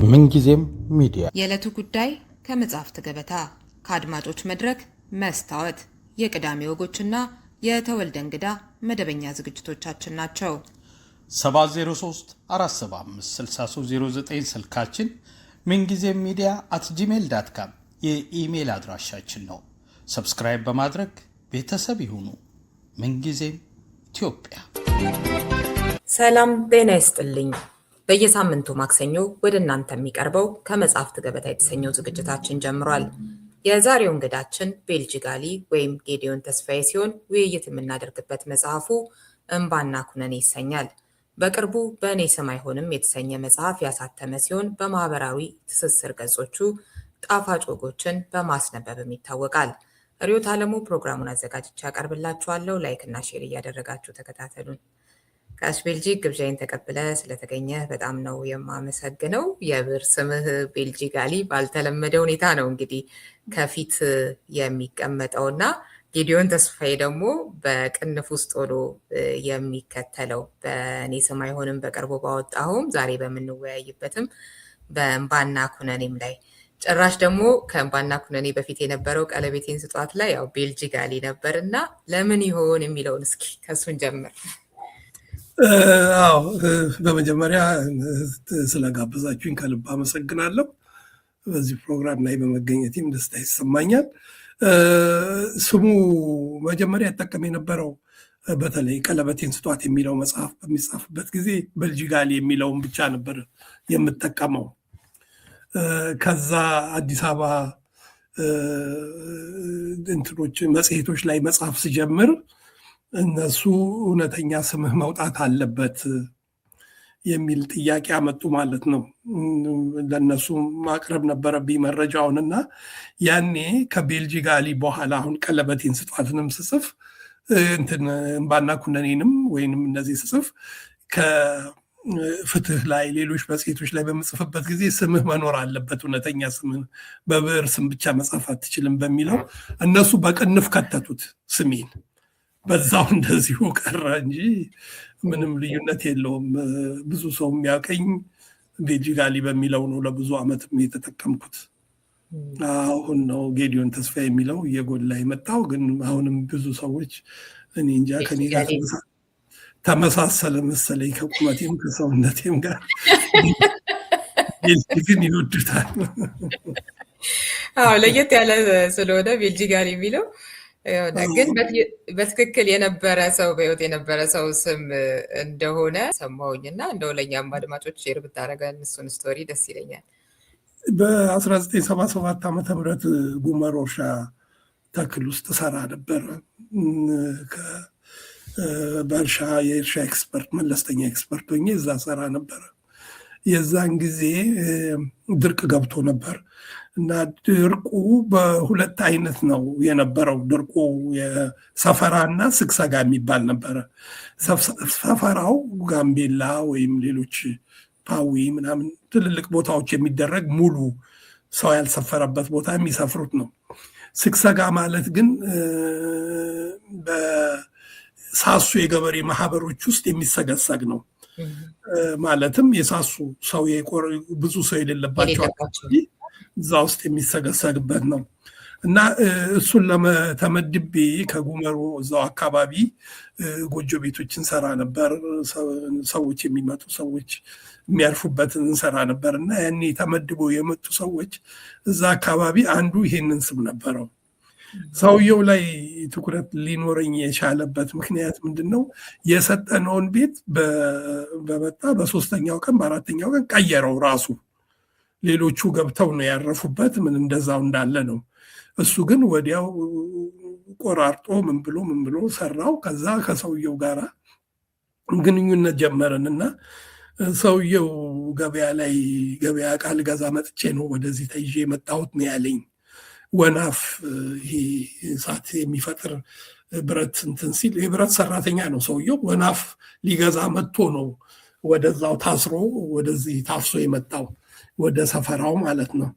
ምንጊዜም ሚዲያ የዕለቱ ጉዳይ ከመጽሐፍት ገበታ ከአድማጮች መድረክ መስታወት የቅዳሜ ወጎችና የተወልደ እንግዳ መደበኛ ዝግጅቶቻችን ናቸው። 703 475 6309 ስልካችን ምንጊዜም ሚዲያ @gmail.com የኢሜል አድራሻችን ነው። ሰብስክራይብ በማድረግ ቤተሰብ ይሁኑ። ምንጊዜም ኢትዮጵያ። ሰላም ጤና ይስጥልኝ። በየሳምንቱ ማክሰኞ ወደ እናንተ የሚቀርበው ከመጽሐፍት ገበታ የተሰኘው ዝግጅታችን ጀምሯል። የዛሬው እንግዳችን ቤልጂጋሊ ወይም ጌዲዮን ተስፋዬ ሲሆን ውይይት የምናደርግበት መጽሐፉ እንባና ኩነኔ ይሰኛል። በቅርቡ በእኔ ስም አይሆንም የተሰኘ መጽሐፍ ያሳተመ ሲሆን በማህበራዊ ትስስር ገጾቹ ጣፋጭ ወጎችን በማስነበብም ይታወቃል። ሪዮት አለሙ ፕሮግራሙን አዘጋጅቼ ያቀርብላችኋለሁ። ላይክ እና ሼር እያደረጋችሁ ተከታተሉን። ጋሽ ቤልጂግ ግብዣይን ተቀብለ ስለተገኘ በጣም ነው የማመሰግነው። የብር ስምህ ቤልጂጋሊ ባልተለመደ ሁኔታ ነው እንግዲህ ከፊት የሚቀመጠውና ጌዲዮን ተስፋዬ ደግሞ በቅንፍ ውስጥ ሆኖ የሚከተለው በእኔ ስም አይሆንም በቅርቡ ባወጣሁም ዛሬ በምንወያይበትም በእንባና ኩነኔም ላይ ጭራሽ ደግሞ ከእንባና ኩነኔ በፊት የነበረው ቀለቤቴን ስጧት ላይ ያው ቤልጂጋሊ ነበር እና ለምን ይሆን የሚለውን እስኪ ከሱን ጀምር። አዎ በመጀመሪያ ስለጋበዛችሁኝ ከልብ አመሰግናለሁ። በዚህ ፕሮግራም ላይ በመገኘቴም ደስታ ይሰማኛል። ስሙ መጀመሪያ ያጠቀም የነበረው በተለይ ቀለበቴን ስጧት የሚለው መጽሐፍ በሚጻፍበት ጊዜ ቤልጂጋሊ የሚለውን ብቻ ነበር የምጠቀመው። ከዛ አዲስ አበባ እንትኖች መጽሔቶች ላይ መጽሐፍ ስጀምር እነሱ እውነተኛ ስምህ መውጣት አለበት የሚል ጥያቄ አመጡ ማለት ነው። ለነሱ ማቅረብ ነበረብኝ መረጃውንና ያኔ ከቤልጂጋሊ በኋላ አሁን ቀለበቴን ስጧትንም ስጽፍ እንባና ኩነኔንም ወይንም እነዚህ ስጽፍ ከፍትህ ላይ ሌሎች መጽሔቶች ላይ በምጽፍበት ጊዜ ስምህ መኖር አለበት፣ እውነተኛ ስምህ በብዕር ስም ብቻ መጻፍ አትችልም በሚለው እነሱ በቅንፍ ከተቱት ስሜን። በዛው እንደዚሁ ቀረ እንጂ ምንም ልዩነት የለውም። ብዙ ሰው የሚያውቀኝ ቤልጂጋሊ በሚለው ነው። ለብዙ ዓመትም የተጠቀምኩት። አሁን ነው ጌዲዮን ተስፋ የሚለው እየጎላ የመጣው። ግን አሁንም ብዙ ሰዎች እኔ እንጃ ከኔ ጋር ተመሳሰለ መሰለኝ ከቁመቴም ከሰውነቴም ጋር ግን ይወዱታል። ለየት ያለ ስለሆነ ቤልጂጋሊ የሚለው ግን በትክክል የነበረ ሰው በህይወት የነበረ ሰው ስም እንደሆነ ሰማሁኝና እንደው ለእኛም አድማጮች ሼር ብታደርገን እሱን ስቶሪ ደስ ይለኛል። በ1977 ዓ.ም ጉመር እርሻ ተክል ውስጥ ሰራ ነበር። በእርሻ የእርሻ ኤክስፐርት መለስተኛ ኤክስፐርት ሆኜ እዛ ሰራ ነበረ። የዛን ጊዜ ድርቅ ገብቶ ነበር እና ድርቁ በሁለት አይነት ነው የነበረው። ድርቁ የሰፈራ እና ስግሰጋ የሚባል ነበረ። ሰፈራው ጋምቤላ ወይም ሌሎች ፓዊ ምናምን ትልልቅ ቦታዎች የሚደረግ ሙሉ ሰው ያልሰፈረበት ቦታ የሚሰፍሩት ነው። ስግሰጋ ማለት ግን በሳሱ የገበሬ ማህበሮች ውስጥ የሚሰገሰግ ነው። ማለትም የሳሱ ሰው ብዙ ሰው የሌለባቸው እዛ ውስጥ የሚሰገሰግበት ነው እና እሱን ለተመድቤ ከጉመሩ እዛው አካባቢ ጎጆ ቤቶችን ሰራ ነበር። ሰዎች የሚመጡ ሰዎች የሚያርፉበትን እንሰራ ነበር እና ያኔ ተመድበው የመጡ ሰዎች እዛ አካባቢ አንዱ ይሄንን ስም ነበረው። ሰውየው ላይ ትኩረት ሊኖረኝ የቻለበት ምክንያት ምንድን ነው? የሰጠነውን ቤት በመጣ በሶስተኛው ቀን በአራተኛው ቀን ቀየረው ራሱ። ሌሎቹ ገብተው ነው ያረፉበት፣ ምን እንደዛው እንዳለ ነው። እሱ ግን ወዲያው ቆራርጦ ምን ብሎ ሰራው። ከዛ ከሰውየው ጋር ግንኙነት ጀመረን እና ሰውየው ገበያ ዕቃ ልገዛ መጥቼ ነው ወደዚህ ተይዤ የመጣሁት ነው ያለኝ። ወናፍ ይሄ እሳት የሚፈጥር ብረት እንትን ሲል የብረት ሰራተኛ ነው ሰውየው። ወናፍ ሊገዛ መጥቶ ነው ወደዛው ታስሮ ወደዚህ ታፍሶ የመጣው ወደ ሰፈራው ማለት ነው።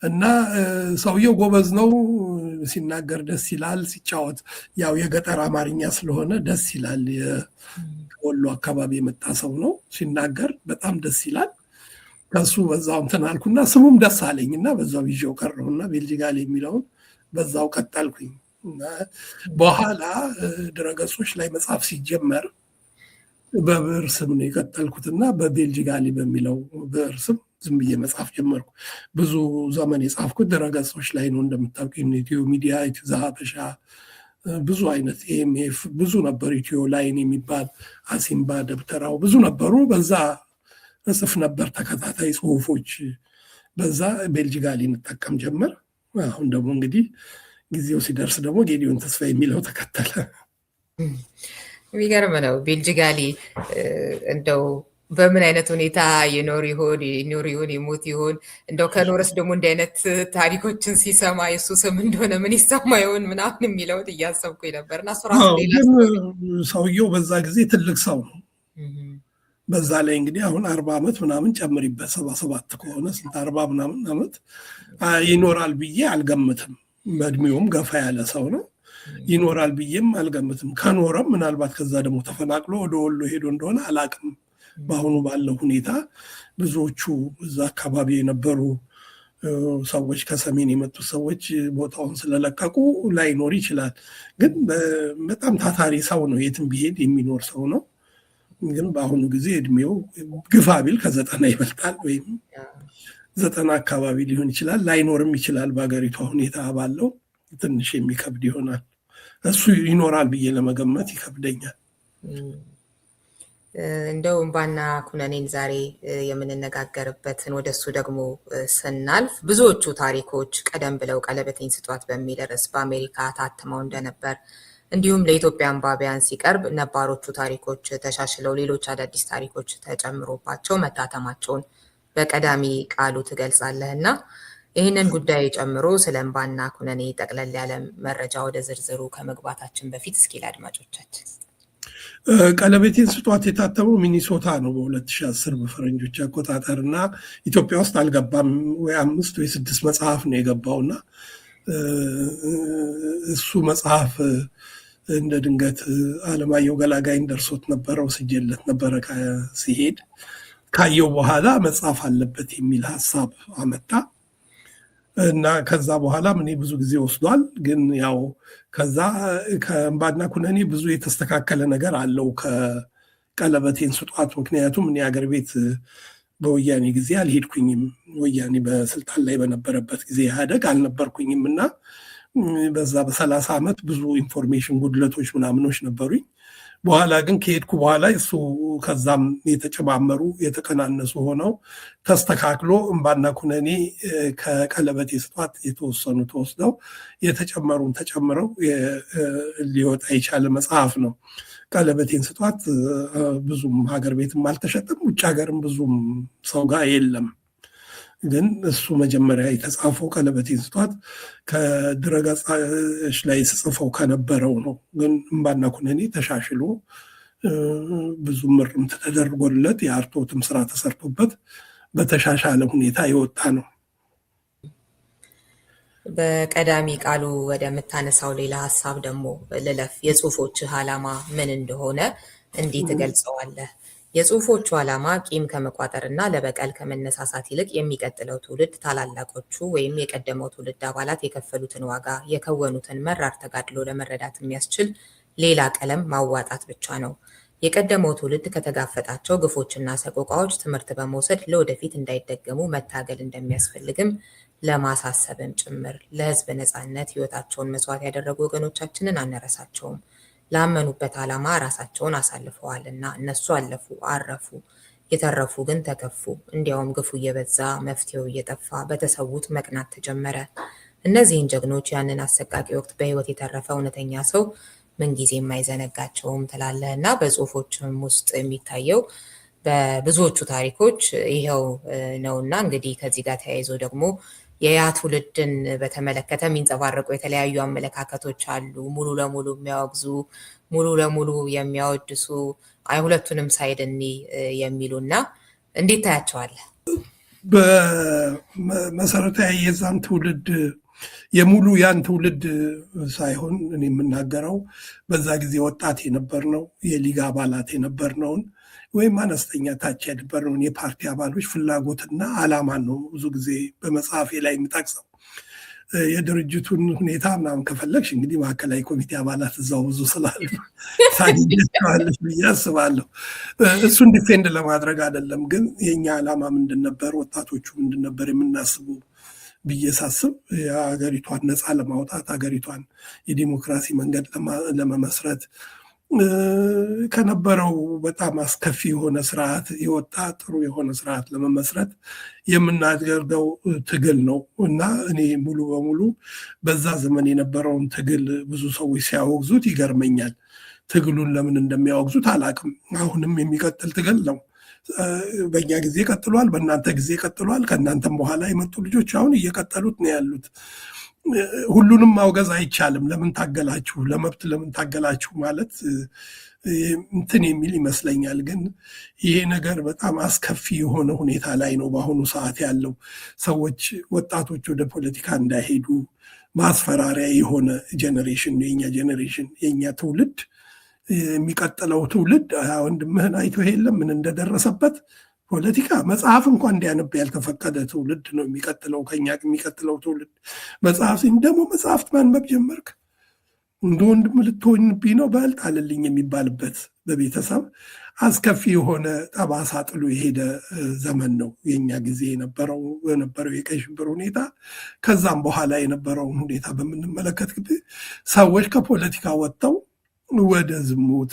እና ሰውየው ጎበዝ ነው፣ ሲናገር ደስ ይላል፣ ሲጫወት ያው የገጠር አማርኛ ስለሆነ ደስ ይላል። ከወሎ አካባቢ የመጣ ሰው ነው፣ ሲናገር በጣም ደስ ይላል። ከሱ በዛው እንትን አልኩና ስሙም ደስ አለኝና በዛው ይዤው ቀረሁና ቤልጂጋሊ የሚለውን በዛው ቀጠልኩኝ። በኋላ ድረገጾች ላይ መጽሐፍ ሲጀመር በብዕር ስም ነው የቀጠልኩትና በቤልጂጋሊ በሚለው ብዕር ስም ዝም ብዬ መጽሐፍ ጀመርኩ። ብዙ ዘመን የጻፍኩት ድረገጾች ላይ ነው እንደምታውቁ፣ ኢትዮ ሚዲያ፣ ኢትዮ ዘሀበሻ፣ ብዙ አይነት ኤምኤፍ ብዙ ነበር፣ ኢትዮ ላይን የሚባል አሲምባ፣ ደብተራው ብዙ ነበሩ። በዛ እጽፍ ነበር ተከታታይ ጽሁፎች። በዛ ቤልጂጋሊ እንጠቀም ጀመር። አሁን ደግሞ እንግዲህ ጊዜው ሲደርስ ደግሞ ጌዲዮን ተስፋ የሚለው ተከተለ። የሚገርም ነው። ቤልጂጋሊ እንደው በምን አይነት ሁኔታ ይኖር ይሆን ይሞት ይሆን? እንደው ከኖረስ ደግሞ እንዲህ አይነት ታሪኮችን ሲሰማ የሱ ስም እንደሆነ ምን ይሰማ ይሆን ምናምን የሚለውን እያሰብኩኝ ነበር። እና ሰውየው በዛ ጊዜ ትልቅ ሰው ነው። በዛ ላይ እንግዲህ አሁን 40 ዓመት ምናምን ጨምሪበት 77 ከሆነ ስንት 40 ምናምን ዓመት ይኖራል ብዬ አልገምትም። በእድሜውም ገፋ ያለ ሰው ነው። ይኖራል ብዬም አልገምትም። ከኖረም ምናልባት ከዛ ደግሞ ተፈናቅሎ ወደ ወሎ ሄዶ እንደሆነ አላቅም። በአሁኑ ባለው ሁኔታ ብዙዎቹ እዛ አካባቢ የነበሩ ሰዎች ከሰሜን የመጡ ሰዎች ቦታውን ስለለቀቁ ላይኖር ይችላል። ግን በጣም ታታሪ ሰው ነው። የትም ቢሄድ የሚኖር ሰው ነው። ግን በአሁኑ ጊዜ እድሜው ግፋ ቢል ከ90 ይበልጣል፣ ወይም 90 አካባቢ ሊሆን ይችላል። ላይኖርም ይችላል። በሀገሪቷ ሁኔታ ባለው ትንሽ የሚከብድ ይሆናል። እሱ ይኖራል ብዬ ለመገመት ይከብደኛል። እንደው እምባና ኩነኔን ዛሬ የምንነጋገርበትን ወደሱ ደግሞ ስናልፍ ብዙዎቹ ታሪኮች ቀደም ብለው ቀለበቴን ስጧት በሚል ርዕስ በአሜሪካ ታትመው እንደነበር እንዲሁም ለኢትዮጵያ አንባቢያን ሲቀርብ ነባሮቹ ታሪኮች ተሻሽለው ሌሎች አዳዲስ ታሪኮች ተጨምሮባቸው መታተማቸውን በቀዳሚ ቃሉ ትገልጻለህ እና ይህንን ጉዳይ ጨምሮ ስለ እምባና ኩነኔ ጠቅለል ያለ መረጃ ወደ ዝርዝሩ ከመግባታችን በፊት እስኪ ለአድማጮቻችን። ቀለበቴን ስጧት የታተመው ሚኒሶታ ነው በ2010 በፈረንጆች አቆጣጠር እና ኢትዮጵያ ውስጥ አልገባም። ወይ 5 ወይ 6 መጽሐፍ ነው የገባውና እሱ መጽሐፍ እንደ ድንገት አለማየሁ ገላጋይን ደርሶት ነበረው ስጀለት ነበረ። ሲሄድ ካየው በኋላ መጽሐፍ አለበት የሚል ሀሳብ አመጣ እና ከዛ በኋላ እኔ ብዙ ጊዜ ወስዷል። ግን ያው ከዛ ከእምባና ኩነኔ ብዙ የተስተካከለ ነገር አለው ከቀለበቴን ስጧት። ምክንያቱም እኔ አገር ቤት በወያኔ ጊዜ አልሄድኩኝም። ወያኔ በስልጣን ላይ በነበረበት ጊዜ ኢህአደግ አልነበርኩኝም እና በዛ በ30 ዓመት ብዙ ኢንፎርሜሽን ጉድለቶች ምናምኖች ነበሩኝ። በኋላ ግን ከሄድኩ በኋላ እሱ ከዛም የተጨማመሩ የተቀናነሱ ሆነው ተስተካክሎ እምባና ኩነኔ ከቀለበቴ ስጧት የተወሰኑ ተወስደው የተጨመሩን ተጨምረው ሊወጣ የቻለ መጽሐፍ ነው። ቀለበቴን ስጧት ብዙም ሀገር ቤትም አልተሸጠም፣ ውጭ ሀገርም ብዙም ሰው ጋር የለም። ግን እሱ መጀመሪያ የተጻፈው ቀለበቴን ስጧት ከድረገጾች ላይ ስጽፈው ከነበረው ነው። ግን እምባና ኩነኔ ተሻሽሎ ብዙ ምርምት ተደርጎለት የአርቶትም ስራ ተሰርቶበት በተሻሻለ ሁኔታ የወጣ ነው። በቀዳሚ ቃሉ ወደምታነሳው ሌላ ሀሳብ ደግሞ ልለፍ። የጽሁፎችህ ዓላማ ምን እንደሆነ እንዲህ ትገልጸዋለህ? የጽሁፎቹ ዓላማ ቂም ከመቋጠርና ለበቀል ከመነሳሳት ይልቅ የሚቀጥለው ትውልድ ታላላቆቹ ወይም የቀደመው ትውልድ አባላት የከፈሉትን ዋጋ የከወኑትን መራር ተጋድሎ ለመረዳት የሚያስችል ሌላ ቀለም ማዋጣት ብቻ ነው። የቀደመው ትውልድ ከተጋፈጣቸው ግፎችና ሰቆቃዎች ትምህርት በመውሰድ ለወደፊት እንዳይደገሙ መታገል እንደሚያስፈልግም ለማሳሰብም ጭምር። ለህዝብ ነፃነት ህይወታቸውን መስዋዕት ያደረጉ ወገኖቻችንን አንረሳቸውም። ላመኑበት ዓላማ ራሳቸውን አሳልፈዋልና እነሱ አለፉ፣ አረፉ፣ የተረፉ ግን ተከፉ። እንዲያውም ግፉ እየበዛ መፍትሄው እየጠፋ በተሰዉት መቅናት ተጀመረ። እነዚህን ጀግኖች ያንን አሰቃቂ ወቅት በህይወት የተረፈ እውነተኛ ሰው ምንጊዜም አይዘነጋቸውም ትላለህ እና በጽሁፎችም ውስጥ የሚታየው በብዙዎቹ ታሪኮች ይኸው ነውና እንግዲህ ከዚህ ጋር ተያይዞ ደግሞ የያ ትውልድን በተመለከተ የሚንጸባረቁ የተለያዩ አመለካከቶች አሉ። ሙሉ ለሙሉ የሚያወግዙ፣ ሙሉ ለሙሉ የሚያወድሱ፣ ሁለቱንም ሳይድ እኒ የሚሉና እንዴት ታያቸዋለህ? በመሰረታዊ የዛን ትውልድ የሙሉ ያን ትውልድ ሳይሆን እኔ የምናገረው በዛ ጊዜ ወጣት የነበርነው የሊግ አባላት የነበርነውን ወይም አነስተኛ ታች የነበረውን የፓርቲ አባሎች ፍላጎትና ዓላማን ነው ብዙ ጊዜ በመጽሐፌ ላይ የሚጠቅሰው። የድርጅቱን ሁኔታ ምናምን ከፈለግሽ እንግዲህ ማዕከላዊ ኮሚቴ አባላት እዛው ብዙ ስላሉ ታገኘዋለሽ ብዬ አስባለሁ። እሱን ዲፌንድ ለማድረግ አይደለም፣ ግን የኛ ዓላማ ምንድን ነበር፣ ወጣቶቹ ምንድን ነበር የምናስቡ ብዬ ሳስብ ሀገሪቷን ነፃ ለማውጣት ሀገሪቷን የዲሞክራሲ መንገድ ለመመስረት ከነበረው በጣም አስከፊ የሆነ ስርዓት የወጣ ጥሩ የሆነ ስርዓት ለመመስረት የምናደርገው ትግል ነው እና እኔ ሙሉ በሙሉ በዛ ዘመን የነበረውን ትግል ብዙ ሰዎች ሲያወግዙት ይገርመኛል። ትግሉን ለምን እንደሚያወግዙት አላቅም። አሁንም የሚቀጥል ትግል ነው። በእኛ ጊዜ ቀጥሏል፣ በእናንተ ጊዜ ቀጥሏል። ከእናንተም በኋላ የመጡ ልጆች አሁን እየቀጠሉት ነው ያሉት። ሁሉንም ማውገዝ አይቻልም። ለምን ታገላችሁ፣ ለመብት ለምን ታገላችሁ ማለት እንትን የሚል ይመስለኛል። ግን ይሄ ነገር በጣም አስከፊ የሆነ ሁኔታ ላይ ነው በአሁኑ ሰዓት ያለው። ሰዎች ወጣቶች ወደ ፖለቲካ እንዳይሄዱ ማስፈራሪያ የሆነ ጄኔሬሽን፣ የኛ ጄኔሬሽን፣ የኛ ትውልድ፣ የሚቀጥለው ትውልድ ወንድምህን አይቶ የለም ምን እንደደረሰበት ፖለቲካ መጽሐፍ እንኳን እንዲያነብ ያልተፈቀደ ትውልድ ነው የሚቀጥለው። ከኛ የሚቀጥለው ትውልድ መጽሐፍ ደግሞ መጽሐፍት ማንበብ ጀመርክ እንደ ወንድም ልትሆንብኝ ነው በልጥ አለልኝ የሚባልበት በቤተሰብ አስከፊ የሆነ ጠባሳ ጥሎ የሄደ ዘመን ነው የኛ ጊዜ የነበረው የቀይ ሽብር ሁኔታ። ከዛም በኋላ የነበረውን ሁኔታ በምንመለከት ጊዜ ሰዎች ከፖለቲካ ወጥተው ወደ ዝሙት፣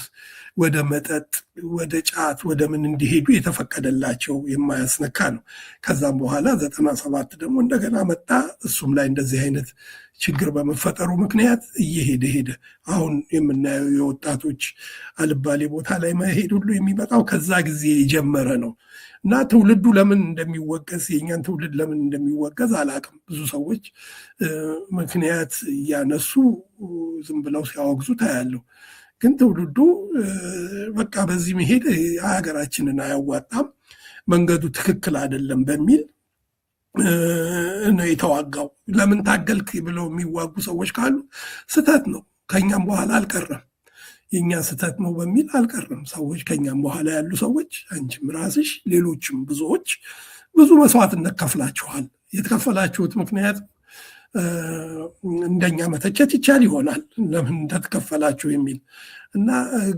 ወደ መጠጥ፣ ወደ ጫት፣ ወደ ምን እንዲሄዱ የተፈቀደላቸው የማያስነካ ነው። ከዛም በኋላ 97 ደግሞ እንደገና መጣ። እሱም ላይ እንደዚህ አይነት ችግር በመፈጠሩ ምክንያት እየሄደ ሄደ። አሁን የምናየው የወጣቶች አልባሌ ቦታ ላይ መሄድ ሁሉ የሚመጣው ከዛ ጊዜ የጀመረ ነው እና ትውልዱ ለምን እንደሚወገዝ የኛን ትውልድ ለምን እንደሚወገዝ አላቅም። ብዙ ሰዎች ምክንያት እያነሱ ዝም ብለው ሲያወግዙ ታያለሁ። ግን ትውልዱ በቃ በዚህ መሄድ ሀገራችንን አያዋጣም፣ መንገዱ ትክክል አይደለም በሚል ነው የተዋጋው። ለምን ታገልክ ብለው የሚዋጉ ሰዎች ካሉ ስህተት ነው፣ ከኛም በኋላ አልቀረም፣ የኛ ስህተት ነው በሚል አልቀረም። ሰዎች ከኛም በኋላ ያሉ ሰዎች፣ አንቺም ራስሽ፣ ሌሎችም ብዙዎች ብዙ መስዋዕትነት ከፍላችኋል። የተከፈላችሁት ምክንያት እንደኛ መተቸት ይቻል ይሆናል ለምን እንደተከፈላችሁ የሚል እና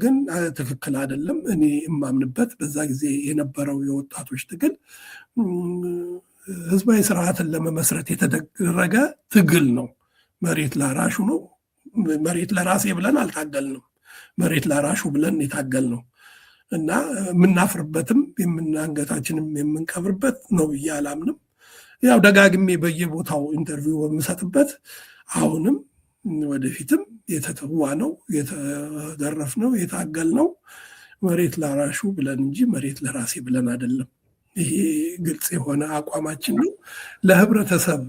ግን ትክክል አይደለም። እኔ የማምንበት በዛ ጊዜ የነበረው የወጣቶች ትግል ህዝባዊ ስርዓትን ለመመስረት የተደረገ ትግል ነው። መሬት ላራሹ ነው። መሬት ለራሴ ብለን አልታገልንም፣ መሬት ላራሹ ብለን የታገል ነው እና የምናፍርበትም የምናንገታችንም የምንቀብርበት ነው ብዬ አላምንም። ያው ደጋግሜ በየቦታው ኢንተርቪው በምሰጥበት አሁንም ወደፊትም የተተዋ ነው፣ የተገረፍ ነው፣ የታገል ነው መሬት ላራሹ ብለን እንጂ መሬት ለራሴ ብለን አይደለም። ይሄ ግልጽ የሆነ አቋማችን ነው። ለህብረተሰብ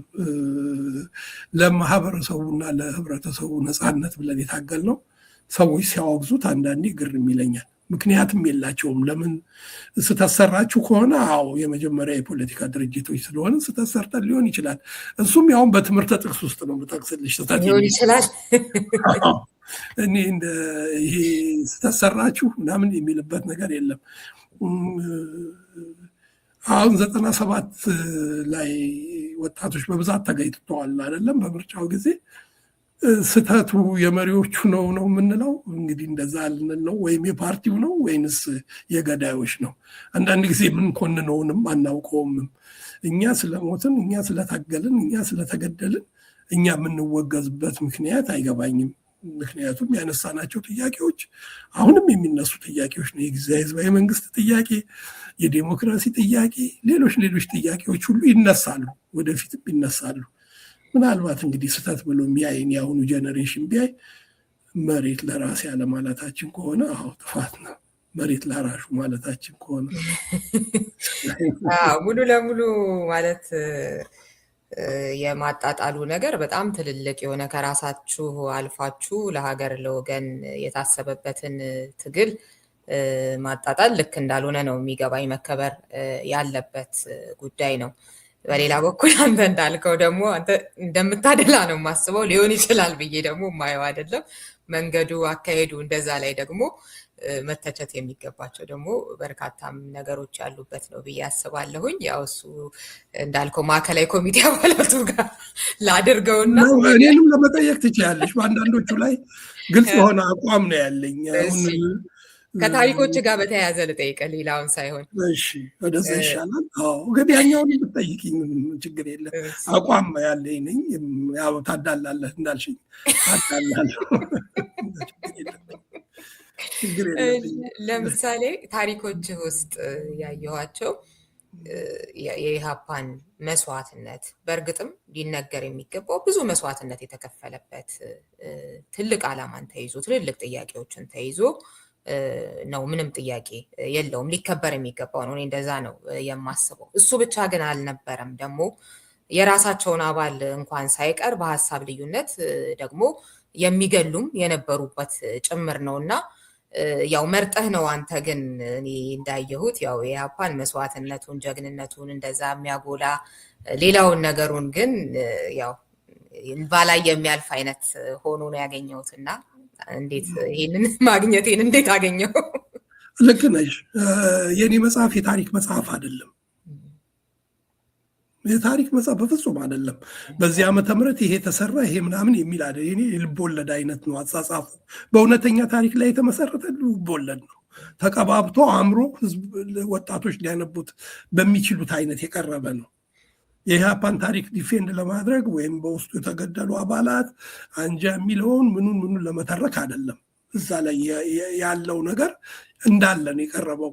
ለማህበረሰቡና ለህብረተሰቡ ነፃነት ብለን የታገል ነው። ሰዎች ሲያወግዙት አንዳንዴ ግርም ይለኛል። ምክንያትም የላቸውም። ለምን ስተሰራችሁ ከሆነ አዎ የመጀመሪያ የፖለቲካ ድርጅቶች ስለሆነ ስተሰርተን ሊሆን ይችላል። እሱም ያውም በትምህርት ጥቅስ ውስጥ ነው የምጠቅስልሽ ስተት ሊሆን ይችላል። እኔ ይሄ ስተሰራችሁ ምናምን የሚልበት ነገር የለም። አሁን 97 ላይ ወጣቶች በብዛት ተገኝተዋል አይደለም በምርጫው ጊዜ። ስተቱ የመሪዎቹ ነው የምንለው እንግዲህ እንደዛ ልንል ነው፣ ወይም የፓርቲው ነው ወይንስ የገዳዮች ነው? አንዳንድ ጊዜ የምንኮንነውንም አናውቀውምም። እኛ ስለሞትን፣ እኛ ስለታገልን፣ እኛ ስለተገደልን እኛ የምንወገዝበት ምክንያት አይገባኝም። ምክንያቱም ያነሳናቸው ጥያቄዎች አሁንም የሚነሱ ጥያቄዎች ነው። የጊዜያዊ ህዝባዊ መንግስት ጥያቄ፣ የዴሞክራሲ ጥያቄ፣ ሌሎች ጥያቄዎች ሁሉ ይነሳሉ፣ ወደፊትም ይነሳሉ። ምናልባት እንግዲህ ስህተት ብሎ የሚያይን የአሁኑ ጀኔሬሽን ቢያይ መሬት ለራሴ አለማለታችን ከሆነ አዎ ጥፋት ነው። መሬት ላራሹ ማለታችን ከሆነ ሙሉ ለሙሉ ማለት የማጣጣሉ ነገር በጣም ትልልቅ የሆነ ከራሳችሁ አልፋችሁ ለሀገር ለወገን የታሰበበትን ትግል ማጣጣል ልክ እንዳልሆነ ነው የሚገባኝ። መከበር ያለበት ጉዳይ ነው። በሌላ በኩል አንተ እንዳልከው ደግሞ አንተ እንደምታደላ ነው የማስበው። ሊሆን ይችላል ብዬ ደግሞ የማየው አይደለም መንገዱ፣ አካሄዱ እንደዛ ላይ ደግሞ መተቸት የሚገባቸው ደግሞ በርካታም ነገሮች ያሉበት ነው ብዬ አስባለሁኝ። ያው እሱ እንዳልከው ማዕከላዊ ኮሚቴ አባላቱ ጋር ላድርገውና እኔንም ለመጠየቅ ትችላለች። በአንዳንዶቹ ላይ ግልጽ የሆነ አቋም ነው ያለኝ። ከታሪኮች ጋር በተያያዘ ልጠይቅህ ሌላውን ሳይሆን። እሺ ወደዛ ይሻላል። ግን ያኛውን ብትጠይቂኝ ችግር የለም። አቋም ያለኝ ነኝ። ያው ታዳላለህ እንዳልሽኝ ታዳላለሁ። ለምሳሌ ታሪኮች ውስጥ ያየኋቸው የኢሃፓን መስዋዕትነት በእርግጥም ሊነገር የሚገባው ብዙ መስዋዕትነት የተከፈለበት ትልቅ ዓላማን ተይዞ ትልልቅ ጥያቄዎችን ተይዞ ነው። ምንም ጥያቄ የለውም። ሊከበር የሚገባው ነው። እኔ እንደዛ ነው የማስበው። እሱ ብቻ ግን አልነበረም። ደግሞ የራሳቸውን አባል እንኳን ሳይቀር በሀሳብ ልዩነት ደግሞ የሚገሉም የነበሩበት ጭምር ነውና ያው መርጠህ ነው አንተ። ግን እኔ እንዳየሁት ያው የኢሃፓን መስዋዕትነቱን ጀግንነቱን እንደዛ የሚያጎላ ሌላውን ነገሩን ግን ያው ባላይ የሚያልፍ አይነት ሆኖ ነው ያገኘሁትና እንዴት ይሄንን ማግኘቴን እንዴት አገኘው? ልክ ነሽ። የኔ መጽሐፍ የታሪክ መጽሐፍ አይደለም። የታሪክ መጽሐፍ በፍጹም አይደለም። በዚህ ዓመተ ምህረት ይሄ ተሰራ ይሄ ምናምን የሚል አይደል። እኔ ልብ ወለድ አይነት ነው አጻጻፉ። በእውነተኛ ታሪክ ላይ የተመሰረተ ልብ ወለድ ነው። ተቀባብቶ አምሮ ህዝብ ወጣቶች ሊያነቡት በሚችሉት አይነት የቀረበ ነው። የኢሃፓን ታሪክ ዲፌንድ ለማድረግ ወይም በውስጡ የተገደሉ አባላት አንጃ የሚለውን ምኑን ለመተረክ አይደለም። እዛ ላይ ያለው ነገር እንዳለ ነው የቀረበው።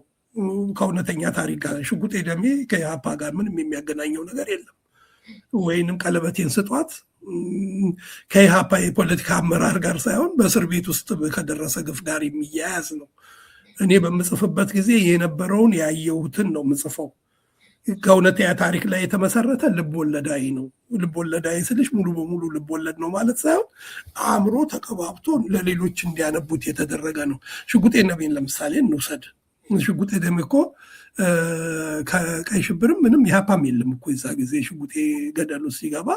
ከእውነተኛ ታሪክ ጋር ሽጉጤ ደሜ ከኢሃፓ ጋር ምንም የሚያገናኘው ነገር የለም። ወይንም ቀለበቴን ስጧት ከኢሃፓ የፖለቲካ አመራር ጋር ሳይሆን በእስር ቤት ውስጥ ከደረሰ ግፍ ጋር የሚያያዝ ነው። እኔ በምጽፍበት ጊዜ የነበረውን ያየሁትን ነው ምጽፈው። ከእውነተኛ ታሪክ ላይ የተመሰረተ ልብ ወለዳዊ ነው። ልብ ወለዳዊ ስልሽ ሙሉ በሙሉ ልብ ወለድ ነው ማለት ሳይሆን አእምሮ ተቀባብቶ ለሌሎች እንዲያነቡት የተደረገ ነው። ሽጉጤ ደሜን ለምሳሌ እንውሰድ። ሽጉጤ ደሜ እኮ ከቀይ ሽብርም ምንም ኢሃፓም የለም እኮ የዛ ጊዜ ሽጉጤ ገደሉ ሲገባ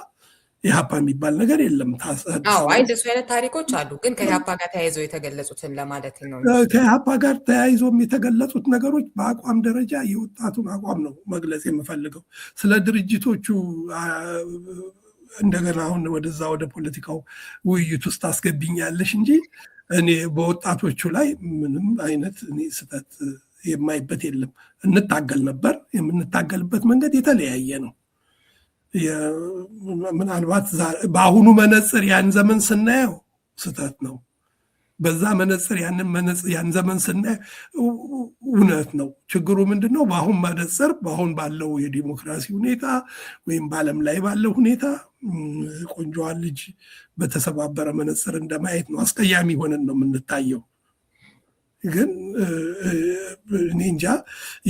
ኢሃፓ የሚባል ነገር የለም። እንደሱ አይነት ታሪኮች አሉ፣ ግን ከኢሃፓ ጋር ተያይዘው የተገለጹትን ለማለት ነው። ከኢሃፓ ጋር ተያይዞም የተገለጹት ነገሮች በአቋም ደረጃ የወጣቱን አቋም ነው መግለጽ የምፈልገው። ስለ ድርጅቶቹ እንደገና አሁን ወደዛ ወደ ፖለቲካው ውይይት ውስጥ አስገብኛለሽ እንጂ እኔ በወጣቶቹ ላይ ምንም አይነት እኔ ስህተት የማይበት የለም። እንታገል ነበር። የምንታገልበት መንገድ የተለያየ ነው። ምናልባት በአሁኑ መነጽር ያን ዘመን ስናየው ስህተት ነው። በዛ መነጽር ያን ዘመን ስናየው እውነት ነው። ችግሩ ምንድን ነው? በአሁን መነጽር በአሁን ባለው የዲሞክራሲ ሁኔታ ወይም በዓለም ላይ ባለው ሁኔታ ቆንጆዋን ልጅ በተሰባበረ መነጽር እንደማየት ነው። አስቀያሚ ሆነን ነው የምንታየው። ግን እኔ እንጃ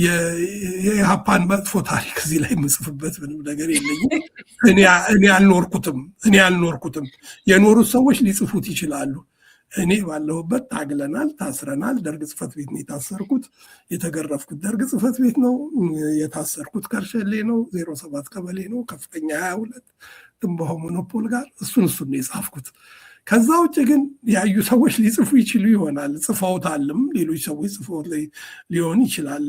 የኢሃፓን መጥፎ ታሪክ እዚህ ላይ የምጽፍበት ምንም ነገር የለኝም። እኔ አልኖርኩትም። የኖሩት ሰዎች ሊጽፉት ይችላሉ። እኔ ባለሁበት ታግለናል፣ ታስረናል። ደርግ ጽሕፈት ቤት ነው የታሰርኩት። የተገረፍኩት ደርግ ጽሕፈት ቤት ነው። የታሰርኩት ከርሸሌ ነው፣ 07 ቀበሌ ነው፣ ከፍተኛ 22 ትንባሆ ሞኖፖል ጋር እሱን ነው የጻፍኩት። ከዛ ውጭ ግን ያዩ ሰዎች ሊጽፉ ይችሉ ይሆናል፣ ጽፈውታልም። ሌሎች ሰዎች ጽፈውት ሊሆን ይችላል።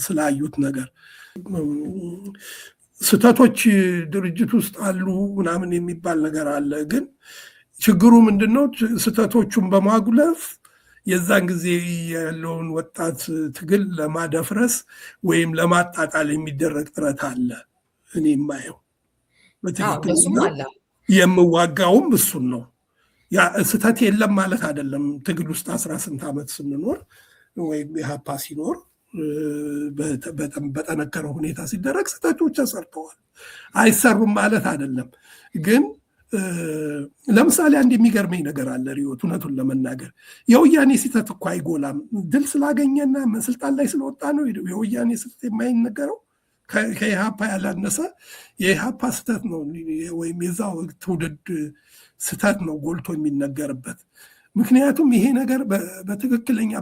ስላዩት ነገር ስህተቶች ድርጅት ውስጥ አሉ ምናምን የሚባል ነገር አለ። ግን ችግሩ ምንድነው? ስህተቶቹን በማጉለፍ የዛን ጊዜ ያለውን ወጣት ትግል ለማደፍረስ ወይም ለማጣጣል የሚደረግ ጥረት አለ። እኔ የማየው በትክክል የምዋጋውም እሱን ነው። ስህተት የለም ማለት አይደለም። ትግል ውስጥ 18 ዓመት ስንኖር ወይም ኢሃፓ ሲኖር በጠነከረ ሁኔታ ሲደረግ ስህተቶች ተሰርተዋል። አይሰሩም ማለት አይደለም። ግን ለምሳሌ አንድ የሚገርመኝ ነገር አለ ሪዮት፣ እውነቱን ለመናገር የወያኔ ስህተት እኮ አይጎላም። ድል ስላገኘና ስልጣን ላይ ስለወጣ ነው የወያኔ ስህተት የማይነገረው። ከኢሃፓ ያላነሰ የኢሃፓ ስህተት ነው ወይም የዛው ትውልድ ስህተት ነው ጎልቶ የሚነገርበት። ምክንያቱም ይሄ ነገር በትክክለኛ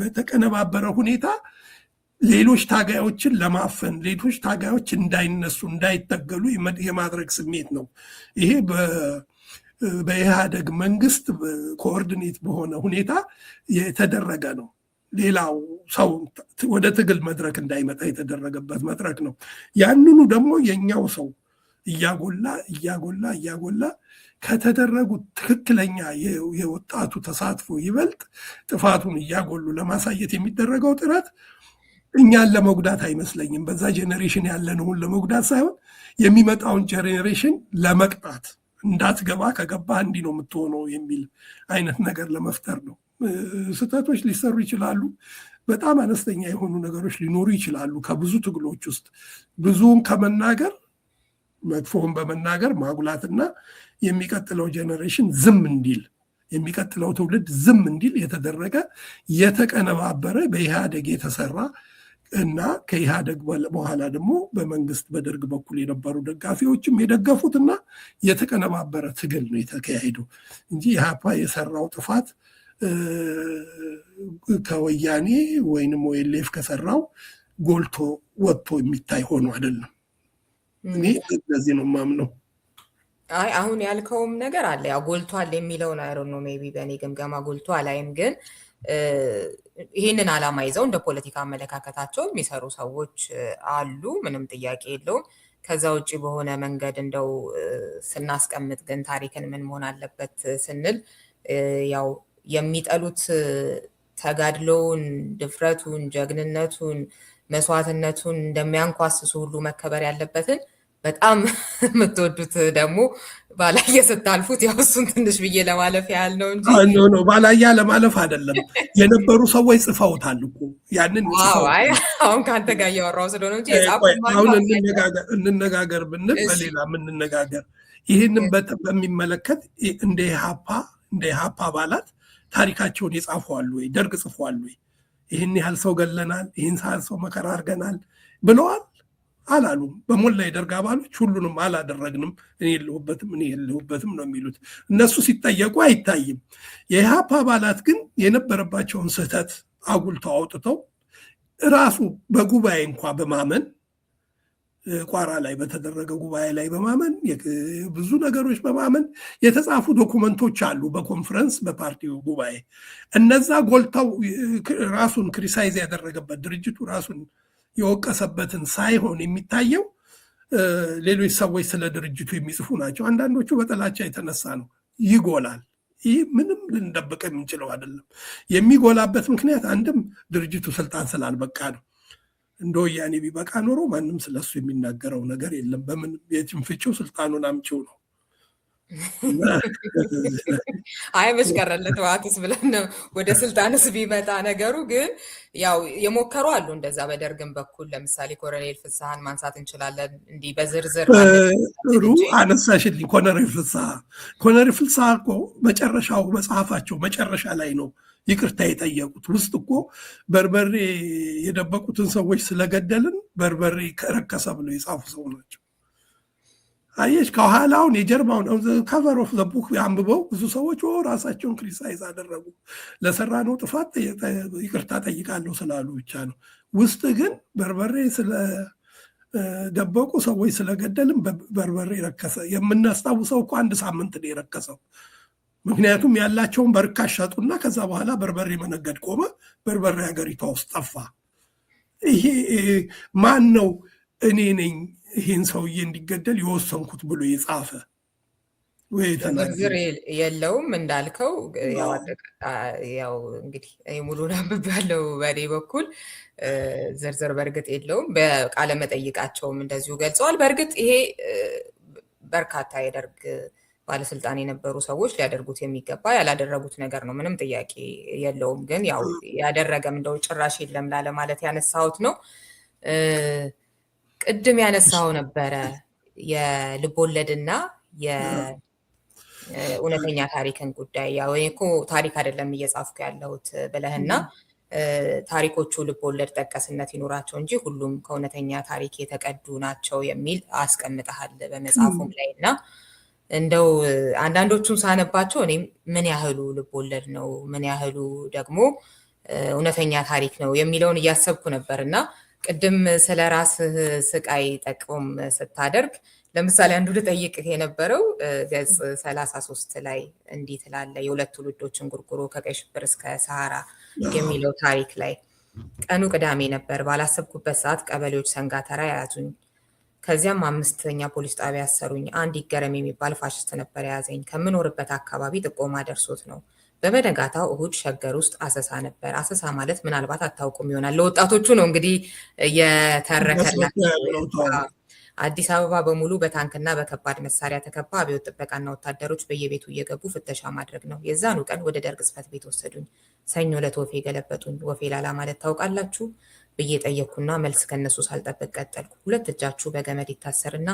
በተቀነባበረ ሁኔታ ሌሎች ታጋዮችን ለማፈን፣ ሌሎች ታጋዮች እንዳይነሱ እንዳይተገሉ የማድረግ ስሜት ነው። ይሄ በኢህአደግ መንግስት ኮኦርዲኔት በሆነ ሁኔታ የተደረገ ነው። ሌላው ሰው ወደ ትግል መድረክ እንዳይመጣ የተደረገበት መድረክ ነው። ያንኑ ደግሞ የኛው ሰው እያጎላ ከተደረጉት ትክክለኛ የወጣቱ ተሳትፎ ይበልጥ ጥፋቱን እያጎሉ ለማሳየት የሚደረገው ጥረት እኛን ለመጉዳት አይመስለኝም። በዛ ጄኔሬሽን ያለነውን ለመጉዳት ሳይሆን የሚመጣውን ጄኔሬሽን ለመቅጣት እንዳትገባ ከገባ እንዲህ ነው የምትሆነው የሚል አይነት ነገር ለመፍጠር ነው። ስህተቶች ሊሰሩ ይችላሉ። በጣም አነስተኛ የሆኑ ነገሮች ሊኖሩ ይችላሉ። ከብዙ ትግሎች ውስጥ ብዙውን ከመናገር መጥፎውን በመናገር ማጉላትና የሚቀጥለው ጄኔሬሽን ዝም እንዲል የሚቀጥለው ትውልድ ዝም እንዲል የተደረገ የተቀነባበረ በኢህአደግ የተሰራ እና ከኢህአደግ በኋላ ደግሞ በመንግስት በደርግ በኩል የነበሩ ደጋፊዎችም የደገፉትና የተቀነባበረ ትግል ነው የተካሄደው እንጂ ኢህአፓ የሰራው ጥፋት ከወያኔ ወይንም ኦኤልኤፍ ከሰራው ጎልቶ ወጥቶ የሚታይ ሆኖ አይደለም። እኔ ለዚህ ነው የማምነው። አሁን ያልከውም ነገር አለ። ያው ጎልቷል የሚለውን አይሮን ነው ሜቢ በእኔ ግምገማ ጎልቶ አላይም። ግን ይህንን ዓላማ ይዘው እንደ ፖለቲካ አመለካከታቸው የሚሰሩ ሰዎች አሉ፣ ምንም ጥያቄ የለውም። ከዛ ውጭ በሆነ መንገድ እንደው ስናስቀምጥ ግን ታሪክን ምን መሆን አለበት ስንል ያው የሚጠሉት ተጋድሎውን፣ ድፍረቱን፣ ጀግንነቱን፣ መስዋዕትነቱን እንደሚያንኳስሱ ሁሉ መከበር ያለበትን በጣም የምትወዱት ደግሞ ባላየ ስታልፉት ያው እሱን ትንሽ ብዬ ለማለፍ ያህል ነው እንጂ ባላያ ለማለፍ አይደለም። የነበሩ ሰዎች ጽፈውታል እኮ ያንን አሁን ከአንተ ጋር እያወራሁ ስለሆነ እንጂ አሁን እንነጋገር ብንል በሌላ የምንነጋገር ይህንን በሚመለከት እንደ ኢህአፓ አባላት ታሪካቸውን የጻፉ አሉ ወይ? ደርግ ጽፏል ወይ? ይህን ያህል ሰው ገለናል፣ ይህን ያህል ሰው መከራ አድርገናል ብለዋል? አላሉም። በሞላ የደርግ አባሎች ሁሉንም አላደረግንም፣ እኔ የለሁበትም ነው የሚሉት። እነሱ ሲጠየቁ አይታይም። የኢህአፓ አባላት ግን የነበረባቸውን ስህተት አጉልተው አውጥተው ራሱ በጉባኤ እንኳ በማመን ቋራ ላይ በተደረገ ጉባኤ ላይ በማመን ብዙ ነገሮች በማመን የተጻፉ ዶኩመንቶች አሉ። በኮንፈረንስ በፓርቲው ጉባኤ እነዛ ጎልተው ራሱን ክሪሳይዝ ያደረገበት ድርጅቱ ራሱን የወቀሰበትን ሳይሆን የሚታየው ሌሎች ሰዎች ስለ ድርጅቱ የሚጽፉ ናቸው። አንዳንዶቹ በጥላቻ የተነሳ ነው። ይጎላል። ይህ ምንም ልንደብቅ የምንችለው አይደለም። የሚጎላበት ምክንያት አንድም ድርጅቱ ስልጣን ስላልበቃ ነው። እንደ ወያኔ ቢበቃ ኖሮ ማንም ስለሱ የሚናገረው ነገር የለም። በምን የጭንፍጭው ስልጣኑን አምጪው ነው። አይ መስቀረለት ዋትስ ብለን ነው ወደ ስልጣንስ ቢመጣ ነገሩ። ግን ያው የሞከሩ አሉ እንደዛ በደርግም በኩል ለምሳሌ ኮሎኔል ፍስሐን ማንሳት እንችላለን። እንዲህ በዝርዝር አነሳሽልኝ። ኮሎኔል ፍስሐ እኮ መጨረሻው መጽሐፋቸው መጨረሻ ላይ ነው ይቅርታ የጠየቁት። ውስጥ እኮ በርበሬ የደበቁትን ሰዎች ስለገደልን በርበሬ ረከሰ ብለው የጻፉ ሰው ናቸው። አየሽ፣ ከኋላውን የጀርባውን ከቨር ኦፍ ዘ ቡክ አንብበው ብዙ ሰዎች ራሳቸውን ክሪቲሳይዝ አደረጉ። ለሰራነው ጥፋት ይቅርታ ጠይቃለሁ ስላሉ ብቻ ነው። ውስጥ ግን በርበሬ ስለደበቁ ሰዎች ስለገደልን በርበሬ ረከሰ። የምናስታውሰው እኮ 1 ሳምንት ነው የረከሰው። ምክንያቱም ያላቸውን በርካሽ ሸጡና ከዛ በኋላ በርበሬ መነገድ ቆመ። በርበሬ ሀገሪቷ ውስጥ ጠፋ። ይሄ ማን ነው? እኔ ነኝ ይህን ሰውዬ እንዲገደል የወሰንኩት ብሎ የጻፈ ወይ ዝርዝር የለውም እንዳልከው። ያው እንግዲህ ሙሉን አንብቤያለሁ በእኔ በኩል። ዝርዝር በእርግጥ የለውም። በቃለ መጠይቃቸውም እንደዚሁ ገልጸዋል። በእርግጥ ይሄ በርካታ የደርግ ባለስልጣን የነበሩ ሰዎች ሊያደርጉት የሚገባ ያላደረጉት ነገር ነው። ምንም ጥያቄ የለውም። ግን ያው ያደረገም እንደው ጭራሽ የለም ላለማለት ያነሳሁት ነው። ቅድም ያነሳው ነበረ የልቦለድና የእውነተኛ ታሪክን ጉዳይ። ያው እኮ ታሪክ አይደለም እየጻፍኩ ያለሁት ብለህና ታሪኮቹ ልቦለድ ጠቀስነት ይኖራቸው እንጂ ሁሉም ከእውነተኛ ታሪክ የተቀዱ ናቸው የሚል አስቀምጠሃል በመጽሐፉም ላይ እና እንደው አንዳንዶቹን ሳነባቸው እኔም ምን ያህሉ ልቦለድ ነው፣ ምን ያህሉ ደግሞ እውነተኛ ታሪክ ነው የሚለውን እያሰብኩ ነበር እና ቅድም ስለ ራስህ ስቃይ ጠቆም ስታደርግ ለምሳሌ አንዱ ልጠይቅህ የነበረው ገጽ 33 ላይ እንዲህ ትላለህ፣ የሁለት ትውልዶችን ጉርጉሮ ከቀይ ሽብር እስከ ሰሃራ የሚለው ታሪክ ላይ ቀኑ ቅዳሜ ነበር። ባላሰብኩበት ሰዓት ቀበሌዎች ሰንጋተራ ያዙኝ። ከዚያም 5ኛ ፖሊስ ጣቢያ ያሰሩኝ። አንድ ይገረም የሚባል ፋሽስት ነበር የያዘኝ። ከምኖርበት አካባቢ ጥቆማ ደርሶት ነው። በመነጋታው እሁድ ሸገር ውስጥ አሰሳ ነበር። አሰሳ ማለት ምናልባት አታውቁም ይሆናል፣ ለወጣቶቹ ነው እንግዲህ የተረከላቸው። አዲስ አበባ በሙሉ በታንክና በከባድ መሳሪያ ተከባ አብዮት ጥበቃና ወታደሮች በየቤቱ እየገቡ ፍተሻ ማድረግ ነው። የዛኑ ቀን ወደ ደርግ ጽሕፈት ቤት ወሰዱኝ። ሰኞ ዕለት ወፌ ገለበጡኝ። ወፌ ላላ ማለት ታውቃላችሁ ብዬ ጠየቅኩና መልስ ከነሱ ሳልጠብቅ ቀጠልኩ። ሁለት እጃችሁ በገመድ ይታሰርና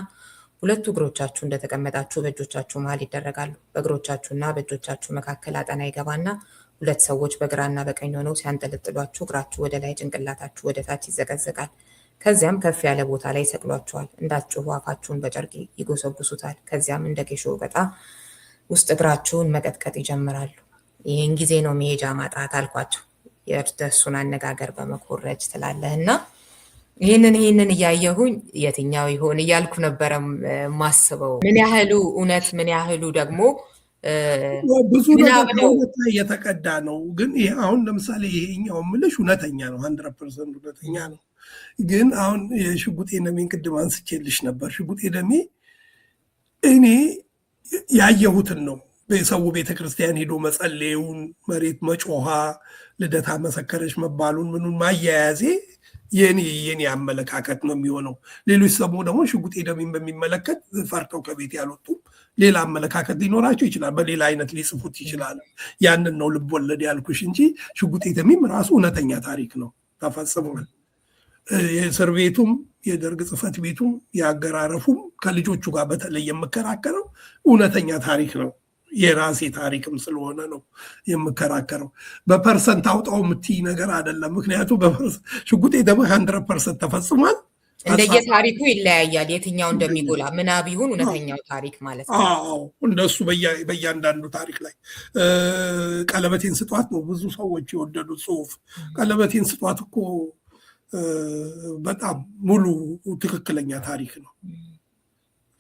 ሁለቱ እግሮቻችሁ እንደተቀመጣችሁ በእጆቻችሁ መሃል ይደረጋሉ። በእግሮቻችሁና በእጆቻችሁ መካከል አጠና ይገባና ሁለት ሰዎች በግራና በቀኝ ሆነው ሲያንጠለጥሏችሁ እግራችሁ ወደ ላይ ጭንቅላታችሁ ወደ ታች ይዘቀዘቃል። ከዚያም ከፍ ያለ ቦታ ላይ ይሰቅሏችኋል። እንዳትጮሁ አፋችሁን በጨርቅ ይጎሰጉሱታል። ከዚያም እንደ ጌሾ ገጣ ውስጥ እግራችሁን መቀጥቀጥ ይጀምራሉ። ይህን ጊዜ ነው መሄጃ ማጣት አልኳቸው። የእርሱን አነጋገር በመኮረጅ ትላለህና ይህንን እያየሁኝ የትኛው ይሆን እያልኩ ነበረ ማስበው። ምን ያህሉ እውነት ምን ያህሉ ደግሞ ብዙ ነገር ከእውነት ላይ የተቀዳ ነው። ግን ይሄ አሁን ለምሳሌ ይሄኛው ምልሽ እውነተኛ ነው፣ 100% እውነተኛ ነው። ግን አሁን የሽጉጤ ደሜን ቅድም አንስቼልሽ ነበር። ሽጉጤ ደሜ እኔ ያየሁትን ነው። ሰው ቤተክርስቲያን ሄዶ መጸለዩን፣ መሬት መጮሃ፣ ልደታ መሰከረች መባሉን ምኑን ማያያዜ የኔ አመለካከት ነው የሚሆነው። ሌሎች ሰሙ ደግሞ ሽጉጤ ደሜን በሚመለከት ፈርተው ከቤት ያልወጡም ሌላ አመለካከት ሊኖራቸው ይችላል። በሌላ አይነት ሊጽፉት ይችላል። ያንን ነው ልብ ወለድ ያልኩሽ እንጂ ሽጉጤ ደሜም ራሱ እውነተኛ ታሪክ ነው፣ ተፈጽሟል። የእስር ቤቱም የደርግ ጽሕፈት ቤቱም የአገራረፉም ከልጆቹ ጋር በተለይ የምከራከረው እውነተኛ ታሪክ ነው። የራሴ ታሪክም ስለሆነ ነው የምከራከረው። በፐርሰንት አውጣው የምትይ ነገር አይደለም። ምክንያቱም ሽጉጤ ደሜ 100% ተፈጽሟል። እንደየታሪኩ ይለያያል የትኛው እንደሚጎላ ምናብ ይሁን እውነተኛው ታሪክ ማለት ነው። እንደሱ በእያንዳንዱ ታሪክ ላይ ቀለበቴን ስጧት ነው ብዙ ሰዎች የወደዱት ጽሑፍ። ቀለበቴን ስጧት እኮ በጣም ሙሉ ትክክለኛ ታሪክ ነው።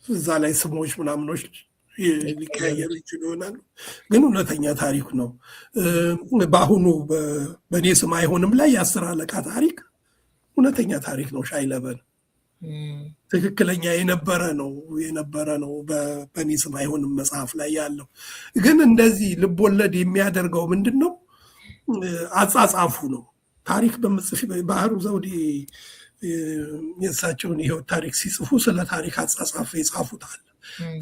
እዛ ላይ ስሞች ምናምኖች ሊቀያየሩ ይችሉ ይሆናሉ፣ ግን እውነተኛ ታሪክ ነው። በአሁኑ በእኔ ስም አይሆንም ላይ የ10 አለቃ ታሪክ እውነተኛ ታሪክ ነው። ሻይ ለበን ትክክለኛ የነበረ ነው። በእኔ ስም አይሆንም መጽሐፍ ላይ ያለው ግን እንደዚህ ልቦለድ የሚያደርገው ምንድን ነው? አጻጻፉ ነው። ታሪክ በምጽፍ ባህሩ ዘውዴ የእሳቸውን የህይወት ታሪክ ሲጽፉ ስለ ታሪክ አጻጻፍ የጻፉታል።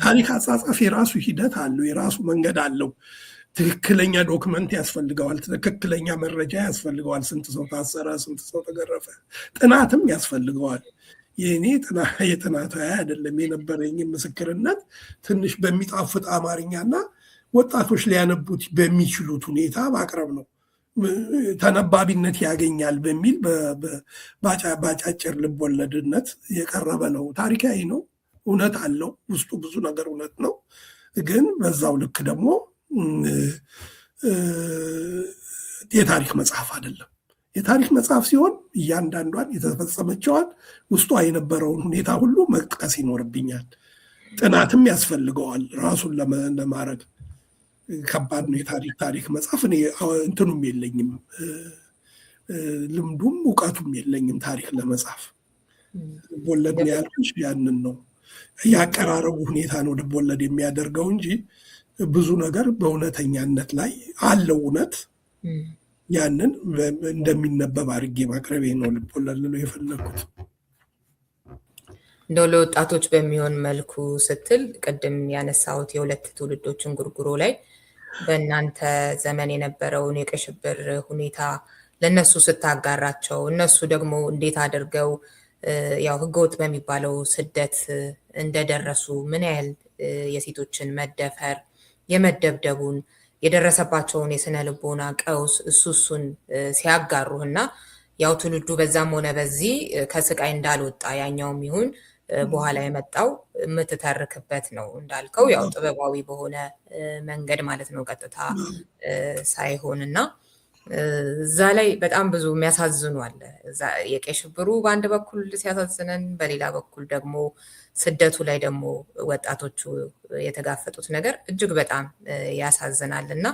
ታሪክ አጻጻፍ የራሱ ሂደት አለው፣ የራሱ መንገድ አለው። ትክክለኛ ዶክመንት ያስፈልገዋል፣ ትክክለኛ መረጃ ያስፈልገዋል። ስንት ሰው ታሰረ፣ ስንት ሰው ተገረፈ፣ ጥናትም ያስፈልገዋል። የእኔ የጥናት አይደለም የነበረኝ ምስክርነት ትንሽ በሚጣፍጥ አማርኛና ወጣቶች ሊያነቡት በሚችሉት ሁኔታ ማቅረብ ነው። ተነባቢነት ያገኛል በሚል በአጫጭር ልቦለድነት የቀረበ ነው። ታሪካዊ ነው፣ እውነት አለው፣ ውስጡ ብዙ ነገር እውነት ነው። ግን በዛው ልክ ደግሞ የታሪክ መጽሐፍ አይደለም። የታሪክ መጽሐፍ ሲሆን እያንዳንዷን የተፈጸመችዋን ውስጧ የነበረውን ሁኔታ ሁሉ መጥቀስ ይኖርብኛል። ጥናትም ያስፈልገዋል ራሱን ለማድረግ። ከባድ ነው ታሪክ መጽሐፍ። እኔ እንትኑም የለኝም፣ ልምዱም እውቀቱም የለኝም ታሪክ ለመጻፍ። ልቦለድ ያልኩሽ ያንን ነው። ያቀራረቡ ሁኔታ ነው ልቦለድ የሚያደርገው እንጂ ብዙ ነገር በእውነተኛነት ላይ አለው። እውነት ያንን እንደሚነበብ አድርጌ ማቅረቤ ነው ልቦለድ ነው የፈለግኩት። እንደው ለወጣቶች በሚሆን መልኩ ስትል ቅድም ያነሳሁት የሁለት ትውልዶችን ጉርጉሮ ላይ በእናንተ ዘመን የነበረውን የቀይ ሽብር ሁኔታ ለነሱ ስታጋራቸው እነሱ ደግሞ እንዴት አድርገው ያው ህገወጥ በሚባለው ስደት እንደደረሱ ምን ያህል የሴቶችን መደፈር የመደብደቡን የደረሰባቸውን የስነ ልቦና ቀውስ እሱን ሲያጋሩህና ያው ትውልዱ በዛም ሆነ በዚህ ከስቃይ እንዳልወጣ ያኛውም ይሁን በኋላ የመጣው የምትተርክበት ነው እንዳልከው ያው ጥበባዊ በሆነ መንገድ ማለት ነው፣ ቀጥታ ሳይሆንና እዛ ላይ በጣም ብዙ የሚያሳዝኑ አለ። የቀይ ሽብሩ በአንድ በኩል ሲያሳዝነን፣ በሌላ በኩል ደግሞ ስደቱ ላይ ደግሞ ወጣቶቹ የተጋፈጡት ነገር እጅግ በጣም ያሳዝናል እና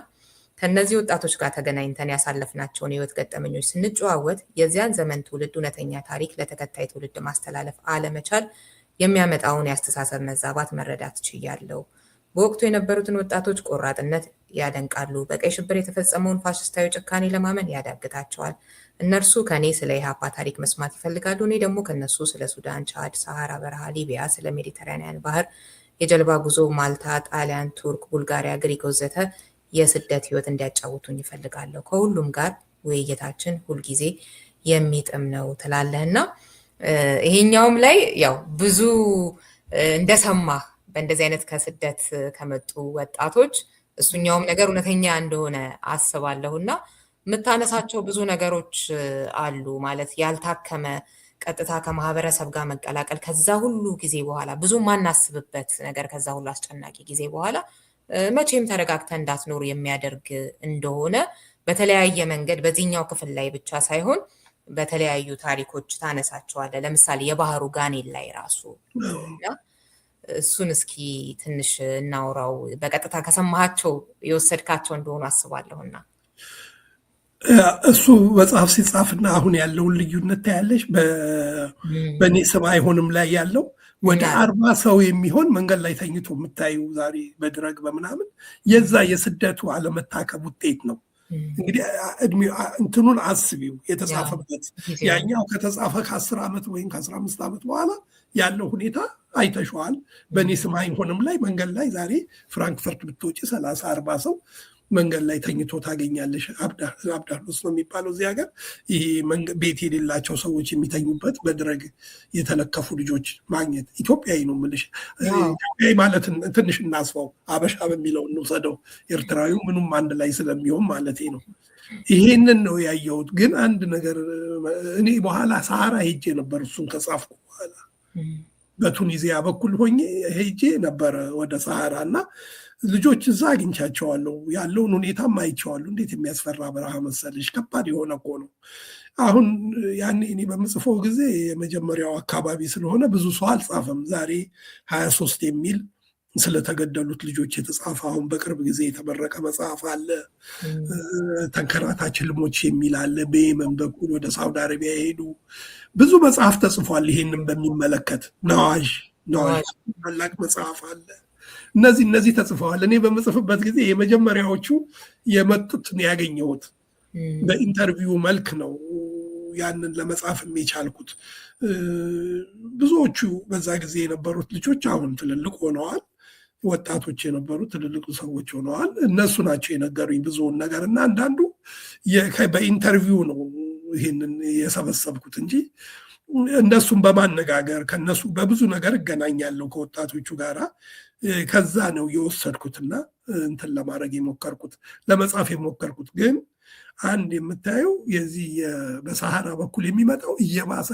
ከነዚህ ወጣቶች ጋር ተገናኝተን ያሳለፍናቸውን የህይወት ገጠመኞች ስንጨዋወት የዚያን ዘመን ትውልድ እውነተኛ ታሪክ ለተከታይ ትውልድ ማስተላለፍ አለመቻል የሚያመጣውን የአስተሳሰብ መዛባት መረዳት ችያለሁ። በወቅቱ የነበሩትን ወጣቶች ቆራጥነት ያደንቃሉ። በቀይ ሽብር የተፈጸመውን ፋሽስታዊ ጭካኔ ለማመን ያዳግታቸዋል። እነርሱ ከኔ ስለ ኢህአፓ ታሪክ መስማት ይፈልጋሉ። እኔ ደግሞ ከነሱ ስለ ሱዳን፣ ቻድ፣ ሰሃራ በረሃ፣ ሊቢያ፣ ስለ ሜዲተራኒያን ባህር የጀልባ ጉዞ፣ ማልታ፣ ጣሊያን፣ ቱርክ፣ ቡልጋሪያ፣ ግሪክ ወዘተ የስደት ህይወት እንዲያጫውቱኝ ይፈልጋለሁ። ከሁሉም ጋር ውይይታችን ሁልጊዜ የሚጥም ነው ትላለህና ይሄኛውም ላይ ያው ብዙ እንደሰማ በእንደዚህ አይነት ከስደት ከመጡ ወጣቶች እሱኛውም ነገር እውነተኛ እንደሆነ አስባለሁና የምታነሳቸው ብዙ ነገሮች አሉ። ማለት ያልታከመ ቀጥታ ከማህበረሰብ ጋር መቀላቀል ከዛ ሁሉ ጊዜ በኋላ ብዙ ማናስብበት ነገር ከዛ ሁሉ አስጨናቂ ጊዜ በኋላ መቼም ተረጋግተህ እንዳትኖር የሚያደርግ እንደሆነ በተለያየ መንገድ በዚህኛው ክፍል ላይ ብቻ ሳይሆን በተለያዩ ታሪኮች ታነሳቸዋለህ። ለምሳሌ የባህሩ ጋኔል ላይ ራሱ እሱን እስኪ ትንሽ እናውራው። በቀጥታ ከሰማሃቸው የወሰድካቸው እንደሆኑ አስባለሁና እሱ መጽሐፍ ሲጻፍና አሁን ያለውን ልዩነት ታያለሽ። በእኔ ስም አይሆንም ላይ ያለው ወደ 40 ሰው የሚሆን መንገድ ላይ ተኝቶ የምታዩ ዛሬ በድረግ በምናምን የዛ የስደቱ አለመታከም ውጤት ነው። እንግዲህ እንትኑን አስቢው የተጻፈበት ያኛው ከተጻፈ ከ10 ዓመት ወይም ከ15 ዓመት በኋላ ያለው ሁኔታ አይተሸዋል። በእኔ ስም አይሆንም ላይ መንገድ ላይ ዛሬ ፍራንክፈርት ብትወጪ 30-40 ሰው መንገድ ላይ ተኝቶ ታገኛለሽ። አብዳሎስ ነው የሚባለው እዚህ ሀገር። ይሄ ቤት የሌላቸው ሰዎች የሚተኙበት በድረግ የተለከፉ ልጆች ማግኘት ኢትዮጵያዊ ነው የምልሽ። ኢትዮጵያዊ ማለት ትንሽ እናስፋው፣ አበሻ በሚለው እንውሰደው። ኤርትራዊው ምኑም አንድ ላይ ስለሚሆን ማለት ነው። ይሄንን ነው ያየሁት። ግን አንድ ነገር እኔ በኋላ ሰሃራ ሄጄ ነበር። እሱን ከጻፍኩ በኋላ በቱኒዚያ በኩል ሆኜ ሄጄ ነበረ ወደ ሰሃራ እና ልጆች እዛ አግኝቻቸዋለሁ። ያለውን ሁኔታም አይቼዋለሁ። እንዴት የሚያስፈራ በረሃ መሰለሽ! ከባድ የሆነ እኮ ነው። አሁን ያኔ እኔ በምጽፈው ጊዜ የመጀመሪያው አካባቢ ስለሆነ ብዙ ሰው አልጻፈም። ዛሬ 23 የሚል ስለተገደሉት ልጆች የተጻፈ አሁን በቅርብ ጊዜ የተመረቀ መጽሐፍ አለ። ተንከራታች ህልሞች የሚል አለ። በየመን በኩል ወደ ሳውዲ አረቢያ የሄዱ ብዙ መጽሐፍ ተጽፏል። ይሄንን በሚመለከት ነዋዥ ታላቅ መጽሐፍ አለ። እነዚህ ተጽፈዋል። እኔ በምጽፍበት ጊዜ የመጀመሪያዎቹ የመጡት ያገኘሁት በኢንተርቪው መልክ ነው። ያንን ለመጻፍ የቻልኩት ብዙዎቹ በዛ ጊዜ የነበሩት ልጆች አሁን ትልልቅ ሆነዋል። ወጣቶች የነበሩ ትልልቅ ሰዎች ሆነዋል። እነሱ ናቸው የነገሩኝ ብዙውን ነገር እና አንዳንዱ በኢንተርቪው ነው ይህንን የሰበሰብኩት እንጂ እነሱን በማነጋገር ከነሱ በብዙ ነገር እገናኛለሁ ከወጣቶቹ ጋራ። ከዛ ነው የወሰድኩትና እንትን ለማድረግ የሞከርኩት ለመጻፍ የሞከርኩት። ግን አንድ የምታየው የዚህ በሰሃራ በኩል የሚመጣው እየባሰ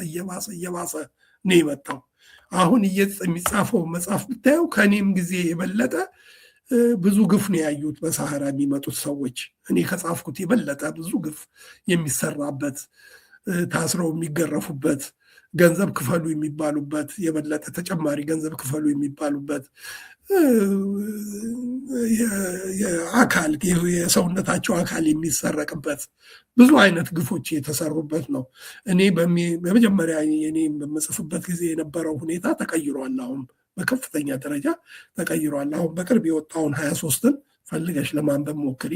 ነው የመጣው። አሁን የሚጻፈው መጽሐፍ ብታየው ከእኔም ጊዜ የበለጠ ብዙ ግፍ ነው ያዩት በሰሃራ የሚመጡት ሰዎች። እኔ ከጻፍኩት የበለጠ ብዙ ግፍ የሚሰራበት፣ ታስረው የሚገረፉበት፣ ገንዘብ ክፈሉ የሚባሉበት፣ የበለጠ ተጨማሪ ገንዘብ ክፈሉ የሚባሉበት፣ የአካል የሰውነታቸው አካል የሚሰረቅበት ብዙ አይነት ግፎች የተሰሩበት ነው። እኔ በመጀመሪያ እኔ በምጽፍበት ጊዜ የነበረው ሁኔታ ተቀይሯል። አሁን በከፍተኛ ደረጃ ተቀይሯል። አሁን በቅርብ የወጣውን 23ን ፈልገሽ ለማንበብ ሞክሪ።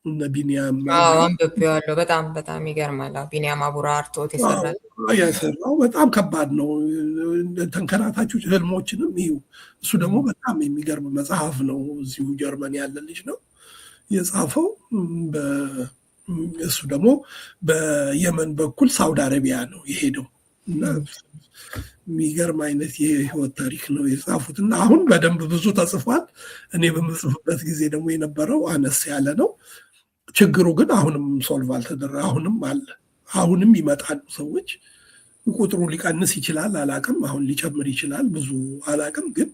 እነ ቢኒያም አንብቤዋለሁ። በጣም ይገርማል። ቢኒያም አቡራ አርቶት የሰራው በጣም ከባድ ነው። ተንከራታቾች ህልሞችንም ይዩ። እሱ ደግሞ በጣም የሚገርም መጽሐፍ ነው። እዚሁ ጀርመን ያለ ልጅ ነው የጻፈው። እሱ ደግሞ በየመን በኩል ሳውዲ አረቢያ ነው የሄደው እና የሚገርም አይነት የህይወት ታሪክ ነው የጻፉት እና አሁን በደንብ ብዙ ተጽፏል። እኔ በምጽፍበት ጊዜ ደግሞ የነበረው አነስ ያለ ነው። ችግሩ ግን አሁንም ሶልቭ አልተደረገ። አሁንም አለ። አሁንም ይመጣሉ ሰዎች። ቁጥሩ ሊቀንስ ይችላል አላቅም፣ አሁን ሊጨምር ይችላል ብዙ አላቅም። ግን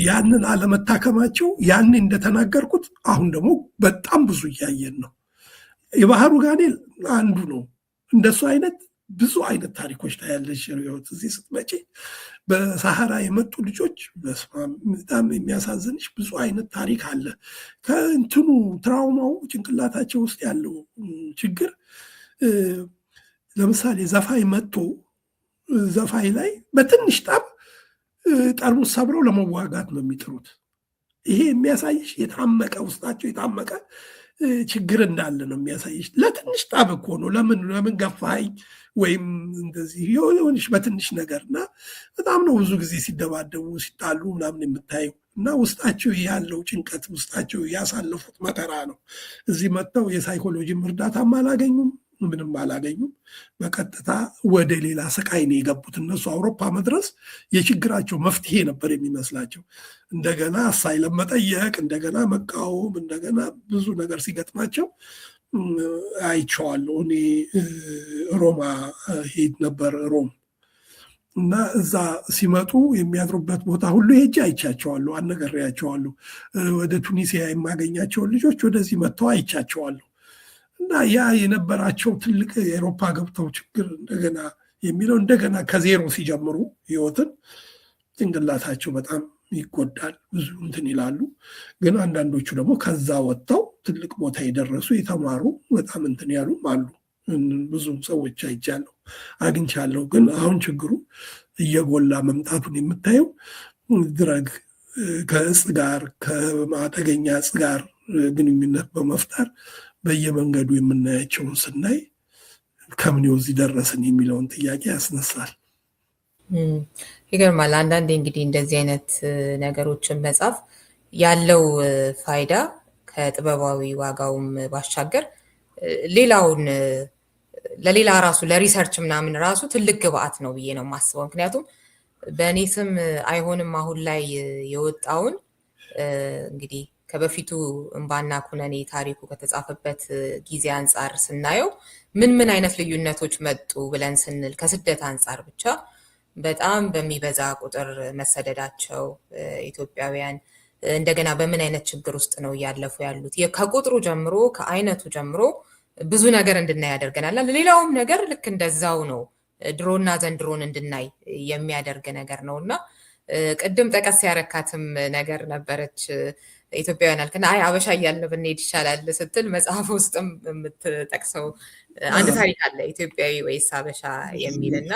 ያንን አለመታከማቸው ያኔ እንደተናገርኩት አሁን ደግሞ በጣም ብዙ እያየን ነው። የባህሩ ጋኔል አንዱ ነው። እንደሱ አይነት ብዙ አይነት ታሪኮች ታያለሽ ርዕዮት። እዚህ ስትመጪ በሳሐራ የመጡ ልጆች በጣም የሚያሳዝንሽ ብዙ አይነት ታሪክ አለ። ከእንትኑ ትራውማው ጭንቅላታቸው ውስጥ ያለው ችግር ለምሳሌ ዘፋኝ መጥቶ ዘፋኝ ላይ በትንሽ ጣብ ጠርሙስ ሰብረው ለመዋጋት ነው የሚጥሩት። ይሄ የሚያሳይሽ የታመቀ ውስጣቸው የታመቀ ችግር እንዳለ ነው የሚያሳይሽ። ለትንሽ ጣብ እኮ ነው ለምን ገፋኝ ወይም እንደዚህ የሆንሽ በትንሽ ነገር እና በጣም ነው ብዙ ጊዜ ሲደባደቡ ሲጣሉ ምናምን የምታየው እና ውስጣቸው ያለው ጭንቀት ውስጣቸው ያሳለፉት መከራ ነው። እዚህ መጥተው የሳይኮሎጂም እርዳታም አላገኙም፣ ምንም አላገኙም። በቀጥታ ወደ ሌላ ስቃይ ነው የገቡት። እነሱ አውሮፓ መድረስ የችግራቸው መፍትሄ ነበር የሚመስላቸው። እንደገና አሳይለም መጠየቅ፣ እንደገና መቃወም፣ እንደገና ብዙ ነገር ሲገጥማቸው አይቼዋለሁ። እኔ ሮማ ሄድ ነበር ሮም እና እዛ ሲመጡ የሚያድሩበት ቦታ ሁሉ ሄጄ አይቻቸዋለሁ፣ አነጋግሬያቸዋለሁ። ወደ ቱኒሲያ የማገኛቸውን ልጆች ወደዚህ መጥተው አይቻቸዋለሁ። እና ያ የነበራቸው ትልቅ የአውሮፓ ገብተው ችግር እንደገና የሚለው እንደገና ከዜሮ ሲጀምሩ ህይወትን ጭንቅላታቸው በጣም ይጎዳል፣ ብዙ እንትን ይላሉ። ግን አንዳንዶቹ ደግሞ ከዛ ወጥተው ትልቅ ቦታ የደረሱ የተማሩ በጣም እንትን ያሉም አሉ። ብዙ ሰዎች አይቻለሁ አግኝቻለሁ። ግን አሁን ችግሩ እየጎላ መምጣቱን የምታየው ድረግ ከእጽ ጋር ከአደገኛ እጽ ጋር ግንኙነት በመፍጠር በየመንገዱ የምናያቸውን ስናይ ከምን እዚህ ደረስን የሚለውን ጥያቄ ያስነሳል። ይገርማል። አንዳንዴ እንግዲህ እንደዚህ አይነት ነገሮችን መጻፍ ያለው ፋይዳ ከጥበባዊ ዋጋውም ባሻገር ሌላውን ለሌላ ራሱ ለሪሰርች ምናምን ራሱ ትልቅ ግብአት ነው ብዬ ነው የማስበው። ምክንያቱም በእኔ ስም አይሆንም አሁን ላይ የወጣውን እንግዲህ ከበፊቱ እንባና ኩነኔ ታሪኩ ከተጻፈበት ጊዜ አንጻር ስናየው ምን አይነት ልዩነቶች መጡ ብለን ስንል ከስደት አንጻር ብቻ በጣም በሚበዛ ቁጥር መሰደዳቸው ኢትዮጵያውያን እንደገና በምን አይነት ችግር ውስጥ ነው እያለፉ ያሉት ከቁጥሩ ጀምሮ ከአይነቱ ጀምሮ ብዙ ነገር እንድናይ ያደርገናል። ሌላውም ነገር ልክ እንደዛው ነው፣ ድሮና ዘንድሮን እንድናይ የሚያደርግ ነገር ነውና ቅድም ጠቀስ ያረካትም ነገር ነበረች። ኢትዮጵያውያን አልክና አበሻ እያልን ብንሄድ ይሻላል ስትል መጽሐፍ ውስጥም የምትጠቅሰው አንድ ታሪክ አለ፣ ኢትዮጵያዊ ወይስ አበሻ የሚልና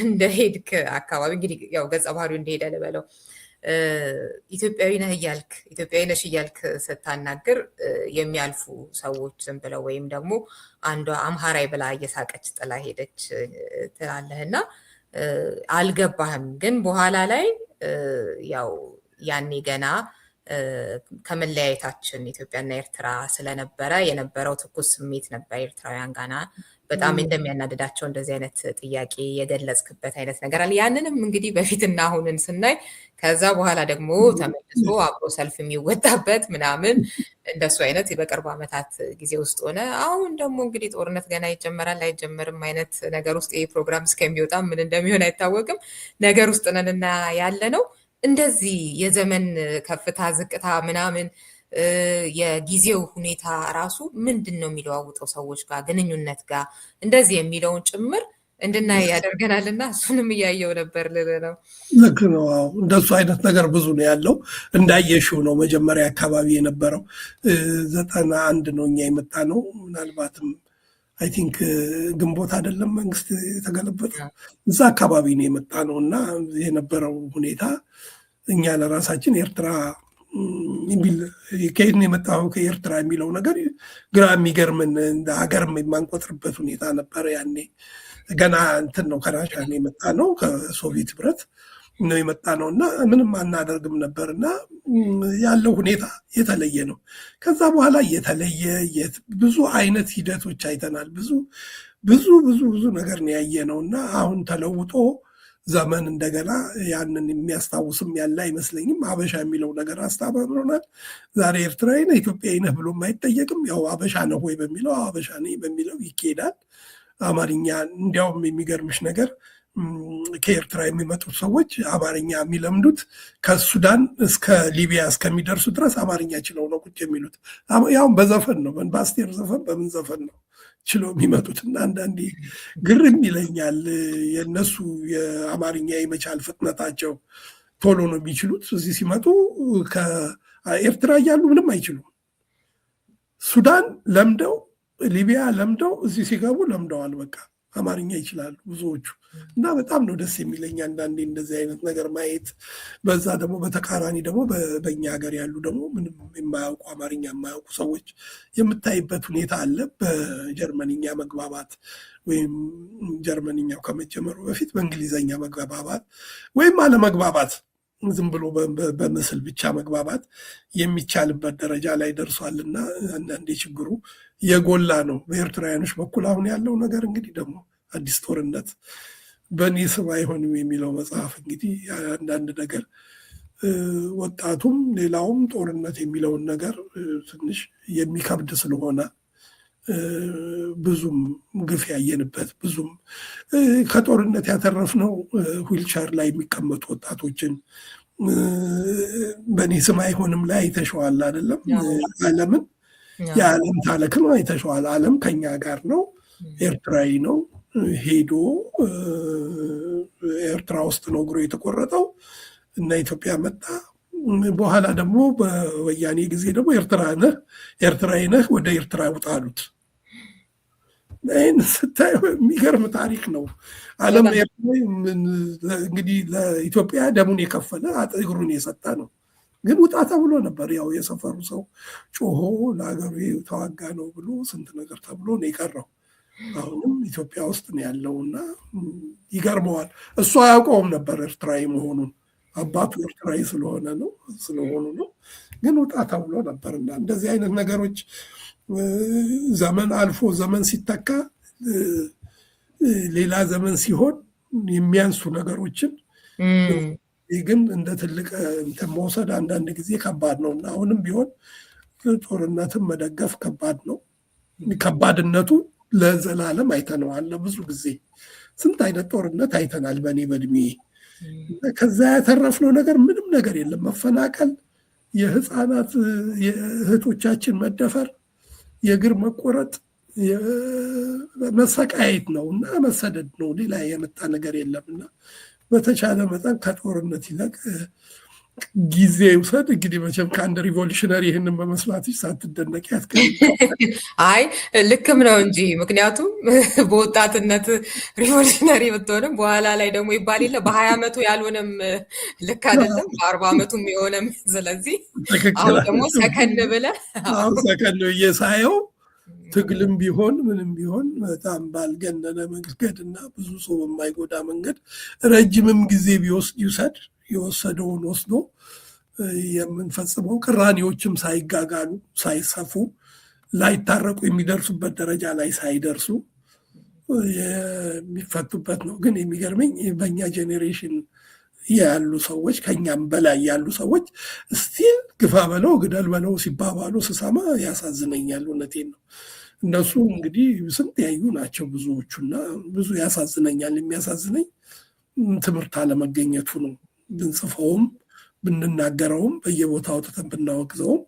እንደ ሄድክ አካባቢ እንግዲህ ያው ገጸ ባህሪው እንደሄደ ልበለው ኢትዮጵያዊ ነህ እያልክ ኢትዮጵያዊ ነሽ እያልክ ስታናግር የሚያልፉ ሰዎች ዝም ብለው ወይም ደግሞ አንዷ አምሃራይ ብላ እየሳቀች ጥላ ሄደች ትላለህና አልገባህም። ግን በኋላ ላይ ያው ያኔ ገና ከመለያየታችን ኢትዮጵያና ኤርትራ ስለነበረ የነበረው ትኩስ ስሜት ነበር ኤርትራውያን ጋና በጣም እንደሚያናድዳቸው እንደዚህ አይነት ጥያቄ የገለጽክበት አይነት ነገር አለ። ያንንም እንግዲህ በፊትና አሁንን ስናይ ከዛ በኋላ ደግሞ ተመልሶ አብሮ ሰልፍ የሚወጣበት ምናምን እንደሱ አይነት በቅርብ ዓመታት ጊዜ ውስጥ ሆነ። አሁን ደግሞ እንግዲህ ጦርነት ገና ይጀመራል አይጀመርም አይነት ነገር ውስጥ ይሄ ፕሮግራም እስከሚወጣ ምን እንደሚሆን አይታወቅም ነገር ውስጥ ነንና ያለ ነው። እንደዚህ የዘመን ከፍታ ዝቅታ ምናምን የጊዜው ሁኔታ ራሱ ምንድን ነው የሚለዋውጠው ሰዎች ጋር ግንኙነት ጋር እንደዚህ የሚለውን ጭምር እንድናይ ያደርገናልና እሱንም እያየው ነበር ልል ነው። ልክ ነው። እንደሱ አይነት ነገር ብዙ ነው ያለው። እንዳየሽው ነው መጀመሪያ አካባቢ የነበረው 91 ነው እኛ የመጣ ነው። ምናልባትም አይ ቲንክ ግንቦት አይደለም መንግስት የተገለበጠው እዛ አካባቢ ነው የመጣ ነው እና የነበረው ሁኔታ እኛ ለራሳችን ኤርትራ የሚል ከየት ነው የመጣው ከኤርትራ የሚለው ነገር ግራ የሚገርምን እንደ ሀገርም የማንቆጥርበት ሁኔታ ነበረ። ያኔ ገና እንትን ነው ከራሻ ነው የመጣ ነው ከሶቪየት ህብረት ነው የመጣ ነው እና ምንም አናደርግም ነበር እና ያለው ሁኔታ የተለየ ነው። ከዛ በኋላ የተለየ ብዙ አይነት ሂደቶች አይተናል። ብዙ ነገር ነው ያየ ነው እና አሁን ተለውጦ ዘመን እንደገና ያንን የሚያስታውስም ያለ አይመስለኝም። አበሻ የሚለው ነገር አስተባብሮናል። ዛሬ ኤርትራዊ ነህ ኢትዮጵያዊ ነህ ብሎም አይጠየቅም። ያው አበሻ ነህ ወይ በሚለው አበሻ ነኝ በሚለው ይኬዳል። አማርኛ እንዲያውም የሚገርምሽ ነገር ከኤርትራ የሚመጡት ሰዎች አማርኛ የሚለምዱት ከሱዳን እስከ ሊቢያ እስከሚደርሱ ድረስ አማርኛ ችለው ነው ቁጭ የሚሉት። ያውም በዘፈን ነው፣ በአስቴር ዘፈን በምን ዘፈን ነው ችለው የሚመጡት። እና አንዳንዴ ግርም ይለኛል የእነሱ የአማርኛ የመቻል ፍጥነታቸው። ቶሎ ነው የሚችሉት። እዚህ ሲመጡ ከኤርትራ እያሉ ምንም አይችሉም። ሱዳን ለምደው፣ ሊቢያ ለምደው፣ እዚህ ሲገቡ ለምደዋል። በቃ አማርኛ ይችላሉ ብዙዎቹ። እና በጣም ነው ደስ የሚለኝ አንዳንዴ እንደዚህ አይነት ነገር ማየት። በዛ ደግሞ በተቃራኒ ደግሞ በኛ ሀገር ያሉ ደግሞ ምንም የማያውቁ አማርኛ የማያውቁ ሰዎች የምታይበት ሁኔታ አለ። በጀርመንኛ መግባባት ወይም ጀርመንኛው ከመጀመሩ በፊት በእንግሊዘኛ መግባባት ወይም አለመግባባት፣ ዝም ብሎ በምስል ብቻ መግባባት የሚቻልበት ደረጃ ላይ ደርሷል። እና አንዳንዴ ችግሩ የጎላ ነው በኤርትራውያኖች በኩል አሁን ያለው ነገር። እንግዲህ ደግሞ አዲስ ጦርነት በእኔ ስም አይሆንም የሚለው መጽሐፍ እንግዲህ አንዳንድ ነገር ወጣቱም ሌላውም ጦርነት የሚለውን ነገር ትንሽ የሚከብድ ስለሆነ ብዙም ግፍ ያየንበት፣ ብዙም ከጦርነት ያተረፍነው ዊልቸር ላይ የሚቀመጡ ወጣቶችን በእኔ ስም አይሆንም ላይ አይተሸዋል አይደለም? ዓለምን የዓለም ታሪክን አይተሸዋል። ዓለም ከኛ ጋር ነው። ኤርትራዊ ነው። ሄዶ ኤርትራ ውስጥ ነው እግሩ የተቆረጠው እና ኢትዮጵያ መጣ። በኋላ ደግሞ በወያኔ ጊዜ ደግሞ ኤርትራዊ ነህ ወደ ኤርትራ ውጣ አሉት። ይህን ስታየው የሚገርም ታሪክ ነው። ዓለም እንግዲህ ለኢትዮጵያ ደሙን የከፈለ እግሩን የሰጠ ነው። ግን ውጣ ተብሎ ነበር። ያው የሰፈሩ ሰው ጮሆ ለሀገሩ ተዋጋ ነው ብሎ ስንት ነገር ተብሎ ነው የቀረው። አሁንም ኢትዮጵያ ውስጥ ነው ያለውና ይገርመዋል። እሱ አያውቀውም ነበር ኤርትራዊ መሆኑን። አባቱ ኤርትራዊ ስለሆኑ ነው። ግን ውጣ ተብሎ ነበርና እንደዚህ አይነት ነገሮች ዘመን አልፎ ዘመን ሲተካ ሌላ ዘመን ሲሆን የሚያንሱ ነገሮችን ግን እንደ ትልቅ እንትን መውሰድ አንዳንድ ጊዜ ከባድ ነው እና አሁንም ቢሆን ጦርነትን መደገፍ ከባድ ነው። ከባድነቱ ለዘላለም አይተነዋል። ብዙ ጊዜ ስንት አይነት ጦርነት አይተናል በእኔ በእድሜ። ከዛ ያተረፍነው ነገር ምንም ነገር የለም። መፈናቀል፣ የህፃናት የእህቶቻችን መደፈር፣ የእግር መቆረጥ፣ መሰቃየት ነው እና መሰደድ ነው። ሌላ የመጣ ነገር የለም እና በተቻለ መጠን ከጦርነት ይልቅ ጊዜ ይውሰድ። እንግዲህ መቼም ከአንድ ሪቮሉሽነሪ ይህንን በመስማትሽ ሳትደነቂ ያትቀኝ። አይ ልክም ነው እንጂ ምክንያቱም በወጣትነት ሪቮሉሽነሪ ብትሆንም በኋላ ላይ ደግሞ ይባል የለ በ20 ዓመቱ ያልሆነም ልክ አይደለም፣ በ40 ዓመቱም የሆነም። ስለዚህ አሁን ደግሞ ሰከን ብለህ ሰከን ብዬ ሳየው ትግልም ቢሆን ምንም ቢሆን በጣም ባልገነነ መንገድ እና ብዙ ሰው በማይጎዳ መንገድ ረጅምም ጊዜ ቢወስድ ይውሰድ፣ የወሰደውን ወስዶ የምንፈጽመው ቅራኔዎችም ሳይጋጋሉ ሳይሰፉ ላይታረቁ የሚደርሱበት ደረጃ ላይ ሳይደርሱ የሚፈቱበት ነው። ግን የሚገርመኝ በእኛ ጄኔሬሽን ያሉ ሰዎች ከኛም በላይ ያሉ ሰዎች ስቲል ግፋ በለው ግደል በለው ሲባባሉ ስሰማ ያሳዝነኛል። እውነቴን ነው። እነሱ እንግዲህ ስንት ያዩ ናቸው ብዙዎቹና ብዙ ያሳዝነኛል። የሚያሳዝነኝ ትምህርት አለመገኘቱ ነው። ብንጽፈውም ብንናገረውም በየቦታው አውጥተን ብናወግዘውም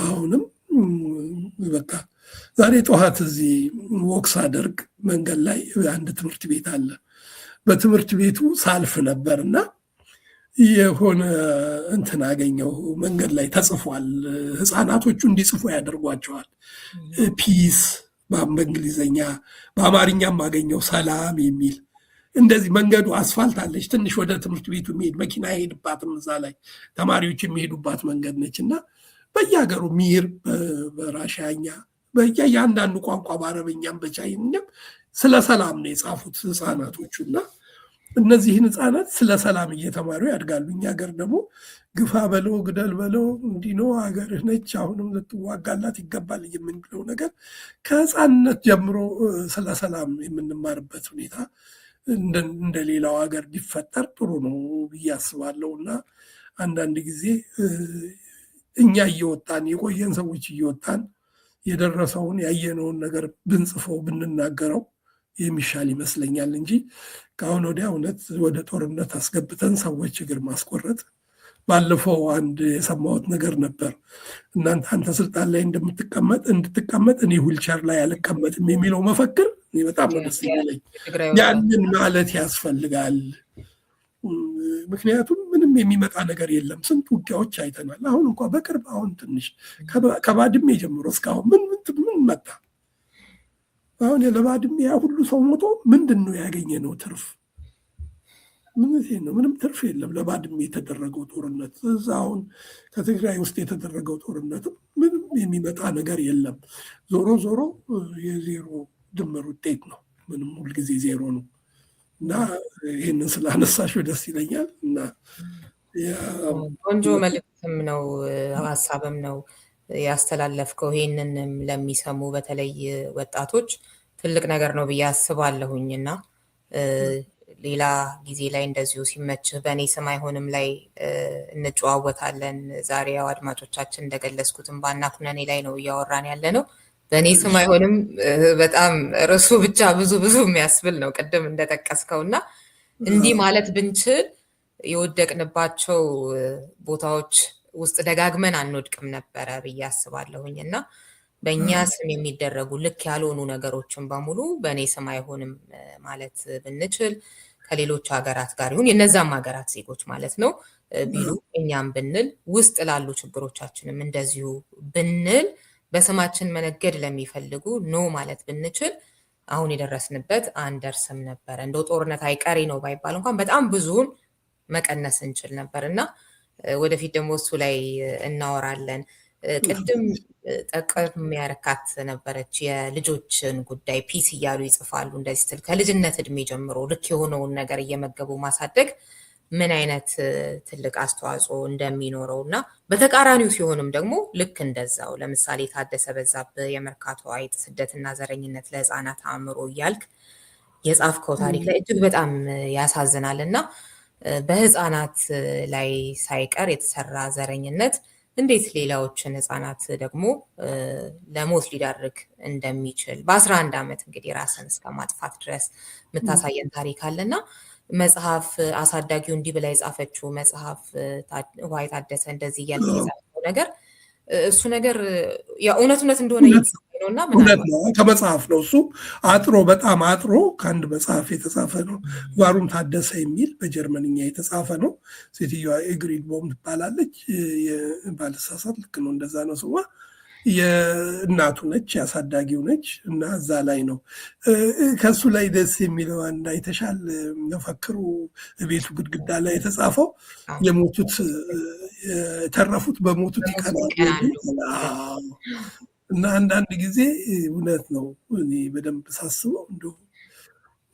አሁንም በቃ ዛሬ ጠዋት እዚህ ወክስ አደርግ መንገድ ላይ አንድ ትምህርት ቤት አለ። በትምህርት ቤቱ ሳልፍ ነበርና የሆነ እንትን አገኘው መንገድ ላይ ተጽፏል። ህፃናቶቹ እንዲጽፉ ያደርጓቸዋል። ፒስ በእንግሊዝኛ፣ በአማርኛም አገኘው ሰላም የሚል። እንደዚህ መንገዱ አስፋልት አለች ትንሽ ወደ ትምህርት ቤቱ የሚሄድ መኪና አይሄድባትም። እዛ ላይ ተማሪዎች የሚሄዱባት መንገድ ነች እና በየሀገሩ ሚር በራሻኛ በየአንዳንዱ ቋንቋ በአረበኛም በቻይኛም ስለ ሰላም ነው የጻፉት ህፃናቶቹ እና እነዚህን ህፃናት ስለ ሰላም እየተማሩ ያድጋሉ። እኛ ሀገር ደግሞ ግፋ በለው ግደል በለው እንዲህ ነው ሀገርህ ነች አሁንም ልትዋጋላት ይገባል የምንለው ነገር ከህፃንነት ጀምሮ ስለ ሰላም የምንማርበት ሁኔታ እንደ ሌላው ሀገር ሊፈጠር ጥሩ ነው ብዬ አስባለሁ። እና አንዳንድ ጊዜ እኛ እየወጣን የቆየን ሰዎች እየወጣን የደረሰውን ያየነውን ነገር ብንጽፈው ብንናገረው የሚሻል ይመስለኛል እንጂ ከአሁን ወዲያ እውነት ወደ ጦርነት አስገብተን ሰዎች እግር ማስቆረጥ። ባለፈው አንድ የሰማሁት ነገር ነበር። አንተ ስልጣን ላይ እንድትቀመጥ እኔ ዊልቸር ላይ አልቀመጥም የሚለው መፈክር በጣም ነው ደስ የሚለኝ። ያንን ማለት ያስፈልጋል። ምክንያቱም ምንም የሚመጣ ነገር የለም። ስንት ውጊያዎች አይተናል። አሁን እንኳ በቅርብ አሁን ትንሽ ከባድሜ ጀምሮ እስካሁን ምን መጣ? አሁን ለባድሜ ያ ሁሉ ሰው ሞቶ ምንድን ነው ያገኘ ነው ትርፍ? ምንም ትርፍ የለም። ለባድሜ የተደረገው ጦርነት እዛ አሁን ከትግራይ ውስጥ የተደረገው ጦርነትም ምንም የሚመጣ ነገር የለም። ዞሮ ዞሮ የዜሮ ድምር ውጤት ነው። ምንም ሁልጊዜ ዜሮ ነው እና ይህንን ስላነሳሽው ደስ ይለኛል። እና ቆንጆ መልዕክትም ነው ሀሳብም ነው ያስተላለፍከው። ይህንንም ለሚሰሙ በተለይ ወጣቶች ትልቅ ነገር ነው ብዬ አስባለሁኝ እና ሌላ ጊዜ ላይ እንደዚሁ ሲመችህ በእኔ ስም አይሆንም ላይ እንጨዋወታለን። ዛሬ ያው አድማጮቻችን እንደገለጽኩትም ባና ኩነኔ ላይ ነው እያወራን ያለ ነው። በእኔ ስም አይሆንም በጣም ርዕሱ ብቻ ብዙ የሚያስብል ነው ቅድም እንደጠቀስከው እና እንዲህ ማለት ብንችል የወደቅንባቸው ቦታዎች ውስጥ ደጋግመን አንወድቅም ነበረ ብዬ አስባለሁኝ እና በእኛ ስም የሚደረጉ ልክ ያልሆኑ ነገሮችን በሙሉ በእኔ ስም አይሆንም ማለት ብንችል ከሌሎች ሀገራት ጋር ይሁን የነዛም ሀገራት ዜጎች ማለት ነው ቢሉ እኛም ብንል ውስጥ ላሉ ችግሮቻችንም እንደዚሁ ብንል በስማችን መነገድ ለሚፈልጉ ኖ ማለት ብንችል አሁን የደረስንበት አንደርስም ነበረ። እንደው ጦርነት አይቀሬ ነው ባይባል እንኳን በጣም ብዙውን መቀነስ እንችል ነበር እና ወደፊት ደግሞ እሱ ላይ እናወራለን። ቅድም ጠቀም ያረካት ነበረች የልጆችን ጉዳይ ፒስ እያሉ ይጽፋሉ እንደዚህ ስትል ከልጅነት እድሜ ጀምሮ ልክ የሆነውን ነገር እየመገቡ ማሳደግ ምን አይነት ትልቅ አስተዋጽኦ እንደሚኖረው እና በተቃራኒው ሲሆንም ደግሞ ልክ እንደዛው ለምሳሌ ታደሰ በዛብህ የመርካቶ አይጥ ስደትና ዘረኝነት ለህፃናት አእምሮ እያልክ የጻፍከው ታሪክ ላይ እጅግ በጣም ያሳዝናል እና በህፃናት ላይ ሳይቀር የተሰራ ዘረኝነት እንዴት ሌላዎችን ህፃናት ደግሞ ለሞት ሊዳርግ እንደሚችል በ11 ዓመት እንግዲህ ራስን እስከ ማጥፋት ድረስ የምታሳየን ታሪክ አለና መጽሐፍ አሳዳጊው እንዲህ ብላ የጻፈችው መጽሐፍ ውሃ ታደሰ እንደዚህ እያልክ የጻፈው ነገር እሱ ነገር እውነት እንደሆነ እየተሰማኝ ነው እና እውነት ነው። ከመጽሐፍ ነው እሱ በጣም አጥሮ ከአንድ መጽሐፍ የተጻፈ ነው። ዋሩም ታደሰ የሚል በጀርመንኛ የተጻፈ ነው። ሴትዮዋ ኤግሪድ ቦም ትባላለች። ባልሳሳት ልክ ነው እንደዛ ነው ስሟ። የእናቱ ነች ያሳዳጊው ነች እና እዛ ላይ ነው ከሱ ላይ ደስ የሚለው አንድ አይተሻል መፈክሩ ቤቱ ግድግዳ ላይ የተጻፈው የሞቱት የተረፉት በሞቱት ይቀናሉ እና አንዳንድ ጊዜ እውነት ነው። እኔ በደንብ ሳስበው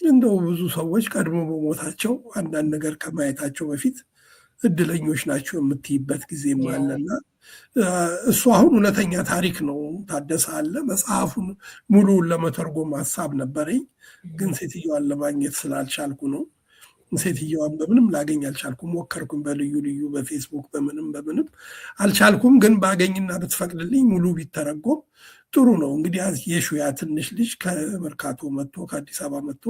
እንደው ብዙ ሰዎች ቀድሞ በሞታቸው አንዳንድ ነገር ከማየታቸው በፊት እድለኞች ናቸው የምትይበት ጊዜም አለና እሱ አሁን እውነተኛ ታሪክ ነው። ታደሰ አለ መጽሐፉን ሙሉውን ለመተርጎም ሀሳብ ነበረኝ፣ ግን ሴትዮዋን ለማግኘት ስላልቻልኩ ነው። ሴትዮዋን በምንም ላገኝ አልቻልኩም። ሞከርኩም በልዩ በፌስቡክ በምንም አልቻልኩም። ግን ባገኝና ብትፈቅድልኝ ሙሉ ቢተረጎም ጥሩ ነው። እንግዲህ የሹያ ትንሽ ልጅ ከመርካቶ መጥቶ ከአዲስ አበባ መጥቶ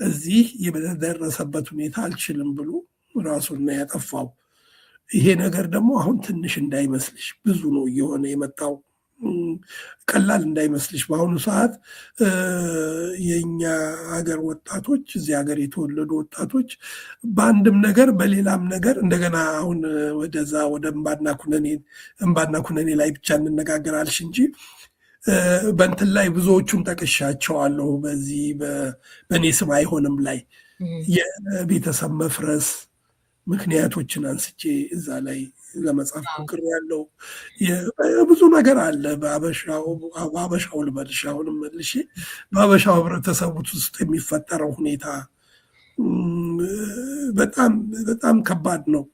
እዚህ የደረሰበት ሁኔታ አልችልም ብሎ ራሱን ነው ያጠፋው። ይሄ ነገር ደግሞ አሁን ትንሽ እንዳይመስልሽ ብዙ ነው እየሆነ የመጣው። ቀላል እንዳይመስልሽ። በአሁኑ ሰዓት የኛ ሀገር ወጣቶች እዚህ ሀገር የተወለዱ ወጣቶች በአንድም ነገር በሌላም ነገር እንደገና አሁን ወደዛ ወደ እምባና ኩነኔ ላይ ብቻ እንነጋገራልሽ እንጂ በእንትን ላይ ብዙዎቹን ጠቅሻቸዋለሁ። በዚህ በእኔ ስም አይሆንም ላይ የቤተሰብ መፍረስ ምክንያቶችን አንስቼ እዛ ላይ ለመጻፍ ሞክር ያለው ብዙ ነገር አለ። በአበሻው ልበልሽ አሁንም መልሼ በአበሻው ህብረተሰብ ውስጥ የሚፈጠረው ሁኔታ በጣም ከባድ ነው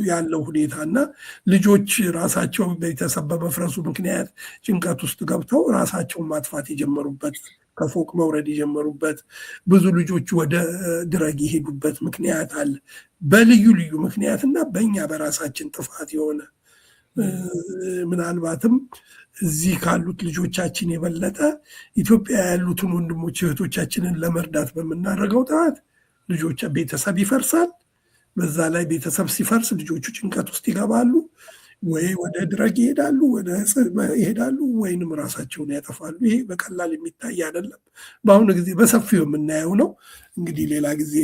ያለው ሁኔታ እና ልጆች ራሳቸው ቤተሰብ በመፍረሱ ምክንያት ጭንቀት ውስጥ ገብተው ራሳቸውን ማጥፋት የጀመሩበት ከፎቅ መውረድ የጀመሩበት ብዙ ልጆች ወደ ድረግ የሄዱበት ምክንያት አለ። በልዩ ምክንያት እና በእኛ በራሳችን ጥፋት የሆነ ምናልባትም እዚህ ካሉት ልጆቻችን የበለጠ ኢትዮጵያ ያሉትን ወንድሞች እህቶቻችንን ለመርዳት በምናደርገው ጥረት ልጆች ቤተሰብ ይፈርሳል። በዛ ላይ ቤተሰብ ሲፈርስ ልጆቹ ጭንቀት ውስጥ ይገባሉ፣ ወይ ወደ ድረግ ይሄዳሉ፣ ወደ ይሄዳሉ፣ ወይንም ራሳቸውን ያጠፋሉ። ይሄ በቀላል የሚታይ አይደለም። በአሁኑ ጊዜ በሰፊው የምናየው ነው። እንግዲህ ሌላ ጊዜ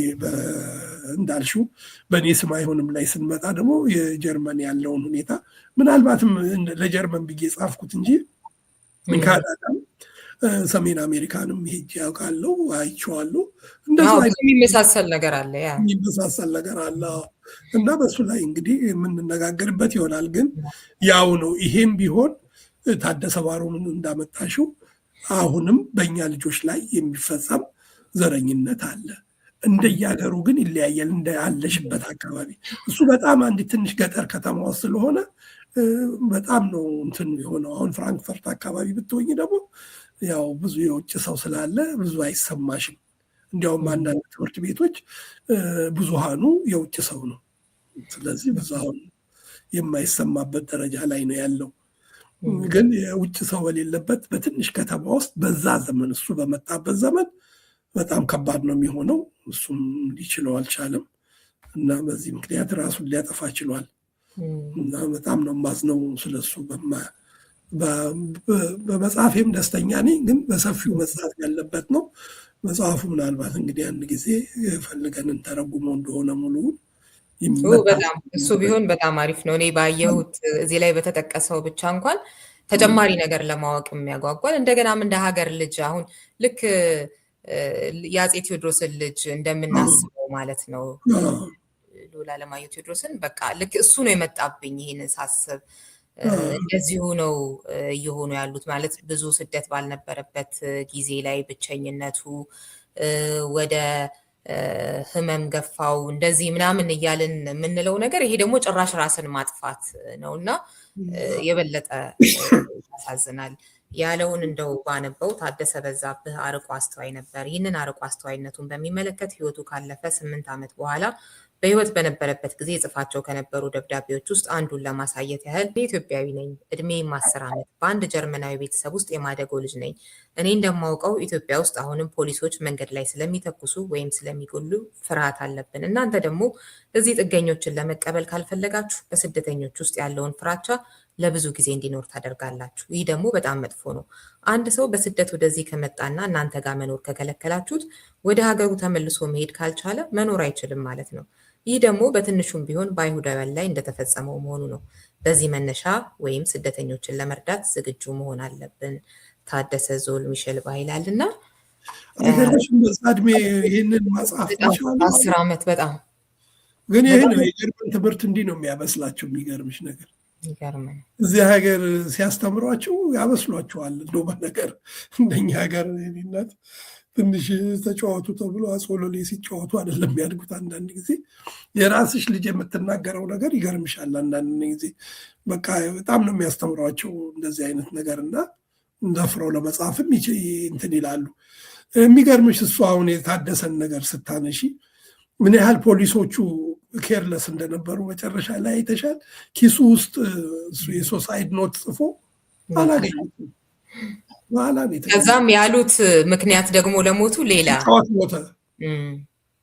እንዳልሽው በእኔ ስም አይሆንም ላይ ስንመጣ ደግሞ የጀርመን ያለውን ሁኔታ ምናልባትም ለጀርመን ብዬ ጻፍኩት እንጂ ካናዳም ሰሜን አሜሪካንም ሄጄ ያውቃለሁ፣ አይቼዋለሁ። የሚመሳሰል ነገር አለ እና በሱ ላይ እንግዲህ የምንነጋገርበት ይሆናል። ግን ያው ነው። ይሄም ቢሆን ታደሰ ባሮምን እንዳመጣሽው አሁንም በእኛ ልጆች ላይ የሚፈጸም ዘረኝነት አለ። እንደየሀገሩ ግን ይለያያል። እንዳለሽበት አካባቢ እሱ በጣም አንድ ትንሽ ገጠር ከተማ ውስጥ ስለሆነ በጣም ነው እንትን የሆነው። አሁን ፍራንክፈርት አካባቢ ብትሆኝ ደግሞ ያው ብዙ የውጭ ሰው ስላለ ብዙ አይሰማሽም። እንዲያውም አንዳንድ ትምህርት ቤቶች ብዙሃኑ የውጭ ሰው ነው። ስለዚህ ብዙሃኑ የማይሰማበት ደረጃ ላይ ነው ያለው። ግን የውጭ ሰው በሌለበት በትንሽ ከተማ ውስጥ በዛ ዘመን እሱ በመጣበት ዘመን በጣም ከባድ ነው የሚሆነው። እሱም ሊችለው አልቻለም እና በዚህ ምክንያት ራሱን ሊያጠፋ ችሏል። እና በጣም ነው የማዝነው ስለሱ። በመጽሐፌም ደስተኛ ነኝ፣ ግን በሰፊው መጽሐፍ ያለበት ነው መጽሐፉ። ምናልባት እንግዲህ አንድ ጊዜ ፈልገን እንተረጉመው እንደሆነ ሙሉውን በጣም እሱ ቢሆን በጣም አሪፍ ነው። እኔ ባየሁት እዚህ ላይ በተጠቀሰው ብቻ እንኳን ተጨማሪ ነገር ለማወቅ የሚያጓጓል። እንደገናም እንደ ሀገር ልጅ አሁን ልክ የአፄ ቴዎድሮስን ልጅ እንደምናስበው ማለት ነው ልዑል ዓለማየሁ ቴዎድሮስን በቃ ልክ እሱ ነው የመጣብኝ ይህንን ሳስብ። እንደዚሁ ነው እየሆኑ ያሉት ማለት ብዙ ስደት ባልነበረበት ጊዜ ላይ ብቸኝነቱ ወደ ህመም ገፋው እንደዚህ ምናምን እያልን የምንለው ነገር ይሄ ደግሞ ጭራሽ ራስን ማጥፋት ነው እና የበለጠ ያሳዝናል። ያለውን እንደው ባነበው ታደሰ በዛብህ አርቆ አስተዋይ ነበር። ይህንን አርቆ አስተዋይነቱን በሚመለከት ህይወቱ ካለፈ 8 ዓመት በኋላ በህይወት በነበረበት ጊዜ ጽፋቸው ከነበሩ ደብዳቤዎች ውስጥ አንዱን ለማሳየት ያህል ኢትዮጵያዊ ነኝ፣ እድሜም 10 ዓመት፣ በአንድ ጀርመናዊ ቤተሰብ ውስጥ የማደጎ ልጅ ነኝ። እኔ እንደማውቀው ኢትዮጵያ ውስጥ አሁንም ፖሊሶች መንገድ ላይ ስለሚተኩሱ ወይም ስለሚጎሉ ፍርሃት አለብን። እናንተ ደግሞ እዚህ ጥገኞችን ለመቀበል ካልፈለጋችሁ በስደተኞች ውስጥ ያለውን ፍራቻ ለብዙ ጊዜ እንዲኖር ታደርጋላችሁ። ይህ ደግሞ በጣም መጥፎ ነው። አንድ ሰው በስደት ወደዚህ ከመጣና እናንተ ጋር መኖር ከከለከላችሁት ወደ ሀገሩ ተመልሶ መሄድ ካልቻለ መኖር አይችልም ማለት ነው። ይህ ደግሞ በትንሹም ቢሆን በአይሁዳውያን ላይ እንደተፈጸመው መሆኑ ነው። በዚህ መነሻ ወይም ስደተኞችን ለመርዳት ዝግጁ መሆን አለብን። ታደሰ ዞል ሚሼል ባይላል እና እድሜ ይህንን መጽሐፍ 10 ዓመት በጣም ግን ይህ ነው የጀርመን ትምህርት እንዲህ ነው የሚያበስላቸው። የሚገርምሽ ነገር እዚህ ሀገር ሲያስተምሯቸው ያበስሏቸዋል። እንደው በነገር እንደኛ ሀገር ናት ትንሽ ተጫወቱ ተብሎ አጾሎሌ ሲጫወቱ አይደለም የሚያድጉት። አንዳንድ ጊዜ የራስሽ ልጅ የምትናገረው ነገር ይገርምሻል። አንዳንድ ጊዜ በቃ በጣም ነው የሚያስተምሯቸው እንደዚህ አይነት ነገር እና እንደፍረው ለመጻፍም እንትን ይላሉ። የሚገርምሽ እሱ አሁን የታደሰን ነገር ስታነሺ ምን ያህል ፖሊሶቹ ኬርለስ እንደነበሩ መጨረሻ ላይ አይተሻል። ኪሱ ውስጥ እሱ የሱሳይድ ኖት ጽፎ አላገኙትም። ከዛም ያሉት ምክንያት ደግሞ ለሞቱ ሌላ ሲጫወት ሞተ፣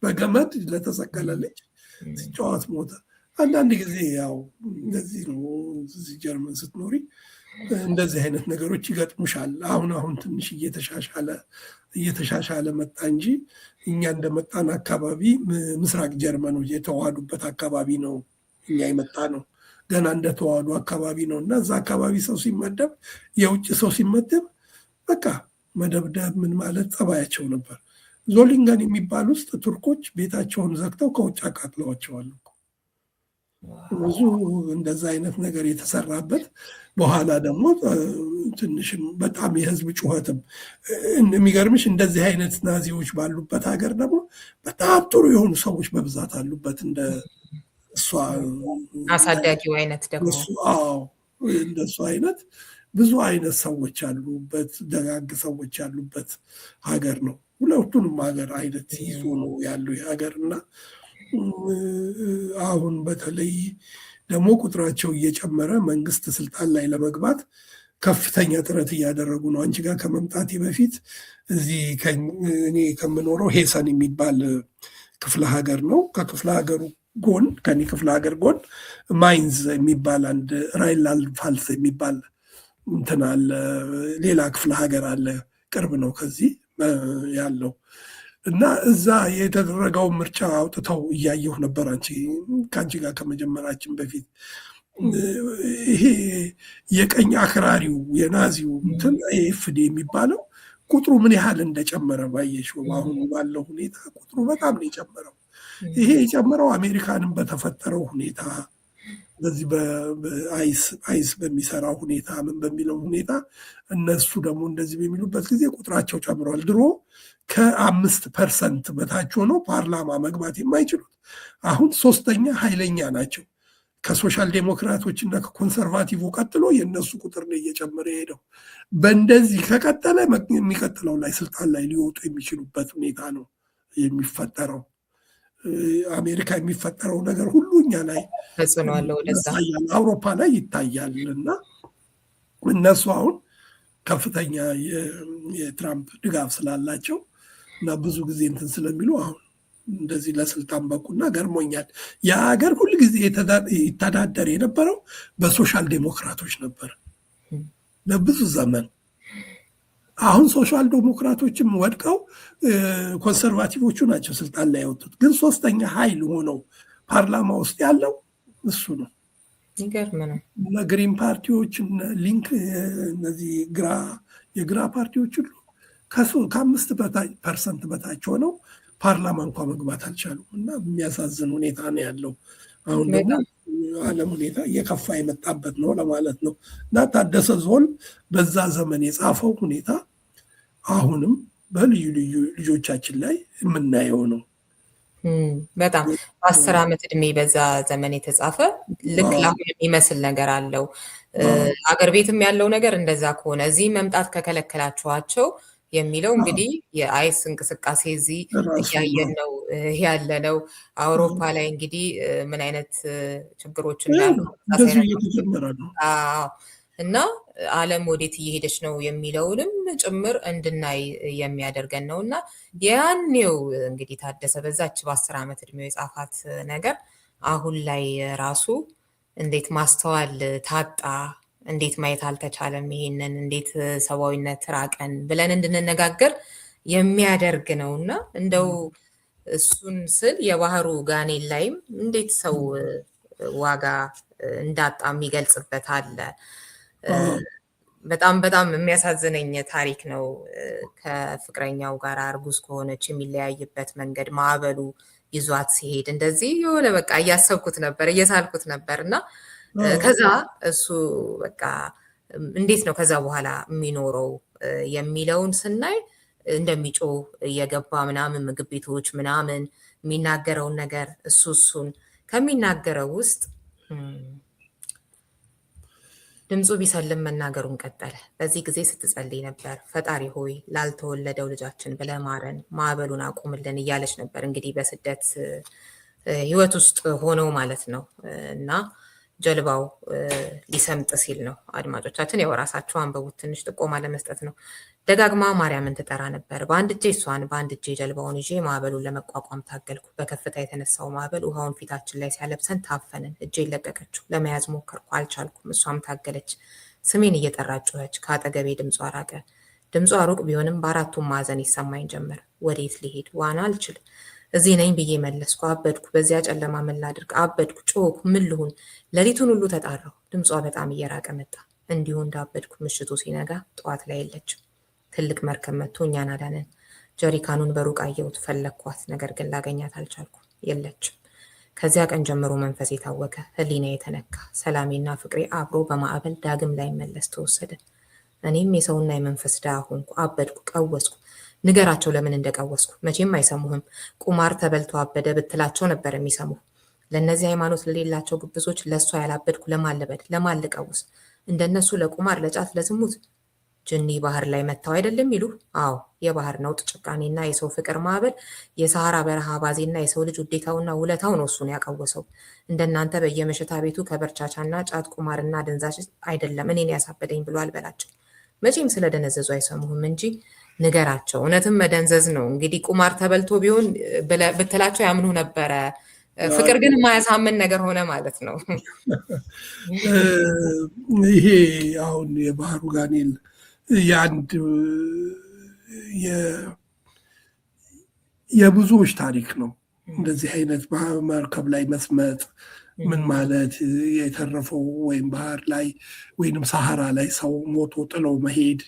በገመድ ለተሰቀለ ልጅ ሲጫወት ሞተ። አንዳንድ ጊዜ ያው እንደዚህ ነው። እዚህ ጀርመን ስትኖሪ እንደዚህ አይነት ነገሮች ይገጥሙሻል። አሁን ትንሽ እየተሻሻለ መጣ እንጂ እኛ እንደመጣን አካባቢ ምስራቅ ጀርመኖች የተዋሃዱበት አካባቢ ነው እኛ የመጣ ነው። ገና እንደተዋሃዱ አካባቢ ነው እና እዛ አካባቢ ሰው ሲመደብ የውጭ ሰው ሲመደብ በቃ መደብደብ ምን ማለት ጠባያቸው ነበር። ዞሊንገን የሚባል ውስጥ ቱርኮች ቤታቸውን ዘግተው ከውጭ አቃጥለዋቸዋል። ብዙ እንደዛ አይነት ነገር የተሰራበት በኋላ ደግሞ ትንሽም በጣም የህዝብ ጩኸትም የሚገርምሽ እንደዚህ አይነት ናዚዎች ባሉበት ሀገር ደግሞ በጣም ጥሩ የሆኑ ሰዎች በብዛት አሉበት። እንደ እሷ አሳዳጊው አይነት ደግሞ እንደሱ አይነት ብዙ አይነት ሰዎች ያሉበት ደጋግ ሰዎች ያሉበት ሀገር ነው። ሁለቱንም ሀገር አይነት ይዞ ነው ያለው ሀገር እና አሁን በተለይ ደግሞ ቁጥራቸው እየጨመረ መንግስት ስልጣን ላይ ለመግባት ከፍተኛ ጥረት እያደረጉ ነው። አንቺ ጋር ከመምጣቴ በፊት እዚህ እኔ ከምኖረው ሄሰን የሚባል ክፍለ ሀገር ነው። ከክፍለ ሀገሩ ጎን ከኔ ክፍለ ሀገር ጎን ማይንዝ የሚባል አንድ ራይንላንድ ፋልስ የሚባል እንትን አለ፣ ሌላ ክፍለ ሀገር አለ፣ ቅርብ ነው ከዚህ ያለው እና እዛ የተደረገው ምርጫ አውጥተው እያየሁ ነበር ከአንቺ ጋር ከመጀመራችን በፊት። ይሄ የቀኝ አክራሪው የናዚው እንትን ኤፍዲ የሚባለው ቁጥሩ ምን ያህል እንደጨመረ ባየሽው። አሁን ባለው ሁኔታ ቁጥሩ በጣም ነው የጨመረው። ይሄ የጨመረው አሜሪካንም በተፈጠረው ሁኔታ በዚህ በአይስ በሚሰራው ሁኔታ ምን በሚለው ሁኔታ እነሱ ደግሞ እንደዚህ በሚሉበት ጊዜ ቁጥራቸው ጨምሯል። ድሮ ከ5% በታች ሆነው ፓርላማ መግባት የማይችሉት አሁን 3ኛ ኃይለኛ ናቸው። ከሶሻል ዴሞክራቶች እና ከኮንሰርቫቲቭ ቀጥሎ የእነሱ ቁጥር ነው እየጨመረ ሄደው። በእንደዚህ ከቀጠለ የሚቀጥለው ላይ ስልጣን ላይ ሊወጡ የሚችሉበት ሁኔታ ነው የሚፈጠረው። አሜሪካ የሚፈጠረው ነገር ሁሉ እኛ ላይ አውሮፓ ላይ ይታያል። እና እነሱ አሁን ከፍተኛ የትራምፕ ድጋፍ ስላላቸው እና ብዙ ጊዜ እንትን ስለሚሉ አሁን እንደዚህ ለስልጣን በቁና ገርሞኛል። የሀገር ሁል ጊዜ ይተዳደር የነበረው በሶሻል ዴሞክራቶች ነበር ለብዙ ዘመን። አሁን ሶሻል ዴሞክራቶችም ወድቀው ኮንሰርቫቲቮቹ ናቸው ስልጣን ላይ ያወጡት። ግን 3ኛ ኃይል ሆነው ፓርላማ ውስጥ ያለው እሱ ነው። ይገርም ነው። ለግሪን ፓርቲዎች ሊንክ እነዚህ የግራ ፓርቲዎች ሁሉ ከ5% በታች ሆነው ፓርላማ እንኳ መግባት አልቻሉም። እና የሚያሳዝን ሁኔታ ነው ያለው። አሁን ደግሞ ዓለም ሁኔታ እየከፋ የመጣበት ነው ለማለት ነው። እና ታደሰ ዞል በዛ ዘመን የጻፈው ሁኔታ አሁንም በልዩ ልዩ ልጆቻችን ላይ የምናየው ነው። በጣም 10 ዓመት ዕድሜ በዛ ዘመን የተጻፈ ልክ ለአሁን የሚመስል ነገር አለው። አገር ቤትም ያለው ነገር እንደዛ ከሆነ እዚህ መምጣት ከከለከላችኋቸው የሚለው እንግዲህ የአይስ እንቅስቃሴ እዚህ እያየን ነው ያለ ነው። አውሮፓ ላይ እንግዲህ ምን አይነት ችግሮች እንዳሉ እና ዓለም ወዴት እየሄደች ነው የሚለውንም ጭምር እንድናይ የሚያደርገን ነው። እና ያኔው እንግዲህ ታደሰ በዛች በ10 ዓመት ዕድሜው የጻፋት ነገር አሁን ላይ ራሱ እንዴት ማስተዋል ታጣ፣ እንዴት ማየት አልተቻለም፣ ይሄንን እንዴት ሰብአዊነት ራቀን ብለን እንድንነጋገር የሚያደርግ ነው። እና እንደው እሱን ስል የባህሩ ጋኔን ላይም እንዴት ሰው ዋጋ እንዳጣ የሚገልጽበት አለ። በጣም በጣም የሚያሳዝነኝ ታሪክ ነው። ከፍቅረኛው ጋር እርጉዝ ከሆነች የሚለያይበት መንገድ፣ ማዕበሉ ይዟት ሲሄድ እንደዚህ የሆነ በቃ እያሰብኩት ነበር፣ እየሳልኩት ነበር። እና ከዛ እሱ በቃ እንዴት ነው ከዛ በኋላ የሚኖረው የሚለውን ስናይ እንደሚጮህ እየገባ ምናምን ምግብ ቤቶች ምናምን የሚናገረውን ነገር እሱን ከሚናገረው ውስጥ ድምፁ ቢሰልም መናገሩን ቀጠለ። በዚህ ጊዜ ስትጸልይ ነበር፣ ፈጣሪ ሆይ ላልተወለደው ልጃችን ብለህ ማረን፣ ማዕበሉን አቁምልን እያለች ነበር። እንግዲህ በስደት ህይወት ውስጥ ሆነው ማለት ነው። እና ጀልባው ሊሰምጥ ሲል ነው። አድማጮቻችን ያው ራሳቸው አንበቡት፣ ትንሽ ጥቆማ ለመስጠት ነው። ደጋግማ ማርያምን ትጠራ ነበር። በአንድ እጄ እሷን፣ በአንድ እጄ ጀልባውን ይዤ ማዕበሉን ለመቋቋም ታገልኩ። በከፍታ የተነሳው ማዕበል ውሃውን ፊታችን ላይ ሲያለብሰን ታፈንን። እጄን ለቀቀችው። ለመያዝ ሞከርኩ፣ አልቻልኩም። እሷም ታገለች። ስሜን እየጠራች ጮኸች። ከአጠገቤ ድምጿ ራቀ። ድምጿ ሩቅ ቢሆንም በአራቱም ማዕዘን ይሰማኝ ጀመር። ወዴት ልሄድ? ዋና አልችል። እዚህ ነኝ ብዬ መለስኩ። አበድኩ። በዚያ ጨለማ ምን ላድርግ? አበድኩ፣ ጮኽኩ። ምን ልሁን? ሌሊቱን ሁሉ ተጣራሁ። ድምጿ በጣም እየራቀ መጣ። እንዲሁ እንዳበድኩ ምሽቱ ሲነጋ ጠዋት ላይ የለችም። ትልቅ መርከብ መጥቶ እኛን አዳነን። ጀሪካኑን በሩቅ አየሁት፣ ፈለግኳት፣ ነገር ግን ላገኛት አልቻልኩም። የለችም። ከዚያ ቀን ጀምሮ መንፈሴ ታወከ፣ ሕሊና የተነካ፣ ሰላሜና ፍቅሬ አብሮ በማዕበል ዳግም ላይ መለስ ተወሰደ። እኔም የሰውና የመንፈስ ድሃ ሆንኩ። አበድኩ፣ ቀወስኩ። ንገራቸው ለምን እንደቀወስኩ። መቼም አይሰሙህም። ቁማር ተበልቶ አበደ ብትላቸው ነበር የሚሰሙህ። ለእነዚህ ሃይማኖት ለሌላቸው ግብዞች ለእሷ ያላበድኩ ለማን ልበድ? ለማን ልቀውስ? እንደነሱ ለቁማር፣ ለጫት፣ ለዝሙት ጅኒ ባህር ላይ መጥተው አይደለም ይሉ? አዎ የባህር ነውጥ ጭካኔና የሰው ፍቅር ማዕበል የሰሃራ በረሃ ባዜና የሰው ልጅ ውዴታውና ውለታው ነው እሱን ያቀወሰው። እንደናንተ በየመሸታ ቤቱ ከበርቻቻና ጫት ቁማርና ደንዛዥ አይደለም እኔን ያሳበደኝ ብሎ አልበላቸው። መቼም ስለደነዘዙ አይሰሙህም እንጂ ንገራቸው። እውነትም መደንዘዝ ነው እንግዲህ። ቁማር ተበልቶ ቢሆን ብትላቸው ያምኑ ነበረ። ፍቅር ግን የማያሳምን ነገር ሆነ ማለት ነው። ይሄ አሁን የባህሩ ጋኔል የአንድ የብዙዎች ታሪክ ነው። እንደዚህ አይነት መርከብ ላይ መስመጥ ምን ማለት የተረፈው ወይም ባህር ላይ ወይንም ሰሃራ ላይ ሰው ሞቶ ጥለው መሄድ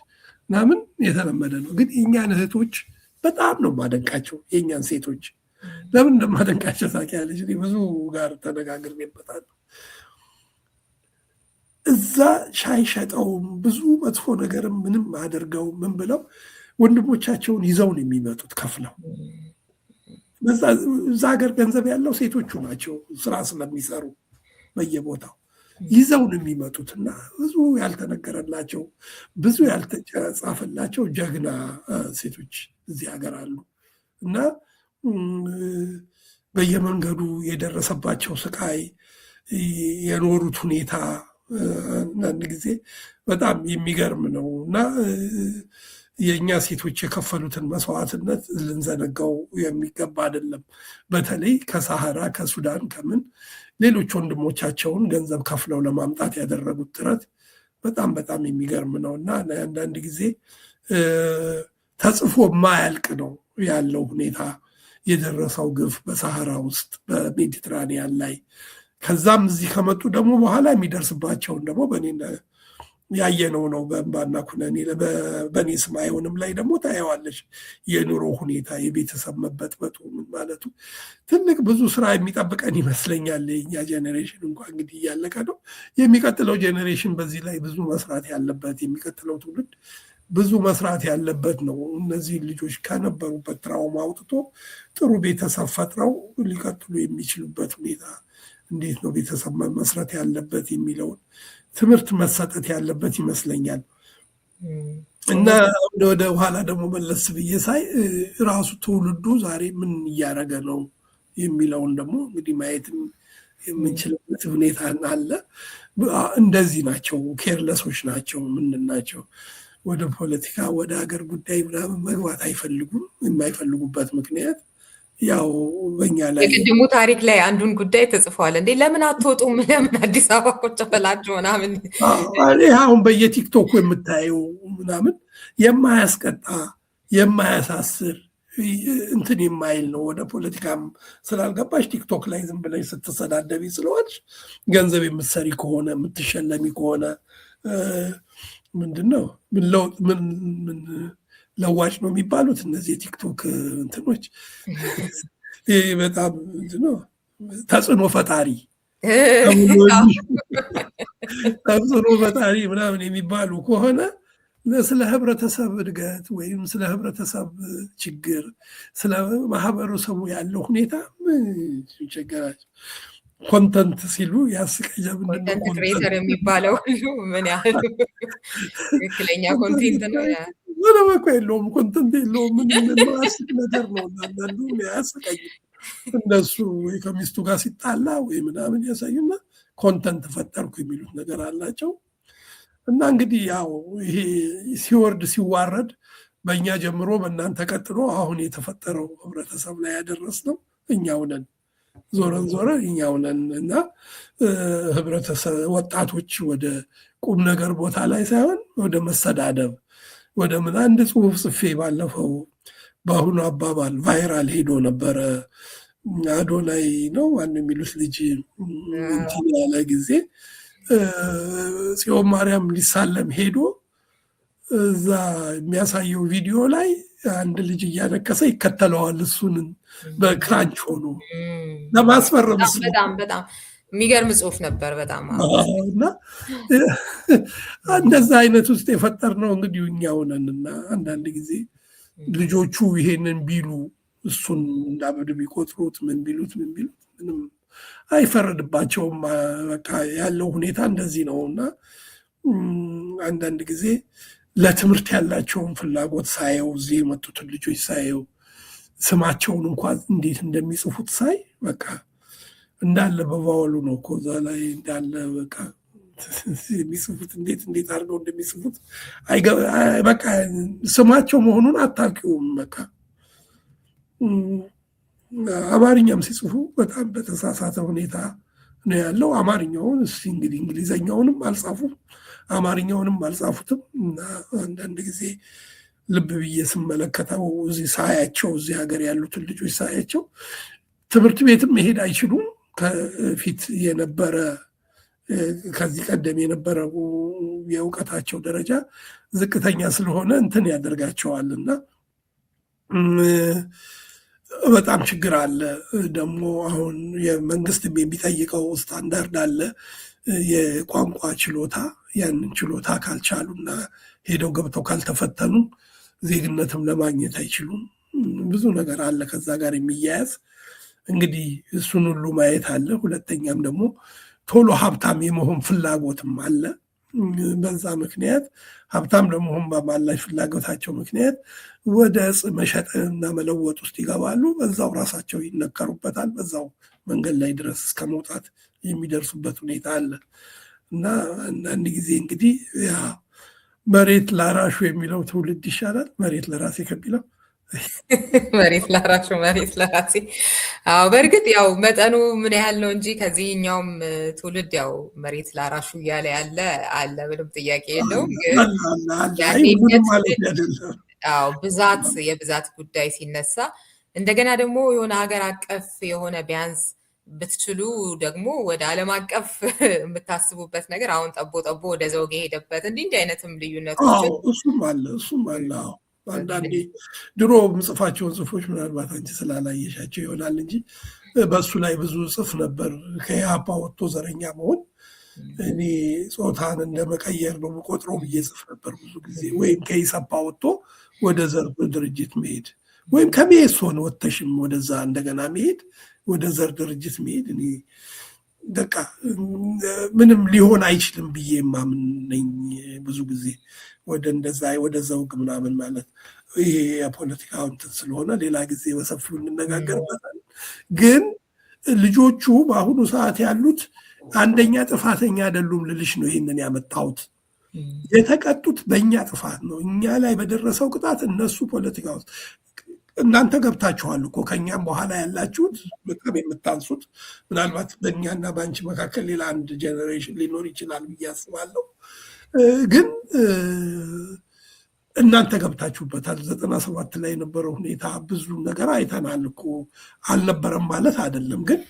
ምናምን የተለመደ ነው። ግን የእኛን እህቶች በጣም ነው ማደንቃቸው። የእኛን ሴቶች ለምን እንደማደንቃቸው ታውቂያለሽ? ብዙ ጋር ተነጋግሬበታለሁ። እዛ ሻይ ሸጠውም ብዙ መጥፎ ነገርም ምንም አድርገው ምን ብለው ወንድሞቻቸውን ይዘው ነው የሚመጡት ከፍለው። እዛ ሀገር ገንዘብ ያለው ሴቶቹ ናቸው፣ ስራ ስለሚሰሩ በየቦታው ይዘው ነው የሚመጡት። እና ብዙ ያልተነገረላቸው ብዙ ያልተጻፈላቸው ጀግና ሴቶች እዚህ ሀገር አሉ። እና በየመንገዱ የደረሰባቸው ስቃይ፣ የኖሩት ሁኔታ አንዳንድ ጊዜ በጣም የሚገርም ነው። እና የእኛ ሴቶች የከፈሉትን መስዋዕትነት ልንዘነጋው የሚገባ አይደለም። በተለይ ከሳህራ ከሱዳን ከምን ሌሎች ወንድሞቻቸውን ገንዘብ ከፍለው ለማምጣት ያደረጉት ጥረት በጣም በጣም የሚገርም ነው። እና አንዳንድ ጊዜ ተጽፎ ማያልቅ ነው ያለው ሁኔታ፣ የደረሰው ግፍ በሳህራ ውስጥ በሜዲትራኒያን ላይ። ከዛም እዚህ ከመጡ ደግሞ በኋላ የሚደርስባቸውን ደግሞ በእኔ ያየነው ነው። በእንባና ኩነኔ በእኔ ስም አይሆንም ላይ ደግሞ ታየዋለች። የኑሮ ሁኔታ፣ የቤተሰብ መበጥበጡ ምን ማለቱ ትልቅ ብዙ ስራ የሚጠብቀን ይመስለኛል። የኛ ጄኔሬሽን እንኳ እንግዲህ እያለቀ ነው። የሚቀጥለው ጄኔሬሽን በዚህ ላይ ብዙ መስራት ያለበት፣ የሚቀጥለው ትውልድ ብዙ መስራት ያለበት ነው። እነዚህ ልጆች ከነበሩበት ትራውማ አውጥቶ ጥሩ ቤተሰብ ፈጥረው ሊቀጥሉ የሚችሉበት ሁኔታ እንዴት ነው ቤተሰብ መስረት ያለበት የሚለውን ትምህርት መሰጠት ያለበት ይመስለኛል። እና ወደ ኋላ ደግሞ መለስ ብዬ ሳይ ራሱ ትውልዱ ዛሬ ምን እያደረገ ነው የሚለውን ደግሞ እንግዲህ ማየትም የምንችልበት ሁኔታ አለ። እንደዚህ ናቸው፣ ኬርለሶች ናቸው፣ ምንድን ናቸው፣ ወደ ፖለቲካ ወደ ሀገር ጉዳይ ምናምን መግባት አይፈልጉም። የማይፈልጉበት ምክንያት ያው በኛ ላይ የቅድሙ ታሪክ ላይ አንዱን ጉዳይ ተጽፏል። እንዴ ለምን አትወጡም? ለምን አዲስ አበባ ቁጭ ብላችሁ ምናምን። አሁን በየቲክቶኩ የምታየው ምናምን የማያስቀጣ የማያሳስር እንትን የማይል ነው። ወደ ፖለቲካም ስላልገባሽ ቲክቶክ ላይ ዝም ብለሽ ስትሰዳደቢ ስለሆንሽ ገንዘብ የምትሰሪ ከሆነ የምትሸለሚ ከሆነ ምንድነው ምን ለዋጭ ነው የሚባሉት እነዚህ የቲክቶክ እንትኖች በጣም ተጽዕኖ ፈጣሪ ምናምን የሚባሉ ከሆነ ስለ ህብረተሰብ እድገት ወይም ስለ ህብረተሰብ ችግር ስለ ማህበረሰቡ ያለው ሁኔታ ቸገራቸው። ኮንተንት ሲሉ ያስቀያል። ኮንተንት ክሬተር የሚባለው ሁሉ ምን ያህል ትክክለኛ ኮንቴንት ነው? ምንም እኮ የለውም፣ ኮንተንት የለውም። ምንስቅ ነገር ነው። አንዳንዱ ያስቀኝ እነሱ ወይ ከሚስቱ ጋር ሲጣላ ወይ ምናምን ያሳዩና ኮንተንት ፈጠርኩ የሚሉት ነገር አላቸው። እና እንግዲህ ያው ይሄ ሲወርድ ሲዋረድ በእኛ ጀምሮ በእናንተ ቀጥሎ አሁን የተፈጠረው ህብረተሰብ ላይ ያደረስነው እኛው ነን። ዞረን እኛው ነን። እና ህብረተሰብ ወጣቶች ወደ ቁም ነገር ቦታ ላይ ሳይሆን ወደ መሰዳደብ ወደ ምን አንድ ጽሁፍ ጽፌ ባለፈው በአሁኑ አባባል ቫይራል ሄዶ ነበረ። አዶናይ ነው ዋን የሚሉት ልጅ እንትን ያለ ጊዜ ጽዮን ማርያም ሊሳለም ሄዶ እዛ የሚያሳየው ቪዲዮ ላይ አንድ ልጅ እያነከሰ ይከተለዋል። እሱን በክራንች ሆኖ ለማስፈረም በጣም የሚገርም ጽሁፍ ነበር። በጣም እና እንደዛ አይነት ውስጥ የፈጠርነው እንግዲህ እኛው ነን። እና አንዳንድ ጊዜ ልጆቹ ይሄንን ቢሉ እሱን እንዳበድ ቢቆጥሩት ምን ቢሉት ምንም አይፈረድባቸውም። በቃ ያለው ሁኔታ እንደዚህ ነው። እና አንዳንድ ጊዜ ለትምህርት ያላቸውን ፍላጎት ሳየው፣ እዚህ የመጡትን ልጆች ሳየው፣ ስማቸውን እንኳን እንዴት እንደሚጽፉት ሳይ በቃ እንዳለ በቫወሉ ነው እኮ እዛ ላይ እንዳለ በቃ የሚጽፉት እንዴት አድርገው እንደሚጽፉት በቃ ስማቸው መሆኑን አታውቂውም። በቃ አማርኛም ሲጽፉ በጣም በተሳሳተ ሁኔታ ነው ያለው። አማርኛውን እንግዲህ እንግሊዘኛውንም አልጻፉም አማርኛውንም አልጻፉትም። እና አንዳንድ ጊዜ ልብ ብዬ ስመለከተው እዚህ ሳያቸው እዚህ ሀገር ያሉትን ልጆች ሳያቸው ትምህርት ቤትም መሄድ አይችሉም። ከፊት የነበረ ከዚህ ቀደም የነበረው የእውቀታቸው ደረጃ ዝቅተኛ ስለሆነ እንትን ያደርጋቸዋል እና በጣም ችግር አለ። ደግሞ አሁን የመንግስት የሚጠይቀው ስታንዳርድ አለ፣ የቋንቋ ችሎታ። ያንን ችሎታ ካልቻሉና ሄደው ገብተው ካልተፈተኑ ዜግነትም ለማግኘት አይችሉም። ብዙ ነገር አለ ከዛ ጋር የሚያያዝ እንግዲህ እሱን ሁሉ ማየት አለ። ሁለተኛም ደግሞ ቶሎ ሀብታም የመሆን ፍላጎትም አለ። በዛ ምክንያት ሀብታም ለመሆን በማላሽ ፍላጎታቸው ምክንያት ወደ ዕፅ መሸጥና መለወጥ ውስጥ ይገባሉ። በዛው ራሳቸው ይነከሩበታል። በዛው መንገድ ላይ ድረስ እስከ መውጣት የሚደርሱበት ሁኔታ አለ እና አንዳንድ ጊዜ እንግዲህ ያ መሬት ላራሹ የሚለው ትውልድ ይሻላል መሬት ለራሴ ከሚለው መሬት ላራሹ መሬት ለራሴ። አዎ በእርግጥ ያው መጠኑ ምን ያህል ነው እንጂ ከዚህኛውም ትውልድ ያው መሬት ላራሹ እያለ ያለ አለ፣ ምንም ጥያቄ የለውም። ብዛት የብዛት ጉዳይ ሲነሳ እንደገና ደግሞ የሆነ ሀገር አቀፍ የሆነ ቢያንስ ብትችሉ ደግሞ ወደ ዓለም አቀፍ የምታስቡበት ነገር አሁን ጠቦ ወደ ዘውግ የሄደበት እንዲህ አይነትም ልዩነቶች እሱም አለ። አንዳንዴ ድሮ ምጽፋቸውን ጽፎች ምናልባት አንቺ ስላላየሻቸው ይሆናል እንጂ በእሱ ላይ ብዙ ጽፍ ነበር። ከኢህአፓ ወጥቶ ዘረኛ መሆን እኔ ጾታን እንደመቀየር ነው የምቆጥረው ብዬ ጽፍ ነበር ብዙ ጊዜ። ወይም ከኢሰፓ ወጥቶ ወደ ዘር ድርጅት መሄድ ወይም ከሜሶን ወጥተሽም ወደዛ እንደገና መሄድ ወደ ዘር ድርጅት መሄድ እኔ በቃ ምንም ሊሆን አይችልም ብዬ የማምን ነኝ ብዙ ጊዜ። ወደ እንደዛ ወደ ዘውግ ምናምን ማለት ይሄ የፖለቲካው እንትን ስለሆነ ሌላ ጊዜ በሰፊው እንነጋገርበታል። ግን ልጆቹ በአሁኑ ሰዓት ያሉት አንደኛ ጥፋተኛ አይደሉም ልልሽ ነው ይህንን ያመጣሁት። የተቀጡት በእኛ ጥፋት ነው። እኛ ላይ በደረሰው ቅጣት እነሱ ፖለቲካ ውስጥ እናንተ ገብታችኋል እኮ ከኛም በኋላ ያላችሁት በጣም የምታንሱት። ምናልባት በእኛና በአንቺ መካከል ሌላ አንድ ጀኔሬሽን ሊኖር ይችላል ብዬ አስባለሁ። ግን እናንተ ገብታችሁበታል። 97 ላይ የነበረው ሁኔታ ብዙ ነገር አይተናል እኮ አልነበረም ማለት አይደለም። ግን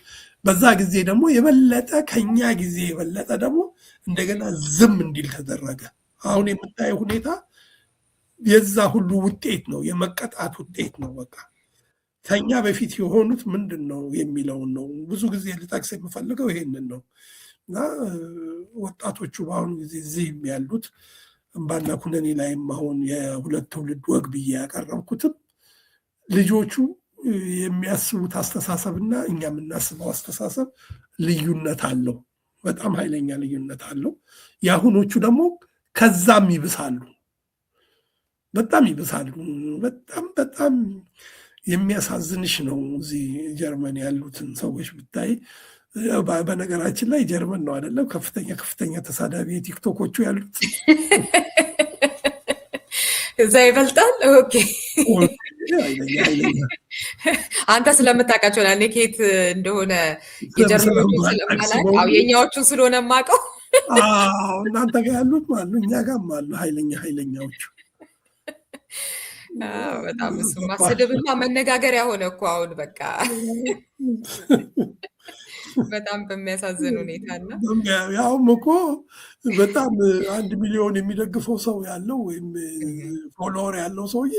በዛ ጊዜ ደግሞ የበለጠ ከኛ ጊዜ የበለጠ ደግሞ እንደገና ዝም እንዲል ተደረገ። አሁን የምታየው ሁኔታ የዛ ሁሉ ውጤት ነው፣ የመቀጣት ውጤት ነው። በቃ ከኛ በፊት የሆኑት ምንድን ነው የሚለውን ነው ብዙ ጊዜ ልጠቅስ የምፈልገው ይሄንን ነው። እና ወጣቶቹ በአሁኑ ጊዜ እዚህም ያሉት እምባና ኩነኔ ላይም አሁን የሁለት ትውልድ ወግ ብዬ ያቀረብኩትም ልጆቹ የሚያስቡት አስተሳሰብና እኛ የምናስበው አስተሳሰብ ልዩነት አለው፣ በጣም ኃይለኛ ልዩነት አለው። የአሁኖቹ ደግሞ ከዛም ይብሳሉ፣ በጣም ይብሳሉ። በጣም የሚያሳዝንሽ ነው። እዚህ ጀርመን ያሉትን ሰዎች ብታይ፣ በነገራችን ላይ ጀርመን ነው አይደለም ከፍተኛ ተሳዳቢ የቲክቶኮቹ ያሉት እዛ ይበልጣል። ኦኬ አንተ ስለምታውቃቸው እኔ ከየት እንደሆነ የጀርመኖቹ ስለማላውቅ የኛዎቹን ስለሆነ የማውቀው እናንተ ጋር ያሉት አሉ፣ እኛ ጋርም አሉ ኃይለኛዎቹ። በጣም እሱማ ስድብማ መነጋገሪያ ሆነ እኮ አሁን በቃ በጣም በሚያሳዝን ሁኔታ እና ያውም እኮ በጣም 1 ሚሊዮን የሚደግፈው ሰው ያለው ወይም ፎሎወር ያለው ሰውዬ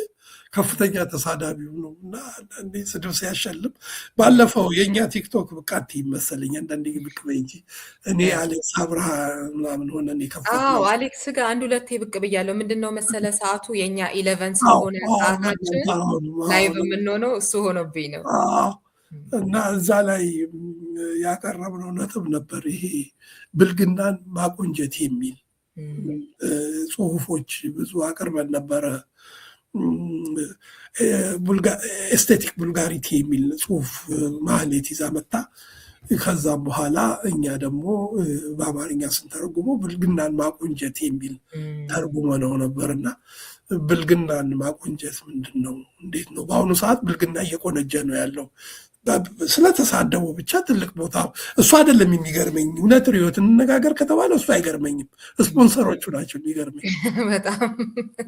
ከፍተኛ ተሳዳቢው ነው። እና አንዳንዴ ስድብ ሲያሸልም ባለፈው የእኛ ቲክቶክ ብቃት ይመሰለኝ አንዳንዴ ብቅ በይ እንጂ እኔ አሌክስ አብርሃ ምናምን ሆነን የከፈትነው አሌክስ ጋር 1-2 ብቅ ብያለሁ። ምንድን ነው መሰለ ሰዓቱ የእኛ 11 ስለሆነ ሰዓታችን ላይቭ የምንሆነው እሱ ሆኖብኝ ነው። እና እዛ ላይ ያቀረብነው ነጥብ ነበር ይሄ ብልግናን ማቆንጀት የሚል ጽሁፎች ብዙ አቅርበን ነበረ። ኤስቴቲክ ቡልጋሪቲ የሚል ጽሁፍ ማህሌት ይዛ መጣ። ከዛም በኋላ እኛ ደግሞ በአማርኛ ስንተረጉሞ ብልግናን ማቆንጀት የሚል ተርጉመ ነው ነበርና ብልግናን ማቆንጀት ምንድን ነው? እንዴት ነው? በአሁኑ ሰዓት ብልግና እየቆነጀ ነው ያለው። ስለተሳደቡ ብቻ ትልቅ ቦታ እሱ አይደለም የሚገርመኝ። እውነት ርዕዮት እንነጋገር ከተባለ እሱ አይገርመኝም። ስፖንሰሮቹ ናቸው የሚገርመኝ።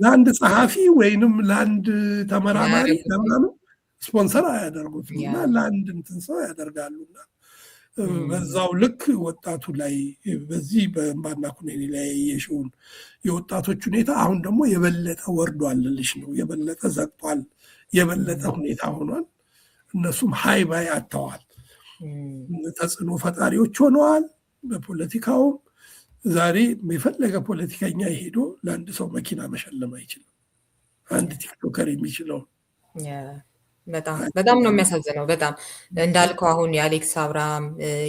ለአንድ ጸሐፊ ወይንም ለአንድ ተመራማሪ ለምናምን ስፖንሰር አያደርጉትም እና ለአንድ እንትን ሰው ያደርጋሉና በዛው ልክ ወጣቱ ላይ በዚህ በእምባና ኩነኔ ላይ የሽውን የወጣቶች ሁኔታ አሁን ደግሞ የበለጠ ወርዷልልሽ ነው። የበለጠ ዘግቷል። የበለጠ ሁኔታ ሆኗል። እነሱም ሀይ ባይ አጥተዋል። ተጽዕኖ ፈጣሪዎች ሆነዋል። በፖለቲካውም ዛሬ የፈለገ ፖለቲከኛ ሄዶ ለአንድ ሰው መኪና መሸለም አይችልም። አንድ ቲክቶከር የሚችለው በጣም ነው የሚያሳዝነው። በጣም እንዳልከው አሁን የአሌክስ አብርሃም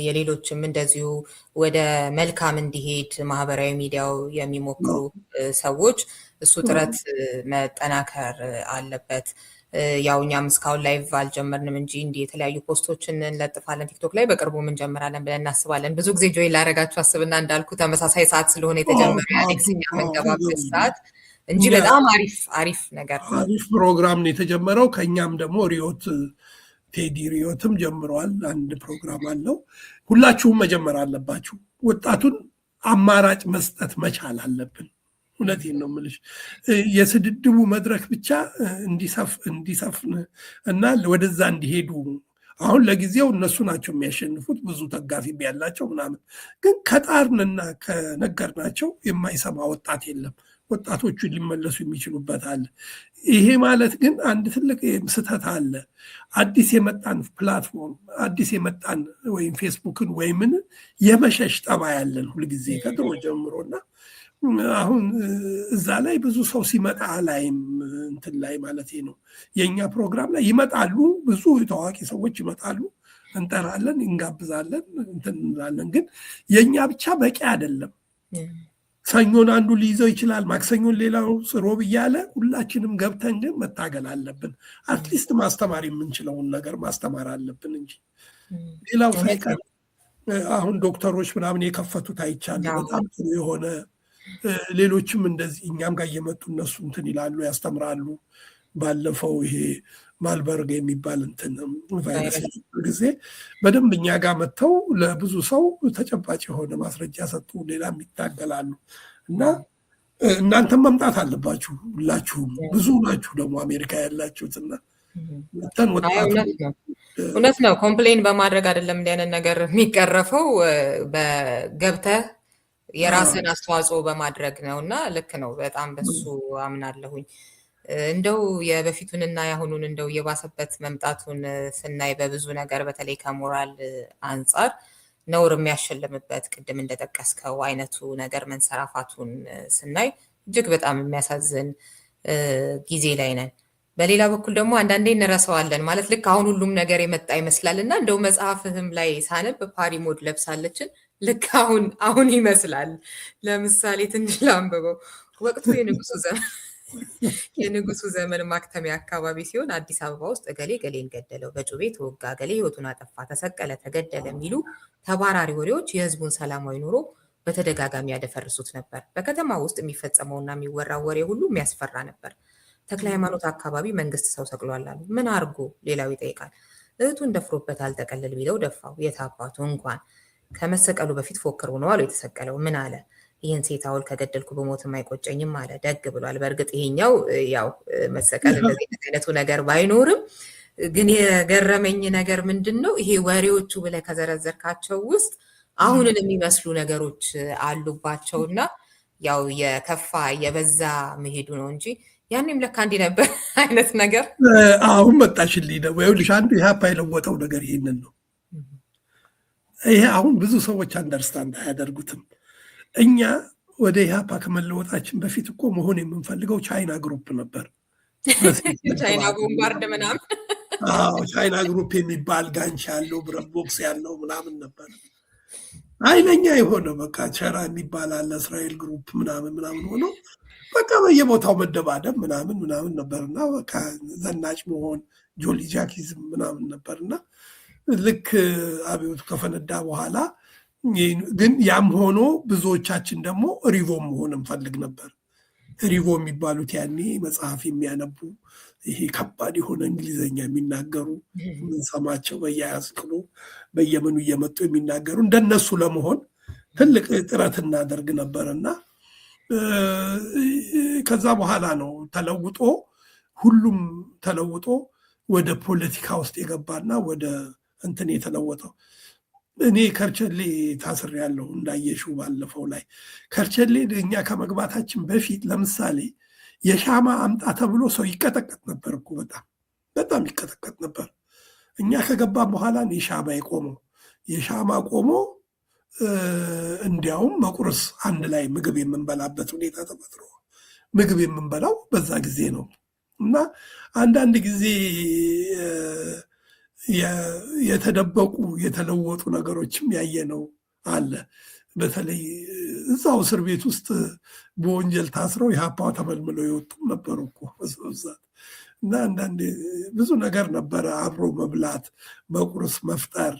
የሌሎችም እንደዚሁ ወደ መልካም እንዲሄድ ማህበራዊ ሚዲያው የሚሞክሩ ሰዎች እሱ ጥረት መጠናከር አለበት። ያው እኛም እስካሁን ላይቭ አልጀመርንም እንጂ እንዲህ የተለያዩ ፖስቶችን እንለጥፋለን ቲክቶክ ላይ። በቅርቡም እንጀምራለን ብለን እናስባለን። ብዙ ጊዜ ጆይን ላደርጋችሁ አስብና እንዳልኩ ተመሳሳይ ሰዓት ስለሆነ የተጀመረው የአሌክስ የምንገባበት ሰዓት እንጂ በጣም አሪፍ ነገር ነው። አሪፍ ፕሮግራም ነው የተጀመረው። ከኛም ደግሞ ሪዮት ቴዲ ሪዮትም ጀምረዋል። አንድ ፕሮግራም አለው። ሁላችሁም መጀመር አለባችሁ። ወጣቱን አማራጭ መስጠት መቻል አለብን። እውነቴን ነው የምልሽ። የስድድቡ መድረክ ብቻ እንዲሰፍን እና ወደዛ እንዲሄዱ አሁን ለጊዜው እነሱ ናቸው የሚያሸንፉት፣ ብዙ ተጋፊ ያላቸው ምናምን። ግን ከጣርንና ከነገርናቸው የማይሰማ ወጣት የለም። ወጣቶቹ ሊመለሱ የሚችሉበት አለ። ይሄ ማለት ግን አንድ ትልቅ ስህተት አለ። አዲስ የመጣን ፕላትፎርም አዲስ የመጣን ወይም ፌስቡክን ወይምን የመሸሽ ጠባይ ያለን ሁልጊዜ ከድሮ ጀምሮና አሁን እዛ ላይ ብዙ ሰው ሲመጣ ላይም እንትን ላይ ማለት ነው። የእኛ ፕሮግራም ላይ ይመጣሉ፣ ብዙ ታዋቂ ሰዎች ይመጣሉ፣ እንጠራለን፣ እንጋብዛለን፣ እንትን እንላለን። ግን የእኛ ብቻ በቂ አይደለም። ሰኞን አንዱ ሊይዘው ይችላል፣ ማክሰኞን ሌላው፣ ሮብ እያለ ሁላችንም ገብተን ግን መታገል አለብን። አትሊስት ማስተማር የምንችለውን ነገር ማስተማር አለብን እንጂ ሌላው ሳይቀር አሁን ዶክተሮች ምናምን የከፈቱት አይቻልም። በጣም ጥሩ የሆነ ሌሎችም እንደዚህ እኛም ጋር እየመጡ እነሱ እንትን ይላሉ፣ ያስተምራሉ። ባለፈው ይሄ ማልበርግ የሚባል እንትን ቫይረስ ጊዜ በደንብ እኛ ጋር መጥተው ለብዙ ሰው ተጨባጭ የሆነ ማስረጃ ሰጡ። ሌላም ይታገላሉ እና እናንተም መምጣት አለባችሁ። ሁላችሁም ብዙ ናችሁ ደግሞ አሜሪካ ያላችሁትና መተን ወጣቱ እውነት ነው። ኮምፕሌን በማድረግ አይደለም እንዲህ አይነት ነገር የሚቀረፈው፣ በገብተህ የራስን አስተዋጽኦ በማድረግ ነው እና ልክ ነው። በጣም በሱ አምናለሁኝ። እንደው የበፊቱንና የአሁኑን እንደው የባሰበት መምጣቱን ስናይ በብዙ ነገር በተለይ ከሞራል አንጻር ነውር የሚያሸልምበት ቅድም እንደጠቀስከው አይነቱ ነገር መንሰራፋቱን ስናይ እጅግ በጣም የሚያሳዝን ጊዜ ላይ ነን። በሌላ በኩል ደግሞ አንዳንዴ እንረሳዋለን። ማለት ልክ አሁን ሁሉም ነገር የመጣ ይመስላል እና እንደው መጽሐፍህም ላይ ሳነብ ፓሪ ሞድ ለብሳለችን ልክ አሁን ይመስላል። ለምሳሌ ትንሽ ላንብበው። ወቅቱ የንጉሱ ዘመን ማክተሚያ አካባቢ ሲሆን አዲስ አበባ ውስጥ እገሌ ገሌን ገደለው፣ በጩቤ ተወጋ፣ ገሌ ህይወቱን አጠፋ፣ ተሰቀለ፣ ተገደለ የሚሉ ተባራሪ ወሬዎች የህዝቡን ሰላማዊ ኑሮ በተደጋጋሚ ያደፈርሱት ነበር። በከተማ ውስጥ የሚፈጸመውና የሚወራው ወሬ ሁሉ የሚያስፈራ ነበር። ተክለ ሃይማኖት አካባቢ መንግስት ሰው ሰቅሏል አሉ። ምን አርጎ? ሌላው ይጠይቃል። እህቱን ደፍሮበት አልጠቀልል ቢለው ደፋው። የት አባቱ እንኳን ከመሰቀሉ በፊት ፎክር ነው አሉ የተሰቀለው። ምን አለ? ይህን ሴት አውል ከገደልኩ በሞትም አይቆጨኝም አለ። ደግ ብሏል። በእርግጥ ይሄኛው ያው መሰቀል እንደዚህ አይነቱ ነገር ባይኖርም ግን የገረመኝ ነገር ምንድን ነው ይሄ ወሬዎቹ ብለህ ከዘረዘርካቸው ውስጥ አሁንን የሚመስሉ ነገሮች አሉባቸውና ያው የከፋ የበዛ መሄዱ ነው እንጂ ያኔም ለካ እንዲህ ነበር አይነት ነገር አሁን መጣሽልኝ ነው። ይኸውልሽ አንዱ ኢህአፓ የለወጠው ነገር ይሄንን ነው። ይሄ አሁን ብዙ ሰዎች አንደርስታንድ አያደርጉትም። እኛ ወደ ኢህአፓ ከመለወጣችን በፊት እኮ መሆን የምንፈልገው ቻይና ግሩፕ ነበር። ቻይና ቦምባርድ ምናምን ቻይና ግሩፕ የሚባል ጋንች ያለው ብረት ቦክስ ያለው ምናምን ነበር። ኃይለኛ የሆነ በቃ ቸራ የሚባል አለ እስራኤል ግሩፕ ምናምን ሆኖ በቃ በየቦታው መደባደብ ምናምን ነበርና በቃ ዘናጭ መሆን ጆሊ ጃኪዝም ምናምን ነበርና ልክ አብዮቱ ከፈነዳ በኋላ ግን ያም ሆኖ ብዙዎቻችን ደግሞ ሪቮ መሆን እንፈልግ ነበር። ሪቮ የሚባሉት ያኔ መጽሐፍ የሚያነቡ ይሄ ከባድ የሆነ እንግሊዘኛ የሚናገሩ ምንሰማቸው በየያዝክሉ በየምኑ እየመጡ የሚናገሩ እንደነሱ ለመሆን ትልቅ ጥረት እናደርግ ነበርና ከዛ በኋላ ነው ተለውጦ ሁሉም ተለውጦ ወደ ፖለቲካ ውስጥ የገባና ወደ እንትን የተለወጠው። እኔ ከርቸሌ ታስሬያለሁ እንዳየሽው ባለፈው ላይ። ከርቸሌ እኛ ከመግባታችን በፊት ለምሳሌ የሻማ አምጣ ተብሎ ሰው ይቀጠቀጥ ነበር እኮ በጣም ይቀጠቀጥ ነበር። እኛ ከገባን በኋላ የሻማ የቆመው የሻማ ቆሞ እንዲያውም መቁርስ አንድ ላይ ምግብ የምንበላበት ሁኔታ ተፈጥሮ ምግብ የምንበላው በዛ ጊዜ ነው። እና አንዳንድ ጊዜ የተደበቁ የተለወጡ ነገሮችም ያየነው አለ። በተለይ እዛው እስር ቤት ውስጥ በወንጀል ታስረው የሀፓ ተመልምለው የወጡም ነበሩ እኮ በብዛት። እና አንዳንድ ብዙ ነገር ነበረ፣ አብሮ መብላት፣ በቁርስ መፍጠር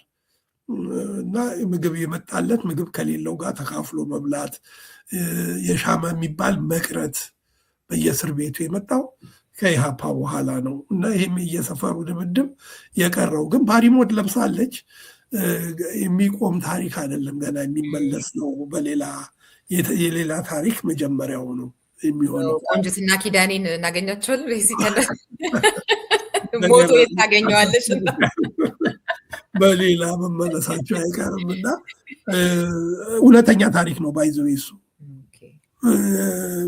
እና ምግብ የመጣለት ምግብ ከሌለው ጋር ተካፍሎ መብላት፣ የሻማ የሚባል መቅረት በየእስር ቤቱ የመጣው ከኢሃፓ በኋላ ነው። እና ይህም እየሰፈሩ ድብድብ የቀረው ግን ባሪሞድ ለምሳለች የሚቆም ታሪክ አይደለም፣ ገና የሚመለስ ነው። የሌላ ታሪክ መጀመሪያው ነው የሚሆነው። ቆንጅትና ኪዳኔን እናገኛቸዋለን። ሞቶ የት ታገኘዋለሽ? በሌላ መመለሳቸው አይቀርም እና እውነተኛ ታሪክ ነው። ባይዘው እሱ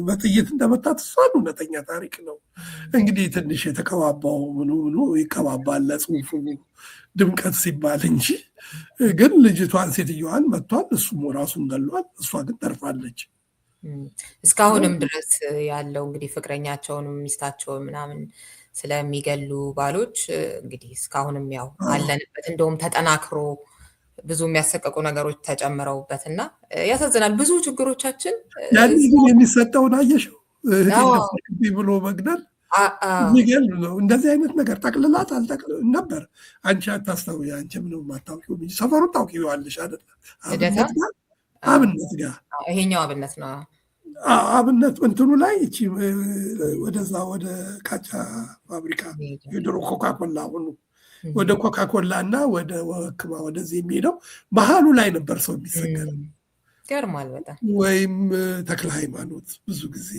በጥይት እንደመታት እሷን እውነተኛ ታሪክ ነው። እንግዲህ ትንሽ የተቀባባው ምኑ ይቀባባል ለጽሁፉ ድምቀት ሲባል እንጂ ግን ልጅቷን ሴትዮዋን መቷል፣ እሱም ራሱን ገሏል። እሷ ግን ተርፋለች። እስካሁንም ድረስ ያለው እንግዲህ ፍቅረኛቸውንም ሚስታቸውን ምናምን ስለሚገሉ ባሎች እንግዲህ እስካሁንም ያው አለንበት። እንደውም ተጠናክሮ ብዙ የሚያሰቀቁ ነገሮች ተጨምረውበት እና ያሳዝናል። ብዙ ችግሮቻችን ያን ግን የሚሰጠውን አየሽው ብሎ መግደል የሚገል ነው። እንደዚህ አይነት ነገር ጠቅልላት ነበር። አንቺ አታስታውቂ፣ አንቺ ምንም አታውቂው እንጂ ሰፈሩን ታውቂዋለሽ አይደለ? አብነት ጋር ይሄኛው አብነት ነው። አብነት እንትኑ ላይ እቺ ወደዛ ወደ ቃጫ ፋብሪካ የድሮ ኮካኮላ ሆኑ ወደ ኮካኮላ እና ወደ ወክማ ወደዚህ የሚሄደው ባህሉ ላይ ነበር ሰው የሚሰቀል። ገርማል በጣም። ወይም ተክለ ሃይማኖት ብዙ ጊዜ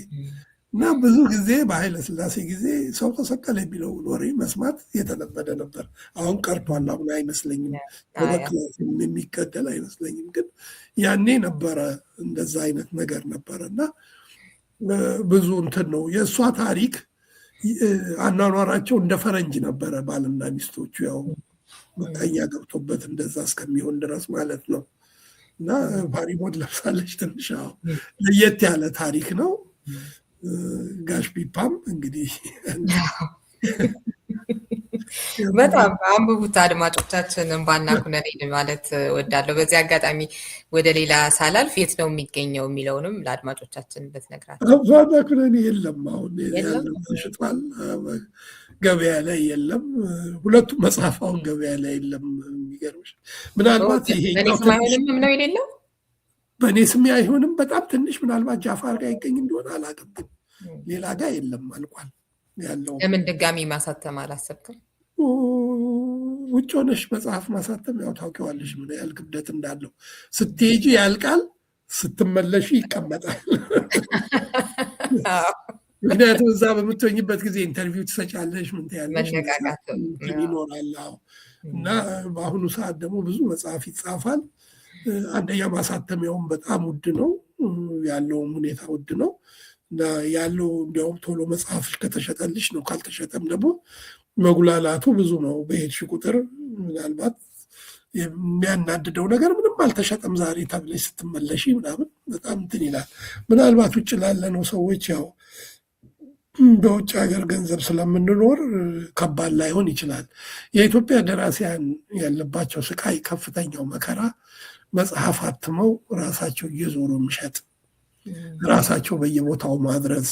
እና ብዙ ጊዜ በኃይለ ሥላሴ ጊዜ ሰው ተሰቀለ የሚለው ወሬ መስማት የተለመደ ነበር። አሁን ቀርቷል። አሁን አይመስለኝም የሚገደል አይመስለኝም። ግን ያኔ ነበረ እንደዛ አይነት ነገር ነበረ እና ብዙ እንትን ነው የእሷ ታሪክ። አኗኗራቸው እንደ ፈረንጅ ነበረ ባልና ሚስቶቹ፣ ያው መቀኛ ገብቶበት እንደዛ እስከሚሆን ድረስ ማለት ነው። እና ባሪሞድ ለብሳለች ትንሽ ለየት ያለ ታሪክ ነው። ጋሽ ፒፓም እንግዲህ በጣም አንብቡት አድማጮቻችን። እምባና ኩነኔ ማለት ወዳለሁ። በዚህ አጋጣሚ ወደ ሌላ ሳላልፍ የት ነው የሚገኘው የሚለውንም ለአድማጮቻችን ብትነግራቸው። እምባና ኩነኔ የለም፣ አሁን ያለው ተሽጧል፣ ገበያ ላይ የለም። ሁለቱም መጽሐፍ አሁን ገበያ ላይ የለም። የሚገርምሽ ምናልባት ይሄኛው አይሆንም ነው የሌለው፣ በእኔ ስም አይሆንም። በጣም ትንሽ ምናልባት ጃፋር ጋር ይገኝ እንደሆነ አላውቅም፣ ግን ሌላ ጋር የለም፣ አልቋል ያለው። ለምን ድጋሚ ማሳተም አላሰብክም? ውጭ ሆነሽ መጽሐፍ ማሳተም ያው ታውቂዋለሽ ምን ያህል ክብደት እንዳለው። ስትሄጂ ያልቃል፣ ስትመለሽ ይቀመጣል። ምክንያቱም እዛ በምትሆኝበት ጊዜ ኢንተርቪው ትሰጫለሽ፣ ምን ትያለሽ፣ ይኖራል። እና በአሁኑ ሰዓት ደግሞ ብዙ መጽሐፍ ይጻፋል። አንደኛ ማሳተሚያውም በጣም ውድ ነው፣ ያለውም ሁኔታ ውድ ነው እና ያለው እንዲያውም ቶሎ መጽሐፍ ከተሸጠልሽ ነው፣ ካልተሸጠም ደግሞ መጉላላቱ ብዙ ነው። በሄድሽ ቁጥር ምናልባት የሚያናድደው ነገር ምንም አልተሸጠም ዛሬ ተብለሽ ስትመለሺ ምናምን በጣም እንትን ይላል። ምናልባት ውጭ ላለነው ሰዎች ያው በውጭ ሀገር ገንዘብ ስለምንኖር ከባድ ላይሆን ይችላል። የኢትዮጵያ ደራሲያን ያለባቸው ስቃይ፣ ከፍተኛው መከራ መጽሐፍ አትመው ራሳቸው እየዞሩ መሸጥ፣ ራሳቸው በየቦታው ማድረስ፣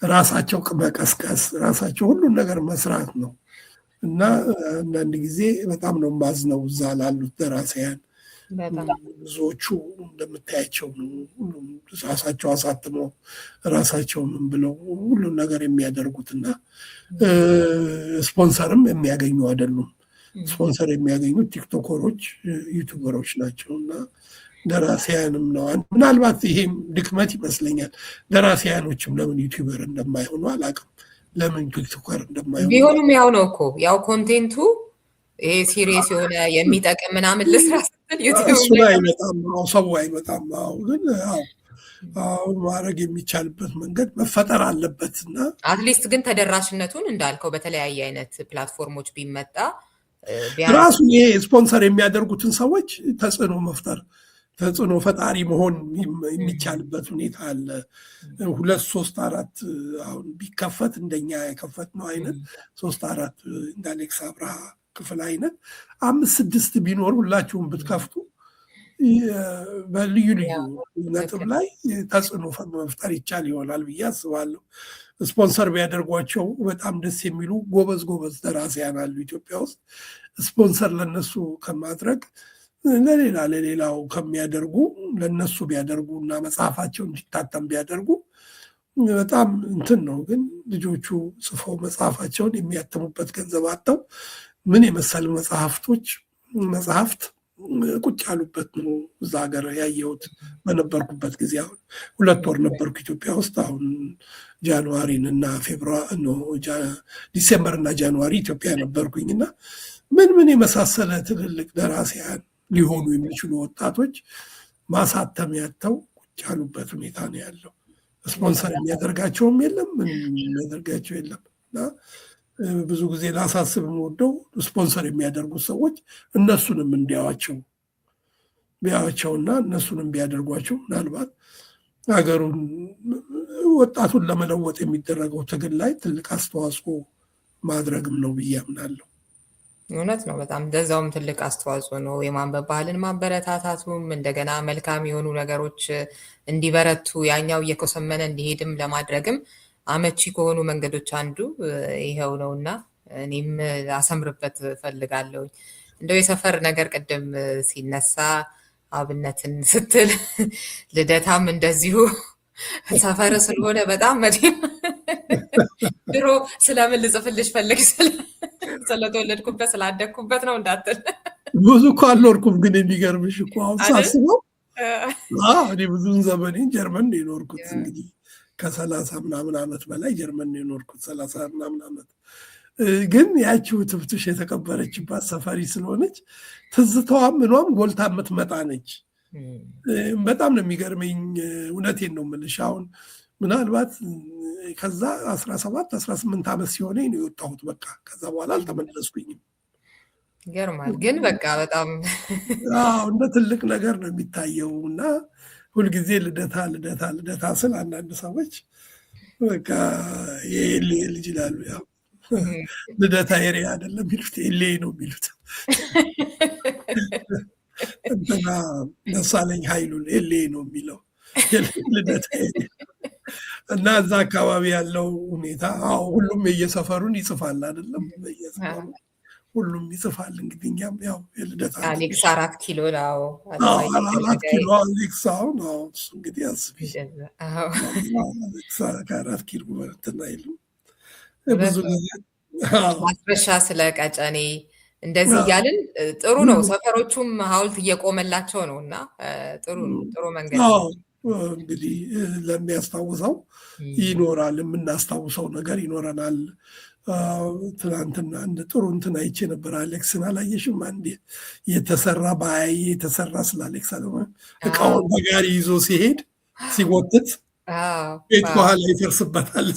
ራሳቸው መቀስቀስ፣ ራሳቸው ሁሉን ነገር መስራት ነው። እና አንዳንድ ጊዜ በጣም ነው የማዝነው እዛ ላሉት ደራሲያን። ብዙዎቹ እንደምታያቸው ራሳቸው አሳትመው ራሳቸው ምን ብለው ሁሉን ነገር የሚያደርጉትና ስፖንሰርም የሚያገኙ አይደሉም። ስፖንሰር የሚያገኙት ቲክቶከሮች፣ ዩቱበሮች ናቸው እና ደራሲያንም ነው። ምናልባት ይሄም ድክመት ይመስለኛል። ደራሲያኖችም ለምን ዩቱበር እንደማይሆኑ አላውቅም። ለምን ቲክቶከር እንደማይሆኑ ቢሆኑም ያው ነው እኮ ያው ኮንቴንቱ ይሄ ሲሪየስ የሆነ የሚጠቅም ምናምን ልስራ ስትል እሱ ላይ አይመጣም፣ ሰው አይመጣም። ግን አሁን ማድረግ የሚቻልበት መንገድ መፈጠር አለበትና አትሊስት ግን ተደራሽነቱን እንዳልከው በተለያየ አይነት ፕላትፎርሞች ቢመጣ ራሱ ይሄ ስፖንሰር የሚያደርጉትን ሰዎች ተጽዕኖ መፍጠር፣ ተጽዕኖ ፈጣሪ መሆን የሚቻልበት ሁኔታ አለ። 2 3 4 አሁን ቢከፈት እንደኛ የከፈት ነው አይነት 3 4 እንደ አሌክስ አብርሃ ክፍል አይነት 5 6 ቢኖር ሁላችሁም ብትከፍቱ በልዩ ልዩ ነጥብ ላይ ተጽዕኖ መፍጠር ይቻል ይሆናል ብዬ አስባለሁ። ስፖንሰር ቢያደርጓቸው በጣም ደስ የሚሉ ጎበዝ ደራሲያን አሉ ኢትዮጵያ ውስጥ። ስፖንሰር ለነሱ ከማድረግ ለሌላው ከሚያደርጉ ለነሱ ቢያደርጉ እና መጽሐፋቸው እንዲታተም ቢያደርጉ በጣም እንትን ነው። ግን ልጆቹ ጽፈው መጽሐፋቸውን የሚያተሙበት ገንዘብ አጥተው ምን የመሰሉ መጽሐፍት ቁጭ ያሉበት ነው። እዛ ሀገር ያየሁት በነበርኩበት ጊዜ አሁን 2 ወር ነበርኩ ኢትዮጵያ ውስጥ። አሁን ጃንዋሪን እና ዲሴምበር እና ጃንዋሪ ኢትዮጵያ ነበርኩኝ እና ምን የመሳሰለ ትልልቅ ደራሲያን ሊሆኑ የሚችሉ ወጣቶች ማሳተም ያተው ቁጭ ያሉበት ሁኔታ ነው ያለው። ስፖንሰር የሚያደርጋቸውም የለም፣ ምንም የሚያደርጋቸው የለም። እና ብዙ ጊዜ ላሳስብ የምወደው ስፖንሰር የሚያደርጉት ሰዎች እነሱንም ቢያዋቸውና እነሱንም ቢያደርጓቸው ምናልባት ሀገሩን ወጣቱን ለመለወጥ የሚደረገው ትግል ላይ ትልቅ አስተዋጽኦ ማድረግም ነው ብዬ አምናለሁ። እውነት ነው። በጣም እንደዛውም ትልቅ አስተዋጽኦ ነው። የማንበብ ባህልን ማበረታታቱም እንደገና መልካም የሆኑ ነገሮች እንዲበረቱ ያኛው እየኮሰመነ እንዲሄድም ለማድረግም አመቺ ከሆኑ መንገዶች አንዱ ይሄው ነው እና እኔም አሰምርበት ፈልጋለሁ። እንደው የሰፈር ነገር ቅድም ሲነሳ አብነትን ስትል ልደታም እንደዚሁ ሰፈር ስለሆነ በጣም መቼም ድሮ ስለምን ልጽፍልሽ ፈልግ ስለተወለድኩበት ስላደግኩበት ነው እንዳትል። ብዙ እኮ አልኖርኩም፣ ግን የሚገርምሽ እኮ አሁን ሳስበው እኔ ብዙን ዘመኔን ጀርመን ነው የኖርኩት። እንግዲህ ከ30 ምናምን ዓመት በላይ ጀርመን ነው የኖርኩት፣ 30 ምናምን ዓመት። ግን ያቺው ትብትሽ የተቀበረችባት ሰፈሪ ስለሆነች ትዝታዋ ምኗም ጎልታ የምትመጣ ነች። በጣም ነው የሚገርመኝ። እውነቴን ነው የምልሽ። አሁን ምናልባት ከዛ 17 18 ዓመት ሲሆነኝ ነው የወጣሁት። በቃ ከዛ በኋላ አልተመለስኩኝም። ይገርማል። ግን በቃ በጣም እንደ ትልቅ ነገር ነው የሚታየው እና ሁልጊዜ ልደታ ስል አንዳንድ ሰዎች በቃ የኤሌ ልጅ ይላሉ። ያው ልደታ ኤሬ አይደለም የሚሉት ኤሌ ነው የሚሉት። እንትና ደሳለኝ ኃይሉን ኤሌ ነው የሚለው ልደታ ኤሬ። እና እዛ አካባቢ ያለው ሁኔታ ሁሉም የየሰፈሩን ይጽፋል አይደለም፣ በየሰፈሩ ሁሉም ይጽፋል። እንግዲህ እኛም ያው የልደታ አሌክስ 4 ኪሎ ነው 4 ኪሎ አሌክስ አሁን እሱ እንግዲህ አስቢ አሌክስ 4 ኪሎ እንትን አይልም። ብዙ ጊዜ ማስረሻ ስለ ቀጨኔ እንደዚህ እያልን ጥሩ ነው። ሰፈሮቹም ሐውልት እየቆመላቸው ነው እና ጥሩ መንገድ ነው። እንግዲህ ለሚያስታውሰው ይኖራል፣ የምናስታውሰው ነገር ይኖረናል። ትናንትና እንደ ጥሩ እንትን አይቼ ነበር። አሌክስን አላየሽም? አንዴ የተሰራ የተሰራ ስለ አሌክስ እቃውን በጋሪ ይዞ ሲሄድ ሲጎትት ቤት በኋላ ይፈርስበታል።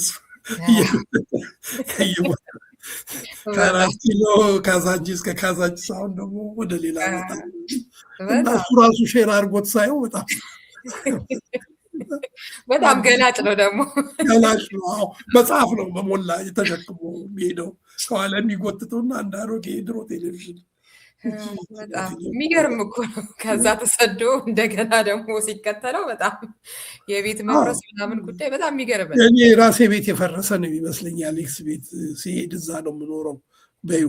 ከ4 ኪሎ ካዛንቺስ ከካዛንቺስ አሁን ደግሞ ወደ ሌላ ቦታ እና እሱ ራሱ ሼር አድርጎት ሳየው በጣም ገላጭ ነው። ደግሞ ገላጭ ነው። መጽሐፍ ነው በሞላ የተሸክሞ የሚሄደው ከኋላ የሚጎትተውና አንድ አሮጌ የድሮ ቴሌቪዥን በጣም የሚገርም እኮ ነው። ከዛ ተሰዶ እንደገና ደግሞ ሲከተለው በጣም የቤት መፍረስ ምናምን ጉዳይ በጣም የሚገርም ነው። እኔ ራሴ ቤት የፈረሰ ነው ይመስለኝ። አሌክስ ቤት ሲሄድ እዛ ነው የምኖረው። በዩ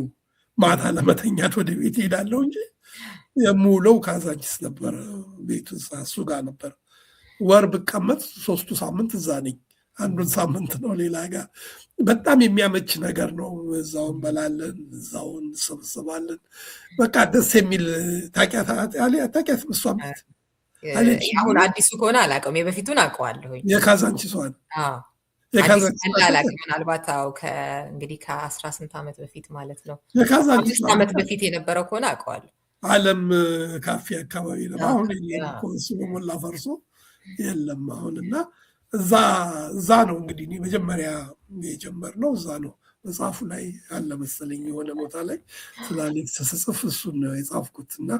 ማታ ለመተኛት ወደ ቤት ሄዳለሁ እንጂ የምውለው ካዛንቺስ ነበረ። ቤቱ እሱ ጋር ነበር። ወር ብቀመጥ 3 ሳምንት እዛ ነኝ። አንዱን ሳምንት ነው ሌላ ጋር። በጣም የሚያመች ነገር ነው። እዛው እንበላለን፣ እዛው እንሰበሰባለን። በቃ ደስ የሚል ታውቂያት እሷም አሁን አዲሱ ከሆነ አላውቀውም፣ የበፊቱን አውቀዋለሁኝ። የካዛንቺሷን አላውቅም። ምናልባት እንግዲህ ከ10 ስንት ዓመት በፊት ማለት ነው። 5 ዓመት በፊት የነበረው ከሆነ አውቀዋለሁ። አለም ካፌ አካባቢ ነው። አሁን እሱ በሞላ ፈርሶ የለም አሁን። እና እዛ ነው እንግዲህ መጀመሪያ የጀመርነው እዛ ነው። መጽሐፉ ላይ አለ መሰለኝ የሆነ ቦታ ላይ ስለ አሌክስ ስጽፍ እሱን ነው የጻፍኩት። እና